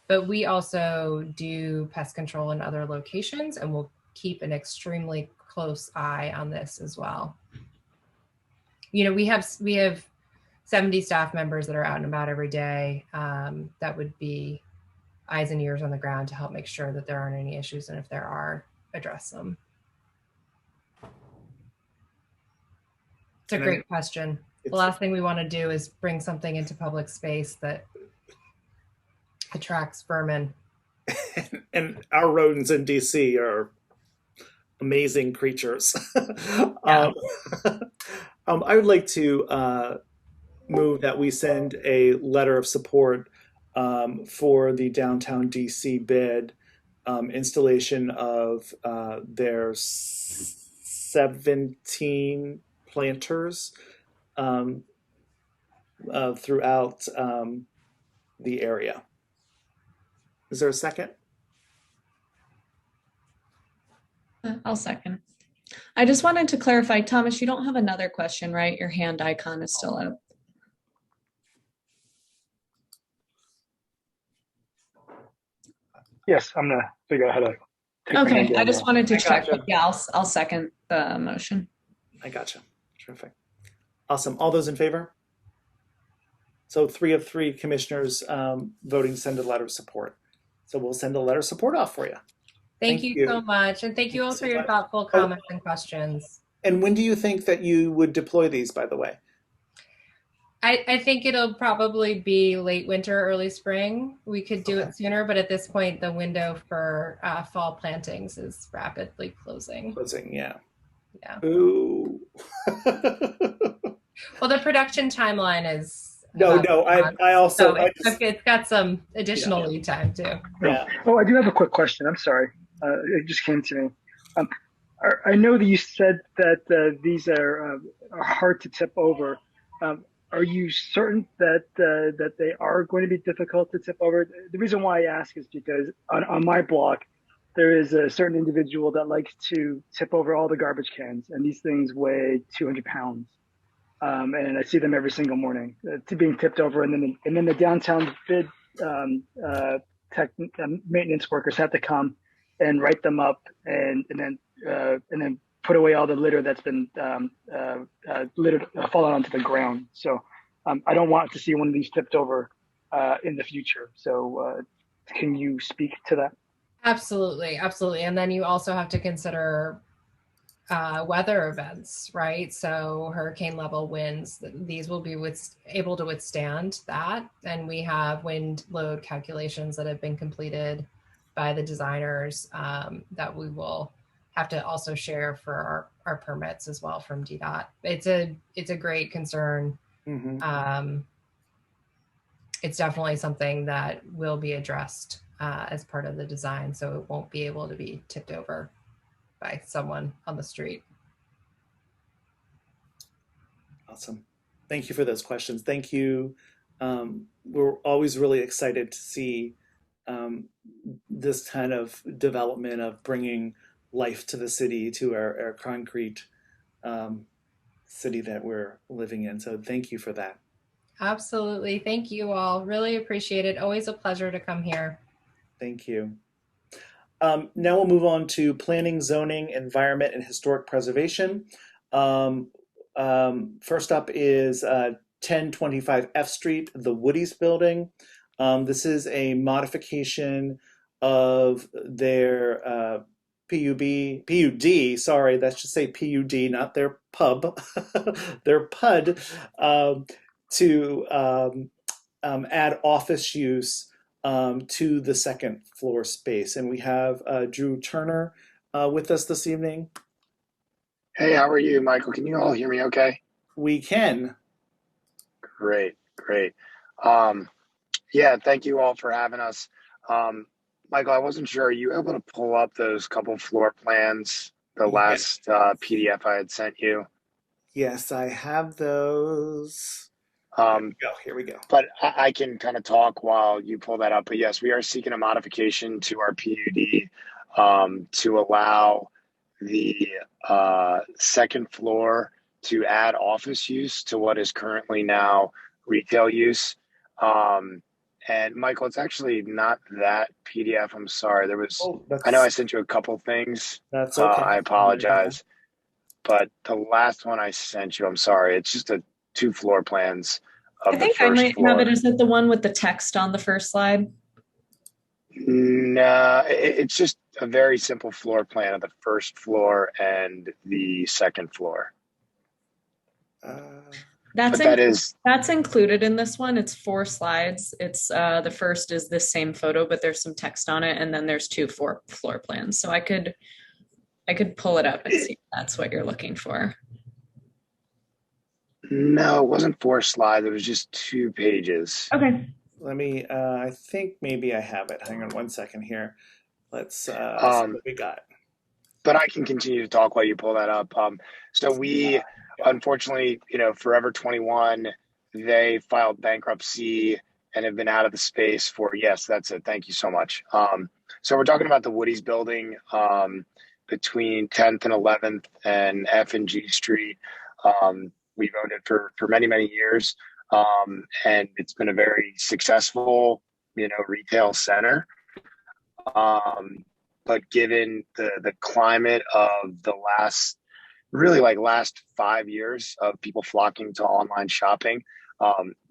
T: But we also do pest control in other locations, and we'll keep an extremely close eye on this as well. We have 70 staff members that are out and about every day. That would be eyes and ears on the ground to help make sure that there aren't any issues, and if there are, address them. It's a great question. The last thing we want to do is bring something into public space that attracts vermin.
A: And our rodents in DC are amazing creatures.
T: Yeah.
A: I would like to move that we send a letter of support for the downtown DC bid installation of their 17 planters throughout the area. Is there a second?
B: I'll second. I just wanted to clarify, Thomas, you don't have another question, right? Your hand icon is still up.
D: Yes, I'm gonna figure out how to.
B: Okay, I just wanted to check. Yeah, I'll second the motion.
A: I gotcha. Terrific. Awesome. All those in favor? So 3 of 3 commissioners voting to send a letter of support. So we'll send a letter of support off for you.
T: Thank you so much. And thank you all for your thoughtful comments and questions.
A: And when do you think that you would deploy these, by the way?
T: I think it'll probably be late winter, early spring. We could do it sooner, but at this point, the window for fall plantings is rapidly closing.
A: Yeah.
T: Yeah.
A: Ooh.
T: Well, the production timeline is.
A: I also.
T: So it's got some additional lead time too.
A: Yeah.
D: Oh, I do have a quick question. I'm sorry. It just came to me. I know that you said that these are hard to tip over. Are you certain that they are going to be difficult to tip over? The reason why I ask is because on my block, there is a certain individual that likes to tip over all the garbage cans, and these things weigh 200 pounds. And I see them every single morning being tipped over, and then the downtown bid maintenance workers have to come and write them up, and then put away all the litter that's been fallen onto the ground. So I don't want to see one of these tipped over in the future. So can you speak to that?
T: Absolutely. And then you also have to consider weather events, right? So hurricane level winds, these will be able to withstand that. And we have wind load calculations that have been completed by the designers that we will have to also share for our permits as well from DDOT. It's a great concern. Mm-hmm. It's definitely something that will be addressed as part of the design, so it won't be able to be tipped over by someone on the street.
A: Awesome. Thank you for those questions. Thank you. We're always really excited to see this kind of development of bringing life to the city, to our concrete city that we're living in. So thank you for that.
T: Absolutely. Thank you all. Really appreciate it. Always a pleasure to come here.
A: Thank you. Now we'll move on to planning, zoning, environment, and historic preservation. First up is 1025 F Street, the Woody's building. This is a modification of their PUD, sorry, that should say PUD, not their pub, their PUD, to add office use to the second floor space. And we have Drew Turner with us this evening.
E: Hey, how are you, Michael? Can you all hear me okay?
A: We can.
E: Great, great. Yeah, thank you all for having us. Michael, I wasn't sure, are you able to pull up those couple floor plans, the last PDF I had sent you?
A: Yes, I have those. Here we go.
E: But I can kind of talk while you pull that up. But yes, we are seeking a modification to our PUD to allow the second floor to add office use to what is currently now retail use. And Michael, it's actually not that PDF. I'm sorry. There was, I know I sent you a couple things.
A: That's okay.
E: I apologize. But the last one I sent you, I'm sorry. It's just 2 floor plans of
B: I think
E: the first
B: I might
E: floor.
B: have it. Is it the one with the text on the first slide?
E: No, it's just a very simple floor plan of the first floor and the second floor.
B: That's included in this one. It's 4 slides. It's the first is this same photo, but there's some text on it, and then there's 2 floor plans. So I could pull it up and see if that's what you're looking for.
E: No, it wasn't 4 slides. It was just 2 pages.
B: Okay.
A: Let me. I think maybe I have it. Hang on one second here. Let's see what we got.
E: But I can continue to talk while you pull that up. So we, unfortunately, Forever 21, they filed bankruptcy and have been out of the space for, yes, that's it. Thank you so much. So we're talking about the Woody's building between 10th and 11th and F and G Street. We've owned it for many, many years. And it's been a very successful, retail center. But given the climate of the last 5 years of people flocking to online shopping,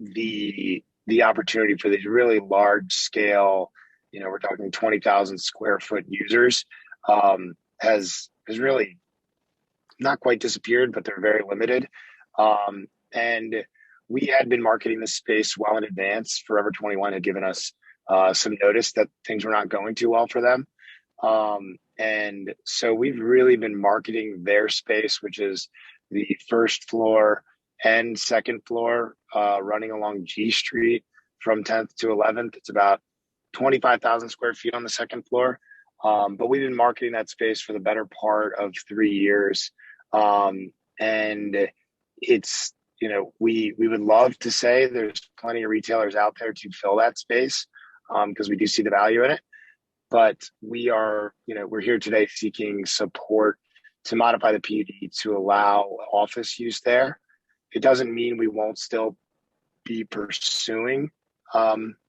E: the opportunity for these really large scale, we're talking 20,000 square foot users, has really not quite disappeared, but they're very limited. And we had been marketing this space well in advance. Forever 21 had given us some notice that things were not going too well for them. And so we've really been marketing their space, which is the first floor and second floor, running along G Street from 10th to 11th. It's about 25,000 square feet on the second floor. But we've been marketing that space for the better part of 3 years. And it's, we would love to say there's plenty of retailers out there to fill that space, because we do see the value in it. But we are, we're here today seeking support to modify the PUD to allow office use there. It doesn't mean we won't still be pursuing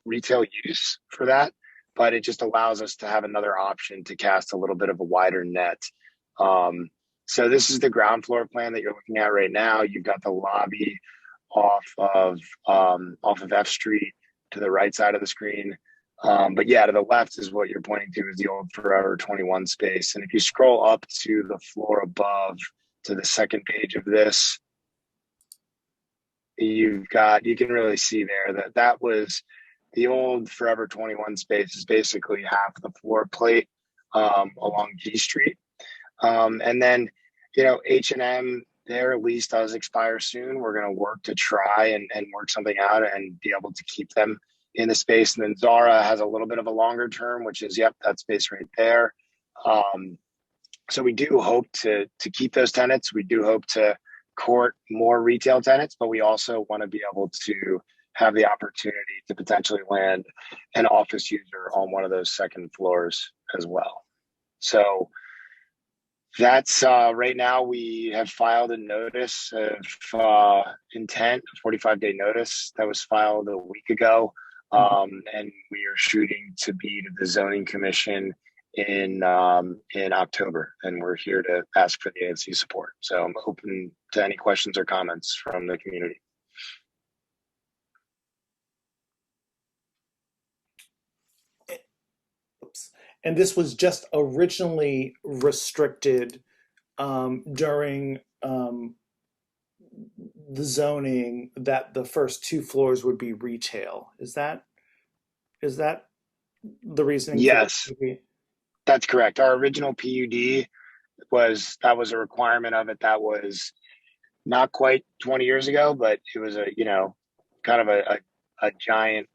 E: retail use for that, but it just allows us to have another option to cast a little bit of a wider net. So this is the ground floor plan that you're looking at right now. You've got the lobby off of F Street to the right side of the screen. But yeah, to the left is what you're pointing to, is the old Forever 21 space. And if you scroll up to the floor above to the second page of this, you can really see there that was the old Forever 21 space, is basically half the floor plate along G Street. And then, H&M, their lease does expire soon. We're going to work to try and work something out and be able to keep them in the space. And then Zara has a little bit of a longer term, which is, that space right there. So we do hope to keep those tenants. We do hope to court more retail tenants, but we also want to be able to have the opportunity to potentially land an office user on one of those second floors as well. So that's right now we have filed a notice of intent, a 45-day notice that was filed a week ago. And we are shooting to be to the zoning commission in October, and we're here to ask for the ANC support. So I'm open to any questions or comments from the community.
A: And this was just originally restricted during the zoning that the first 2 floors would be retail. Is that the reasoning?
E: Yes, that's correct. Our original PUD was a requirement of it that was not quite 20 years ago, but it was kind of a giant,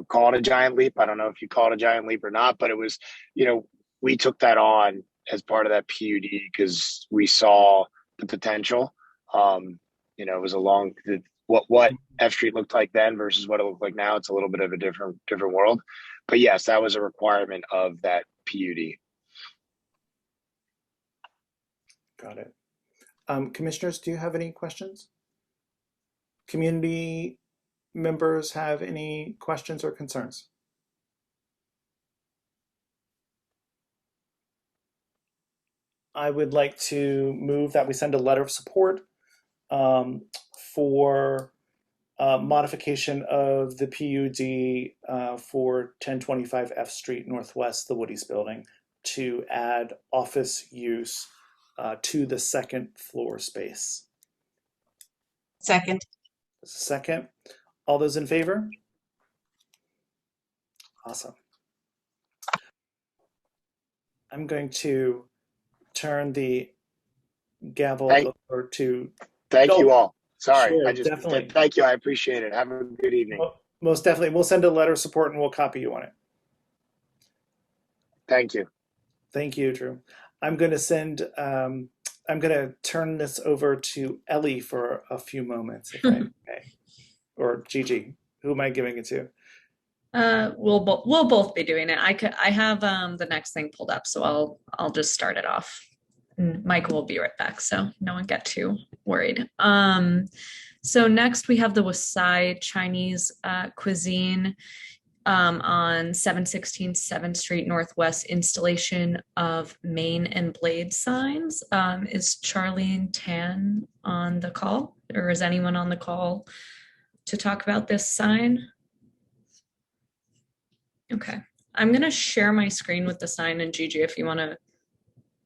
E: call it a giant leap. I don't know if you call it a giant leap or not, but it was, we took that on as part of that PUD because we saw the potential. It was what F Street looked like then versus what it looked like now. It's a little bit of a different world, but yes, that was a requirement of that PUD.
A: Got it. Commissioners, do you have any questions? Community members have any questions or concerns? I would like to move that we send a letter of support for modification of the PUD for 1025 F Street Northwest, the Woody's building, to add office use to the 2nd floor space.
C: Second.
A: Second. All those in favor? Awesome. I'm going to turn the gavel over to...
E: Thank you all. Sorry,
A: sure,
E: definitely. Thank you. I appreciate it. Have a good evening.
A: Most definitely. We'll send a letter of support and we'll copy you on it.
E: Thank you.
A: Thank you, Drew. I'm going to turn this over to Ellie for a few moments, if I may. Or Gigi. Who am I giving it to?
B: We'll both be doing it. I have the next thing pulled up, so I'll just start it off. And Michael will be right back, so no one get too worried. So next we have the Wasai Chinese cuisine on 716 7th Street Northwest, installation of main and blade signs. Is Charlene Tan on the call, or is anyone on the call to talk about this sign? Okay, I'm gonna share my screen with the sign, and Gigi, if you want to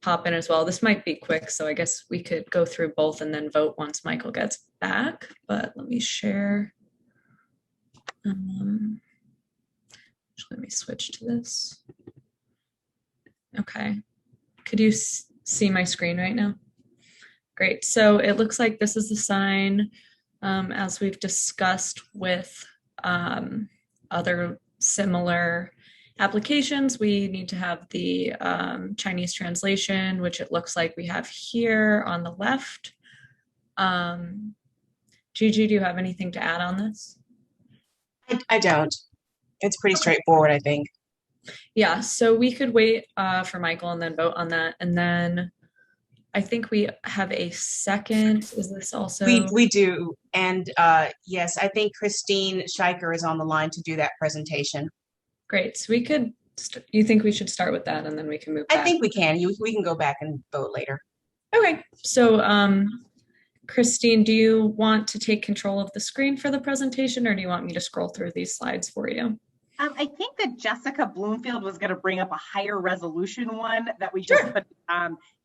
B: pop in as well. This might be quick, so I guess we could go through both and then vote once Michael gets back, but let me share. Let me switch to this. Okay, could you see my screen right now? Great, so it looks like this is the sign as we've discussed with other similar applications. We need to have the Chinese translation, which it looks like we have here on the left. Gigi, do you have anything to add on this?
C: I don't. It's pretty straightforward, I think.
B: Yeah, so we could wait for Michael and then vote on that. And then I think we have a second. Is this also?
C: We do. And yes, I think Christine Scheiker is on the line to do that presentation.
B: Great. So we could, you think we should start with that and then we can move back?
C: I think we can. We can go back and vote later.
B: Okay. So Christine, do you want to take control of the screen for the presentation, or do you want me to scroll through these slides for you?
F: I think that Jessica Bloomfield was going to bring up a higher resolution one that we just put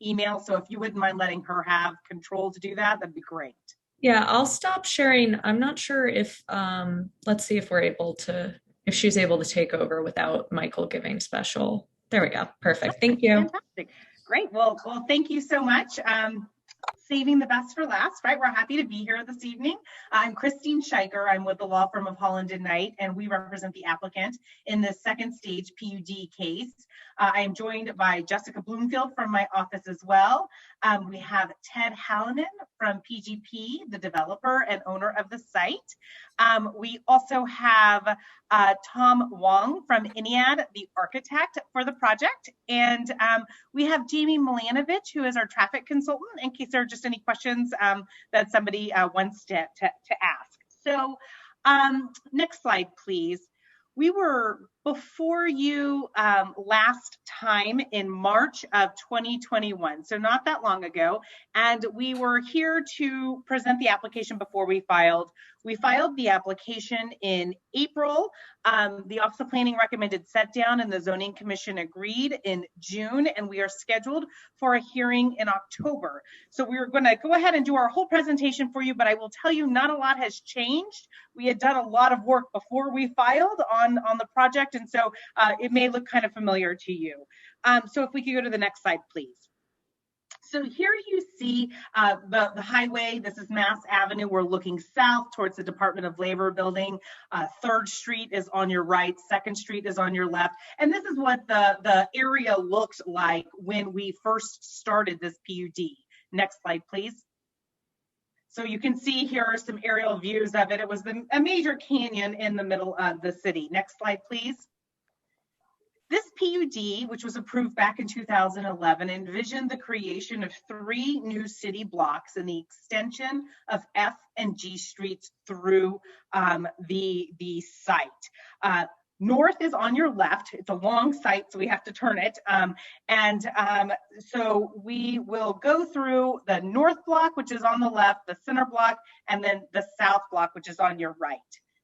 F: email. So if you wouldn't mind letting her have control to do that, that'd be great.
B: Yeah, I'll stop sharing. I'm not sure if, let's see if we're able to, if she's able to take over without Michael giving special. There we go. Perfect. Thank you.
F: Fantastic. Great. Well, thank you so much. Saving the best for last, right? We're happy to be here this evening. I'm Christine Scheiker. I'm with the law firm of Holland & Knight, and we represent the applicant in the second stage PUD case. I am joined by Jessica Bloomfield from my office as well. We have Ted Hallinan from PGP, the developer and owner of the site. We also have Tom Wong from INEAD, the architect for the project. And we have Jamie Milanovich, who is our traffic consultant, in case there are just any questions that somebody wants to ask. So next slide, please. We were before you last time in March of 2021, so not that long ago, and we were here to present the application before we filed. We filed the application in April. The Office of Planning recommended set down and the Zoning Commission agreed in June, and we are scheduled for a hearing in October. So we're going to go ahead and do our whole presentation for you, but I will tell you not a lot has changed. We had done a lot of work before we filed on the project, and so it may look kind of familiar to you. So if we could go to the next slide, please. So here you see the highway. This is Mass Avenue. We're looking south towards the Department of Labor building. 3rd Street is on your right. 2nd Street is on your left. And this is what the area looked like when we first started this PUD. Next slide, please. So you can see here are some aerial views of it. It was a major canyon in the middle of the city. Next slide, please. This PUD, which was approved back in 2011, envisioned the creation of 3 new city blocks and the extension of F and G streets through the site. North is on your left. It's a long site, so we have to turn it. So we will go through the north block, which is on the left, the center block, and then the south block, which is on your right.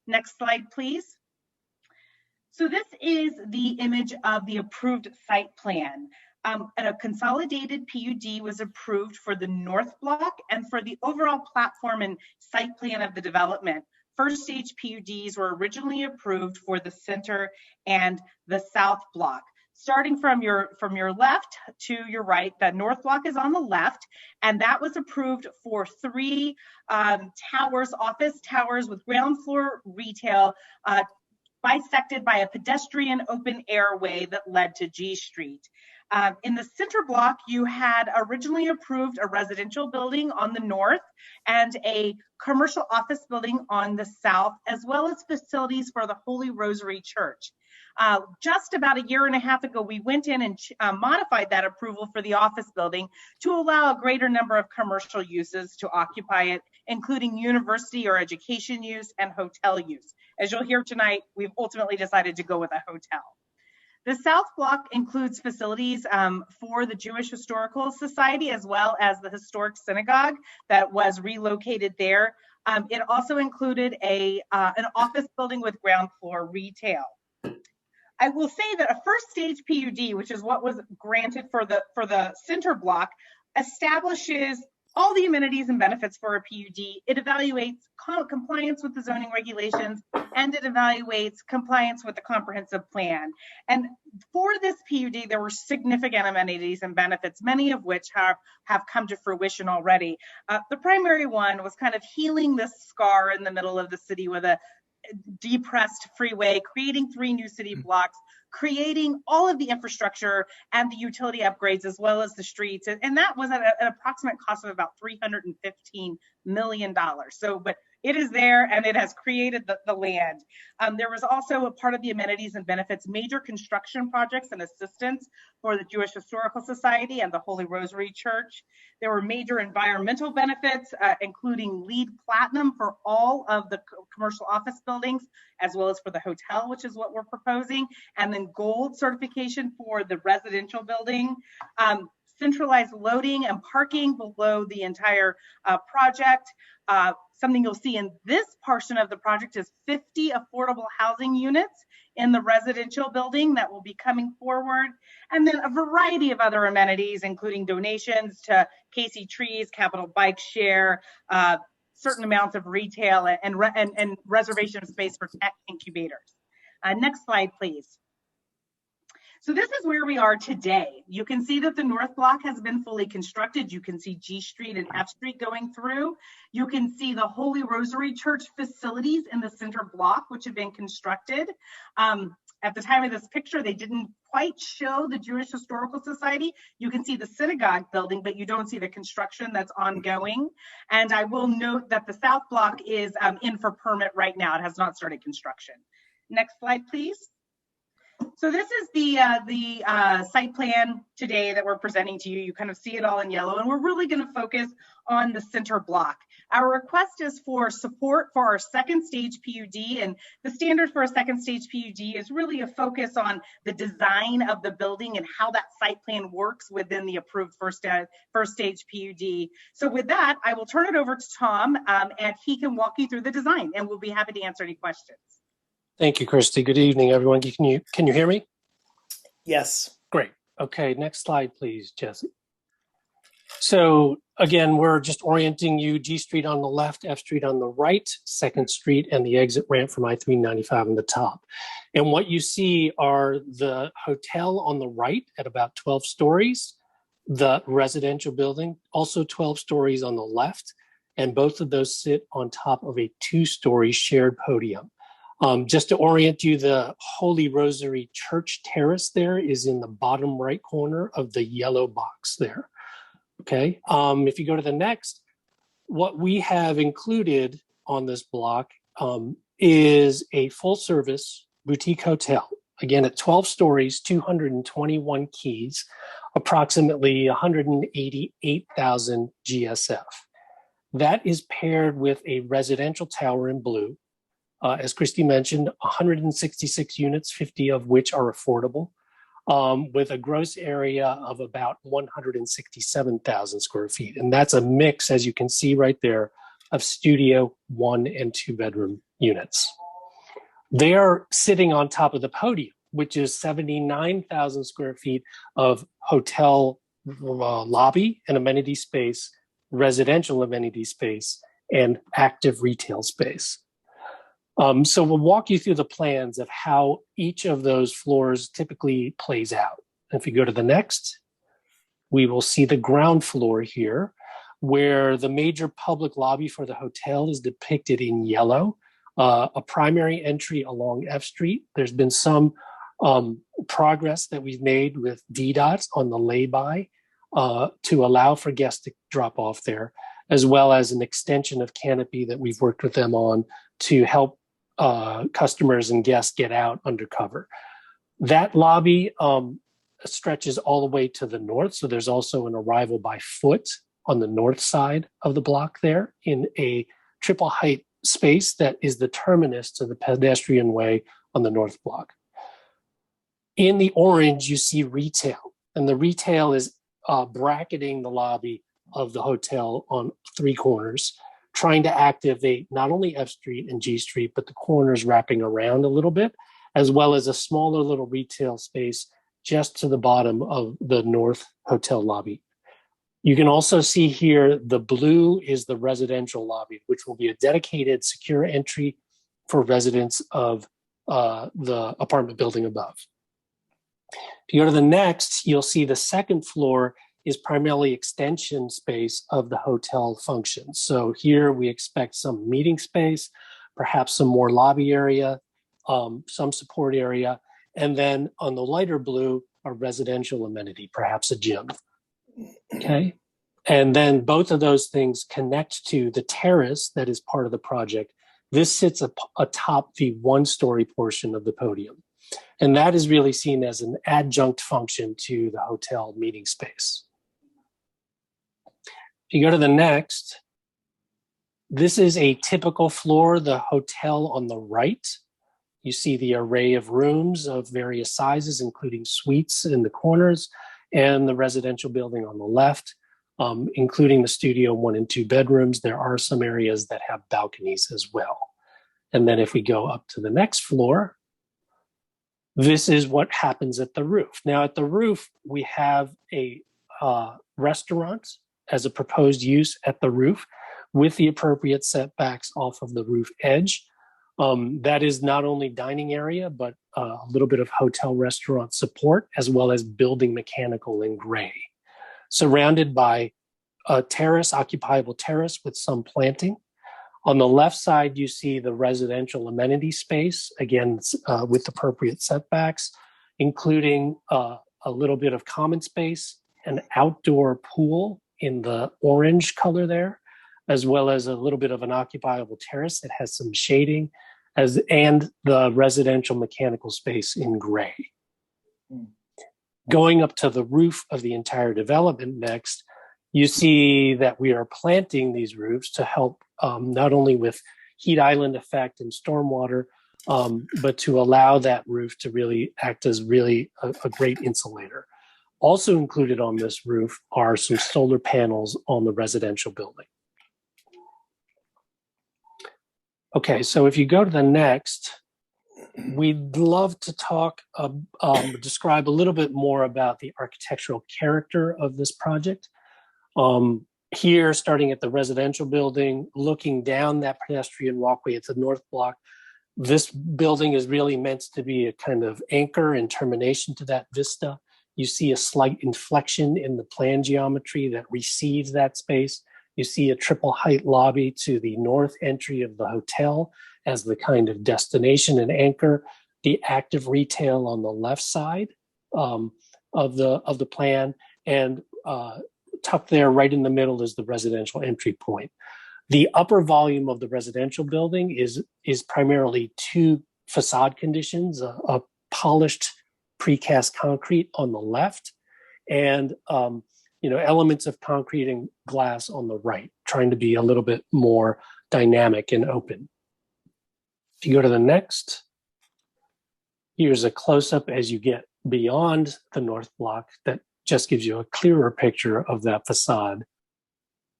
F: Next slide, please. So this is the image of the approved site plan. A consolidated PUD was approved for the north block and for the overall platform and site plan of the development. First stage PUDs were originally approved for the center and the south block. Starting from your left to your right, the north block is on the left, and that was approved for 3 towers, office towers with ground floor retail, bisected by a pedestrian open airway that led to G Street. In the center block, you had originally approved a residential building on the north and a commercial office building on the south, as well as facilities for the Holy Rosary Church. Just about a year and a half ago, we went in and modified that approval for the office building to allow a greater number of commercial uses to occupy it, including university or education use and hotel use. As you'll hear tonight, we've ultimately decided to go with a hotel. The South Block includes facilities for the Jewish Historical Society, as well as the historic synagogue that was relocated there. It also included an office building with ground floor retail. I will say that a first stage PUD, which is what was granted for the center block, establishes all the amenities and benefits for a PUD. It evaluates compliance with the zoning regulations, and it evaluates compliance with the comprehensive plan. And for this PUD, there were significant amenities and benefits, many of which have come to fruition already. The primary one was kind of healing this scar in the middle of the city with a depressed freeway, creating 3 new city blocks, creating all of the infrastructure and the utility upgrades, as well as the streets. And that was at an approximate cost of about $315 million. So, but it is there, and it has created the land. There was also a part of the amenities and benefits, major construction projects and assistance for the Jewish Historical Society and the Holy Rosary Church. There were major environmental benefits, including LEED Platinum for all of the commercial office buildings, as well as for the hotel, which is what we're proposing, and then gold certification for the residential building. Centralized loading and parking below the entire project. Something you'll see in this portion of the project is 50 affordable housing units in the residential building that will be coming forward. And then a variety of other amenities, including donations to Casey Trees, Capital Bike Share, certain amounts of retail, and reservation of space for tech incubators. Next slide, please. So this is where we are today. You can see that the North Block has been fully constructed. You can see G Street and F Street going through. You can see the Holy Rosary Church facilities in the center block, which have been constructed. At the time of this picture, they didn't quite show the Jewish Historical Society. You can see the synagogue building, but you don't see the construction that's ongoing. And I will note that the South Block is in for permit right now. It has not started construction. Next slide, please. So this is the site plan today that we're presenting to you. You kind of see it all in yellow, and we're really going to focus on the center block. Our request is for support for our second stage PUD, and the standard for a second stage PUD is really a focus on the design of the building and how that site plan works within the approved first stage PUD. So with that, I will turn it over to Tom, and he can walk you through the design, and we'll be happy to answer any questions.
G: Thank you, Christy. Good evening, everyone. Can you hear me?
A: Yes.
G: Great. Okay, next slide, please, Jesse. So again, we're just orienting you: G Street on the left, F Street on the right, 2nd Street, and the exit ramp from I-395 on the top. And what you see are the hotel on the right at about 12 stories, the residential building, also 12 stories on the left, and both of those sit on top of a 2-story shared podium. Just to orient you, the Holy Rosary Church Terrace there is in the bottom right corner of the yellow box there. Okay, if you go to the next, what we have included on this block is a full service boutique hotel. Again, at 12 stories, 221 keys, approximately 188,000 GSF. That is paired with a residential tower in blue. As Christy mentioned, 166 units, 50 of which are affordable, with a gross area of about 167,000 square feet. And that's a mix, as you can see right there, of studio 1 and 2 bedroom units. They are sitting on top of the podium, which is 79,000 square feet of hotel lobby and amenity space, residential amenity space, and active retail space. So we'll walk you through the plans of how each of those floors typically plays out. If you go to the next, we will see the ground floor here, where the major public lobby for the hotel is depicted in yellow, a primary entry along F Street. There's been some progress that we've made with DDOTs on the lay-by to allow for guests to drop off there, as well as an extension of canopy that we've worked with them on to help customers and guests get out undercover. That lobby stretches all the way to the north. So there's also an arrival by foot on the north side of the block there in a triple height space that is the terminus to the pedestrian way on the north block. In the orange, you see retail, and the retail is bracketing the lobby of the hotel on 3 corners, trying to activate not only F Street and G Street, but the corners wrapping around a little bit, as well as a smaller little retail space just to the bottom of the north hotel lobby. You can also see here, the blue is the residential lobby, which will be a dedicated secure entry for residents of the apartment building above. If you go to the next, you'll see the second floor is primarily extension space of the hotel function. So here we expect some meeting space, perhaps some more lobby area, some support area, and then on the lighter blue, a residential amenity, perhaps a gym. Okay. And then both of those things connect to the terrace that is part of the project. This sits atop the 1-story portion of the podium. And that is really seen as an adjunct function to the hotel meeting space. If you go to the next, this is a typical floor, the hotel on the right. You see the array of rooms of various sizes, including suites in the corners, and the residential building on the left, including the studio 1 and 2 bedrooms. There are some areas that have balconies as well. And then if we go up to the next floor, this is what happens at the roof. Now at the roof, we have a restaurant as a proposed use at the roof with the appropriate setbacks off of the roof edge. That is not only dining area, but a little bit of hotel restaurant support, as well as building mechanical in gray. Surrounded by a terrace, occupiable terrace with some planting. On the left side, you see the residential amenity space, again, with appropriate setbacks, including a little bit of common space, an outdoor pool in the orange color there, as well as a little bit of an occupiable terrace that has some shading, and the residential mechanical space in gray. Going up to the roof of the entire development next, you see that we are planting these roofs to help not only with heat island effect and stormwater, but to allow that roof to really act as really a great insulator. Also included on this roof are some solar panels on the residential building. Okay, so if you go to the next, we'd love to talk, describe a little bit more about the architectural character of this project. Here, starting at the residential building, looking down that pedestrian walkway at the north block, this building is really meant to be a kind of anchor and termination to that vista. You see a slight inflection in the plan geometry that receives that space. You see a triple height lobby to the north entry of the hotel as the kind of destination and anchor. The active retail on the left side of the plan, and tucked there right in the middle is the residential entry point. The upper volume of the residential building is primarily two facade conditions, a polished precast concrete on the left, and elements of concrete and glass on the right, trying to be a little bit more dynamic and open. If you go to the next, here's a close-up as you get beyond the north block that just gives you a clearer picture of that facade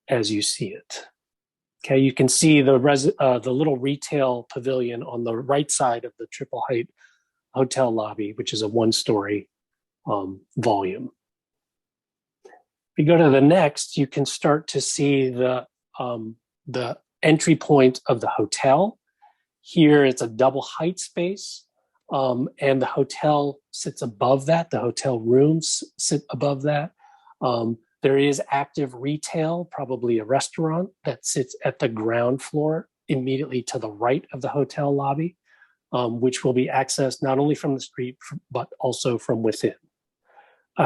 G: as you see it. Okay, you can see the little retail pavilion on the right side of the triple height hotel lobby, which is a one-story volume. If you go to the next, you can start to see the entry point of the hotel. Here it's a double height space, and the hotel sits above that. The hotel rooms sit above that. There is active retail, probably a restaurant that sits at the ground floor immediately to the right of the hotel lobby, which will be accessed not only from the street, but also from within.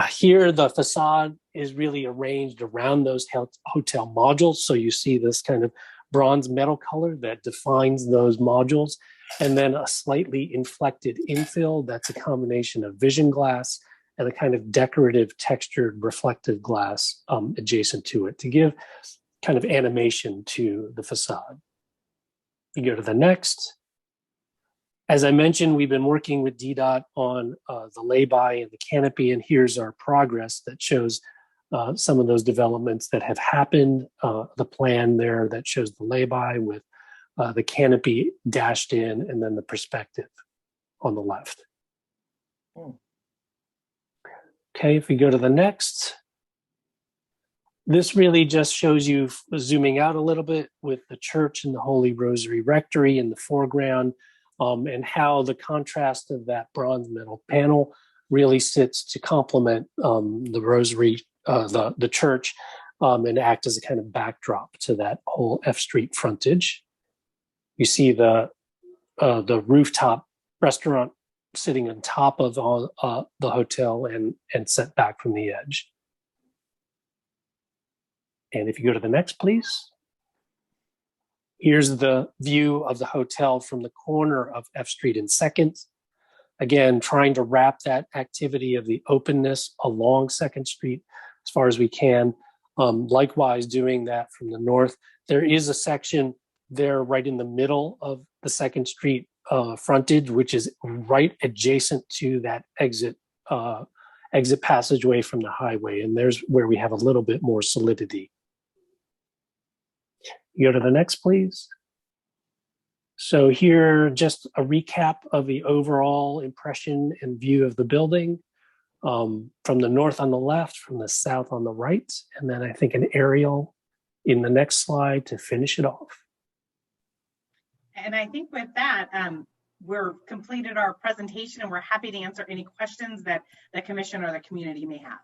G: Here, the facade is really arranged around those hotel modules. So you see this kind of bronze metal color that defines those modules, and then a slightly inflected infill that's a combination of vision glass and a kind of decorative textured reflective glass adjacent to it to give kind of animation to the facade. You go to the next. As I mentioned, we've been working with DDOT on the lay-by and the canopy, and here's our progress that shows some of those developments that have happened. The plan there that shows the lay-by with the canopy dashed in, and then the perspective on the left. Okay, if we go to the next, this really just shows you, zooming out a little bit, with the church and the Holy Rosary Rectory in the foreground, and how the contrast of that bronze metal panel really sits to complement the rosary, the church, and act as a kind of backdrop to that whole F Street frontage. You see the rooftop restaurant sitting on top of the hotel and set back from the edge. And if you go to the next, please. Here's the view of the hotel from the corner of F Street and 2nd. Again, trying to wrap that activity of the openness along 2nd Street as far as we can. Likewise, doing that from the north. There is a section there right in the middle of the 2nd Street frontage, which is right adjacent to that exit passageway from the highway. And there's where we have a little bit more solidity. You go to the next, please. So here, just a recap of the overall impression and view of the building, from the north on the left, from the south on the right, and then I think an aerial in the next slide to finish it off.
F: And I think with that, we're completed our presentation, and we're happy to answer any questions that the commission or the community may have.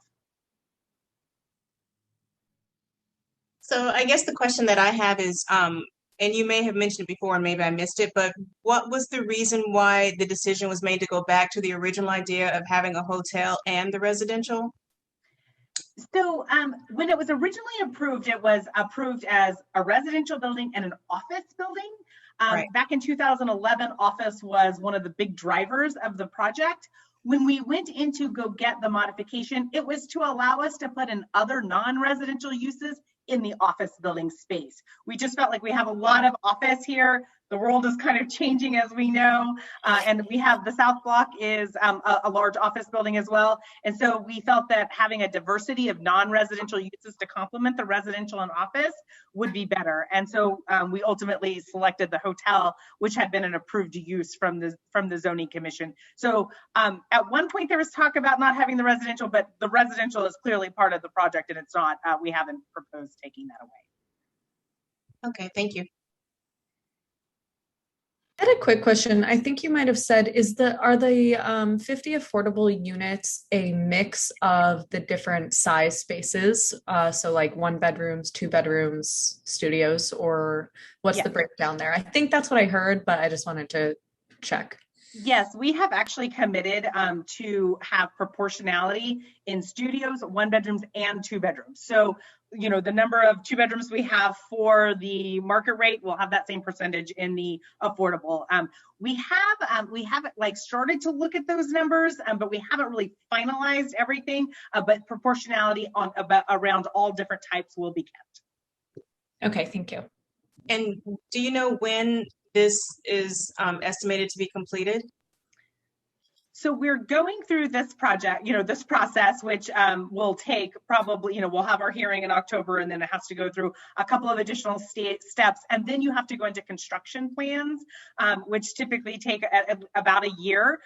C: So I guess the question that I have is, and you may have mentioned it before and maybe I missed it, but what was the reason why the decision was made to go back to the original idea of having a hotel and the residential?
F: So when it was originally approved, it was approved as a residential building and an office building.
C: Right.
F: Back in 2011, office was one of the big drivers of the project. When we went in to go get the modification, it was to allow us to put in other non-residential uses in the office building space. We just felt like we have a lot of office here. The world is kind of changing, as we know, and we have the South Block is a large office building as well. And so we felt that having a diversity of non-residential uses to complement the residential and office would be better. And so we ultimately selected the hotel, which had been an approved use from the zoning commission. So at one point there was talk about not having the residential, but the residential is clearly part of the project, and it's not. We haven't proposed taking that away.
C: Okay, thank you.
B: I had a quick question. I think you might have said, are the 50 affordable units a mix of the different size spaces? So like 1 bedrooms, 2 bedrooms, studios, or what's the breakdown there? I think that's what I heard, but I just wanted to check.
F: Yes, we have actually committed to have proportionality in studios, 1 bedrooms and 2 bedrooms. So, you know, the number of 2 bedrooms we have for the market rate, we'll have that same percentage in the affordable. We haven't like started to look at those numbers, but we haven't really finalized everything. But proportionality around all different types will be kept.
B: Okay, thank you.
C: And do you know when this is estimated to be completed?
F: So we're going through this project, this process, which will take probably, we'll have our hearing in October, and then it has to go through a couple of additional steps. And then you have to go into construction plans, which typically take about a year.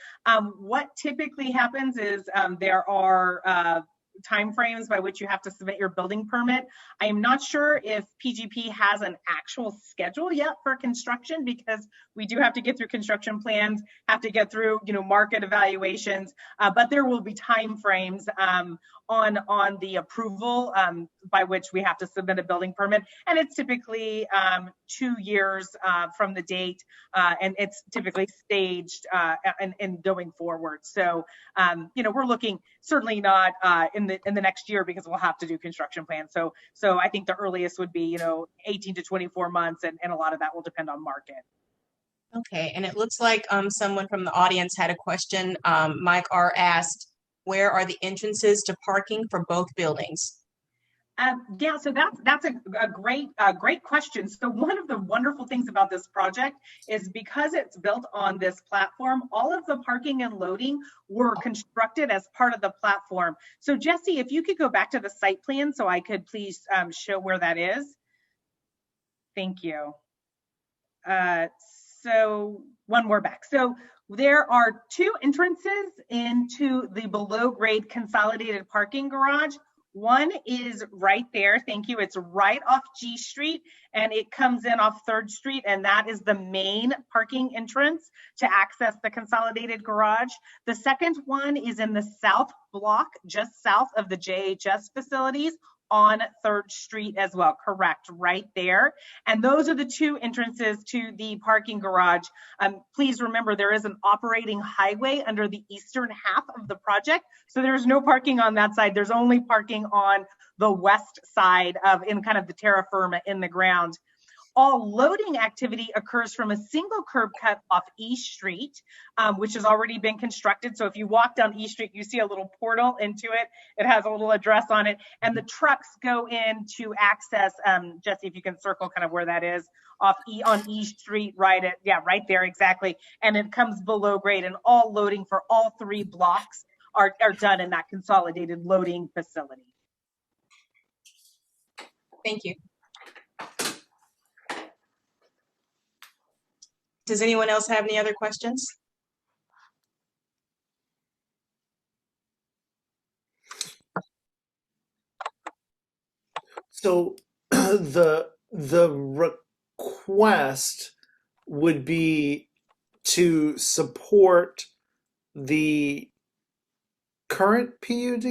F: What typically happens is there are timeframes by which you have to submit your building permit. I am not sure if PGP has an actual schedule yet for construction, because we do have to get through construction plans, have to get through, market evaluations, but there will be timeframes on the approval by which we have to submit a building permit, and it's typically 2 years from the date, and it's typically staged and going forward. So, we're looking certainly not in the next year, because we'll have to do construction plans. So I think the earliest would be 18 to 24 months, and a lot of that will depend on market.
C: Okay, and it looks like someone from the audience had a question. Mike R. asked, where are the entrances to parking for both buildings?
F: Yeah, so that's a great question. So one of the wonderful things about this project is because it's built on this platform, all of the parking and loading were constructed as part of the platform. So Jesse, if you could go back to the site plan so I could please show where that is. Thank you. So one more back. So there are 2 entrances into the below grade consolidated parking garage. One is right there. Thank you. It's right off G Street, and it comes in off 3rd Street, and that is the main parking entrance to access the consolidated garage. The second one is in the South Block, just south of the JHS facilities, on 3rd Street as well. Correct, right there. And those are the 2 entrances to the parking garage. Please remember, there is an operating highway under the eastern half of the project, so there's no parking on that side. There's only parking on the west side in kind of the terra firma in the ground. All loading activity occurs from a single curb cut off East Street, which has already been constructed. So if you walk down East Street, you see a little portal into it. It has a little address on it, and the trucks go in to access, Jesse, if you can circle kind of where that is, on East Street, right there, exactly. And it comes below grade, and all loading for all 3 blocks are done in that consolidated loading facility.
C: Thank you. Does anyone else have any other questions?
A: So the request would be to support the current PUD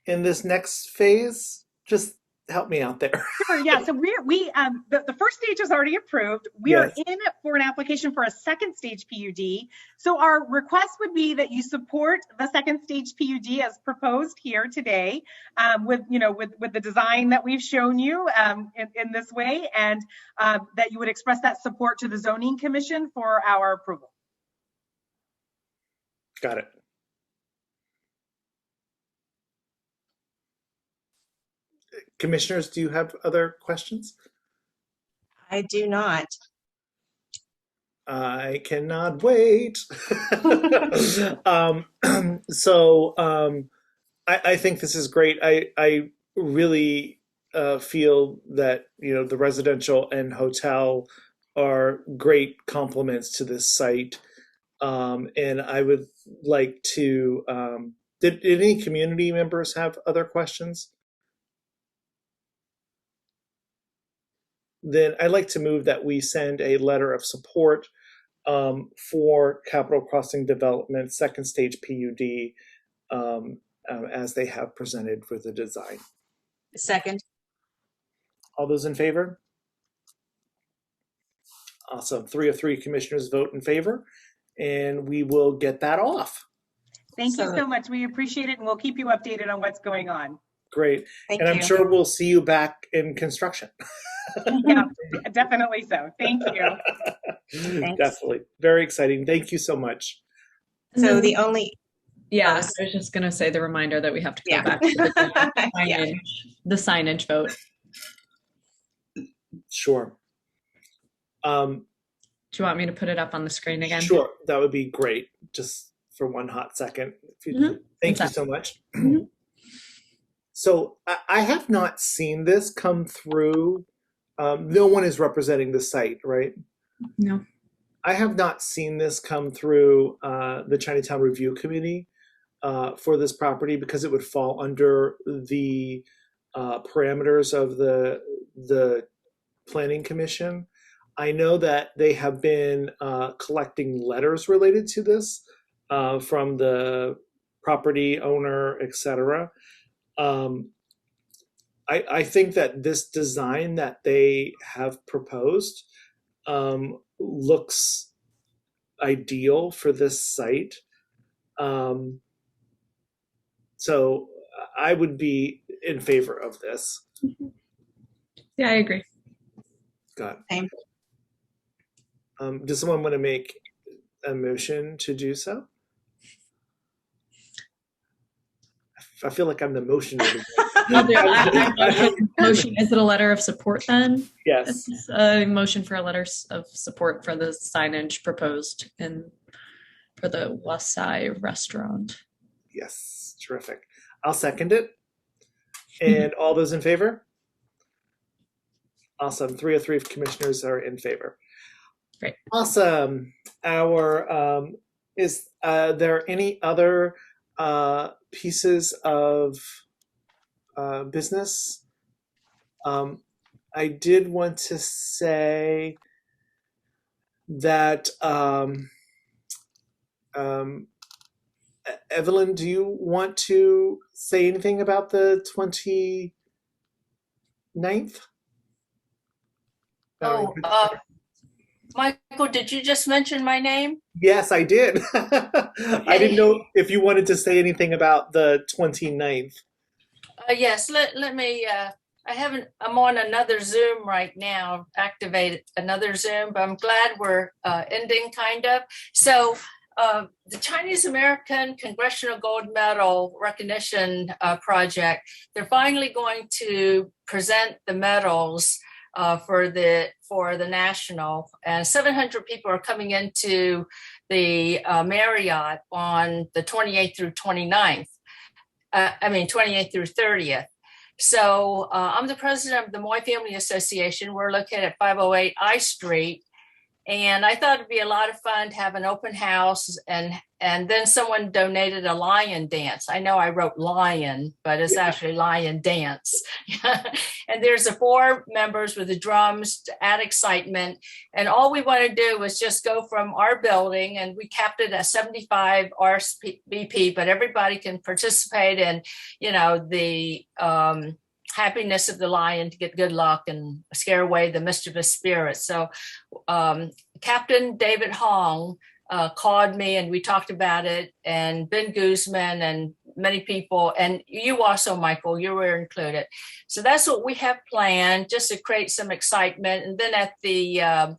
A: in this next phase? Just help me out there.
F: Sure, yeah. So the first stage is already approved. We are in for an application for a second stage PUD. So our request would be that you support the second stage PUD as proposed here today, with the design that we've shown you in this way, and that you would express that support to the Zoning Commission for our approval.
A: Got it. Commissioners, do you have other questions?
C: I do not.
A: I cannot wait. I think this is great. I really feel that the residential and hotel are great complements to this site, and I would like to. Did any community members have other questions? Then I'd like to move that we send a letter of support for Capital Crossing Development second stage PUD as they have presented for the design.
C: Second.
A: All those in favor? Awesome. 3 of 3 commissioners vote in favor, and we will get that off.
F: Thank you so much. We appreciate it, and we'll keep you updated on what's going on.
A: Great.
C: Thank
A: and I'm
C: you.
A: sure we'll see you back in construction.
F: Yeah, definitely so. Thank you.
A: Definitely. Very exciting. Thank you so much.
C: So the only...
B: Yeah, I was just going to say the reminder that we have to go back to the signage vote.
A: Sure.
B: Do you want me to put it up on the screen again?
A: Sure. That would be great. Just for one hot second. Thank you so much. So I have not seen this come through. No one is representing the site, right?
B: No.
A: I have not seen this come through the Chinatown Review Committee for this property because it would fall under the parameters of the Planning Commission. I know that they have been collecting letters related to this from the property owner, etc. I think that this design that they have proposed looks ideal for this site. So I would be in favor of this.
B: Yeah, I agree.
A: Got it. Does someone want to make a motion to do so? I feel like I'm the motion.
B: Motion. Is it a letter of support then?
A: Yes.
B: It's a motion for a letter of support for the signage proposed for the West Side restaurant.
A: Yes, terrific. I'll second it. And all those in favor? Awesome. 3 of 3 commissioners are in favor.
B: Great.
A: Awesome. Is there any other pieces of business? I did want to say that Evelyn, do you want to say anything about the 29th?
I: Michael, did you just mention my name?
A: Yes, I did. I didn't know if you wanted to say anything about the 29th.
I: Yes, let me, I'm on another Zoom right now, activated another Zoom, but I'm glad we're ending kind of. So the Chinese American Congressional Gold Medal Recognition Project, they're finally going to present the medals for the national, and 700 people are coming into the Marriott on the 28th through 29th. 28th through 30th. So I'm the president of the Moy Family Association. We're located at 508 I Street. And I thought it'd be a lot of fun to have an open house, and then someone donated a lion dance. I know I wrote lion, but it's actually lion dance. And there's the 4 members with the drums to add excitement. And all we want to do is just go from our building, and we capped it at 75 RSVP, but everybody can participate in, the happiness of the lion to get good luck and scare away the mischievous spirits. So Captain David Hong called me and we talked about it, and Ben Guzman and many people, and you also, Michael, you were included. So that's what we have planned, just to create some excitement. And then at the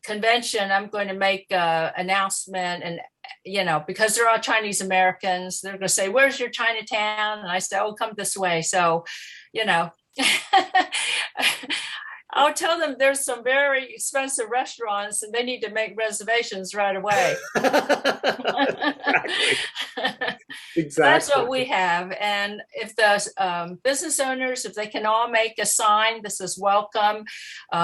I: convention, I'm going to make an announcement, and because they're all Chinese Americans, they're going to say, "Where's your Chinatown?" And I say, "Oh, come this way." So, I'll tell them there's some very expensive restaurants and they need to make reservations right away.
A: Exactly.
I: That's what we have. And if the business owners, if they can all make a sign, this is welcome.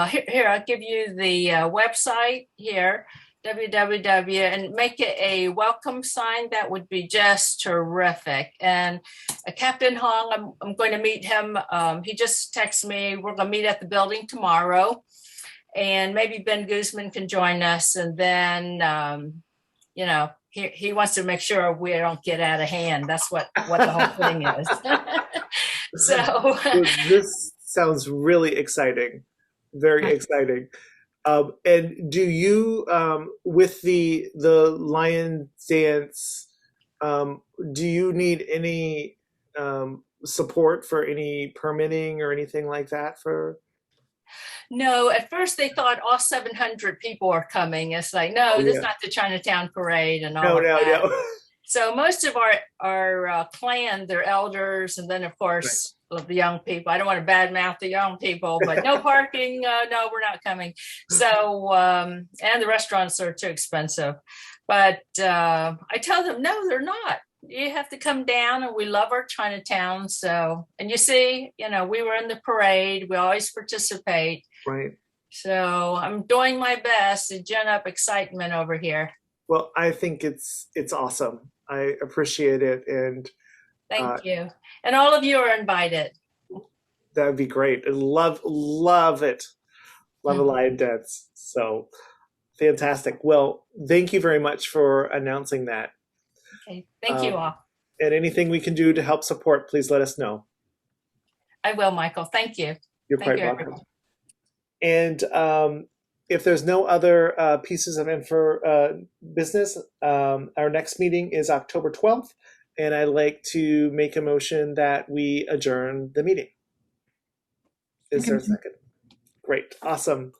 I: Here, I'll give you the website here, www, and make it a welcome sign. That would be just terrific. And Captain Hong, I'm going to meet him. He just texted me. We're going to meet at the building tomorrow, and maybe Ben Guzman can join us. And then, he wants to make sure we don't get out of hand. That's what the whole thing is. So
A: this sounds really exciting. Very exciting. And do you, with the lion dance, do you need any support for any permitting or anything like that for?
I: No, at first they thought all 700 people are coming. It's like, no, this is not the Chinatown parade and all of that. No. So most of our clan, their elders, and then of course, the young people. I don't want to badmouth the young people, but no parking. No, we're not coming. So, and the restaurants are too expensive. But I tell them, no, they're not. You have to come down, and we love our Chinatown. So, and you see, we were in the parade. We always participate.
A: Right.
I: So I'm doing my best to gin up excitement over here.
A: Well, I think it's awesome. I appreciate it. And
I: thank you. And all of you are invited.
A: That would be great. I love it. Love a lion dance. So fantastic. Well, thank you very much for announcing that.
I: Okay. Thank you all.
A: And anything we can do to help support, please let us know.
I: I will, Michael. Thank you.
A: You're quite welcome. Everyone. And if there's no other pieces of business, our next meeting is October 12th. And I'd like to make a motion that we adjourn the meeting. Is there a second? Great. Awesome.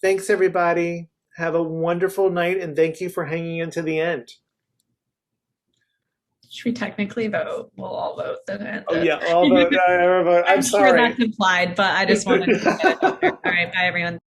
A: Thanks, everybody. Have a wonderful night, and thank you for hanging in to the end.
B: Should we technically vote? We'll all vote then.
A: Oh, yeah. All vote. I'm sorry.
B: Sure that's implied, but I just wanted to get it out there. All right. Bye, everyone.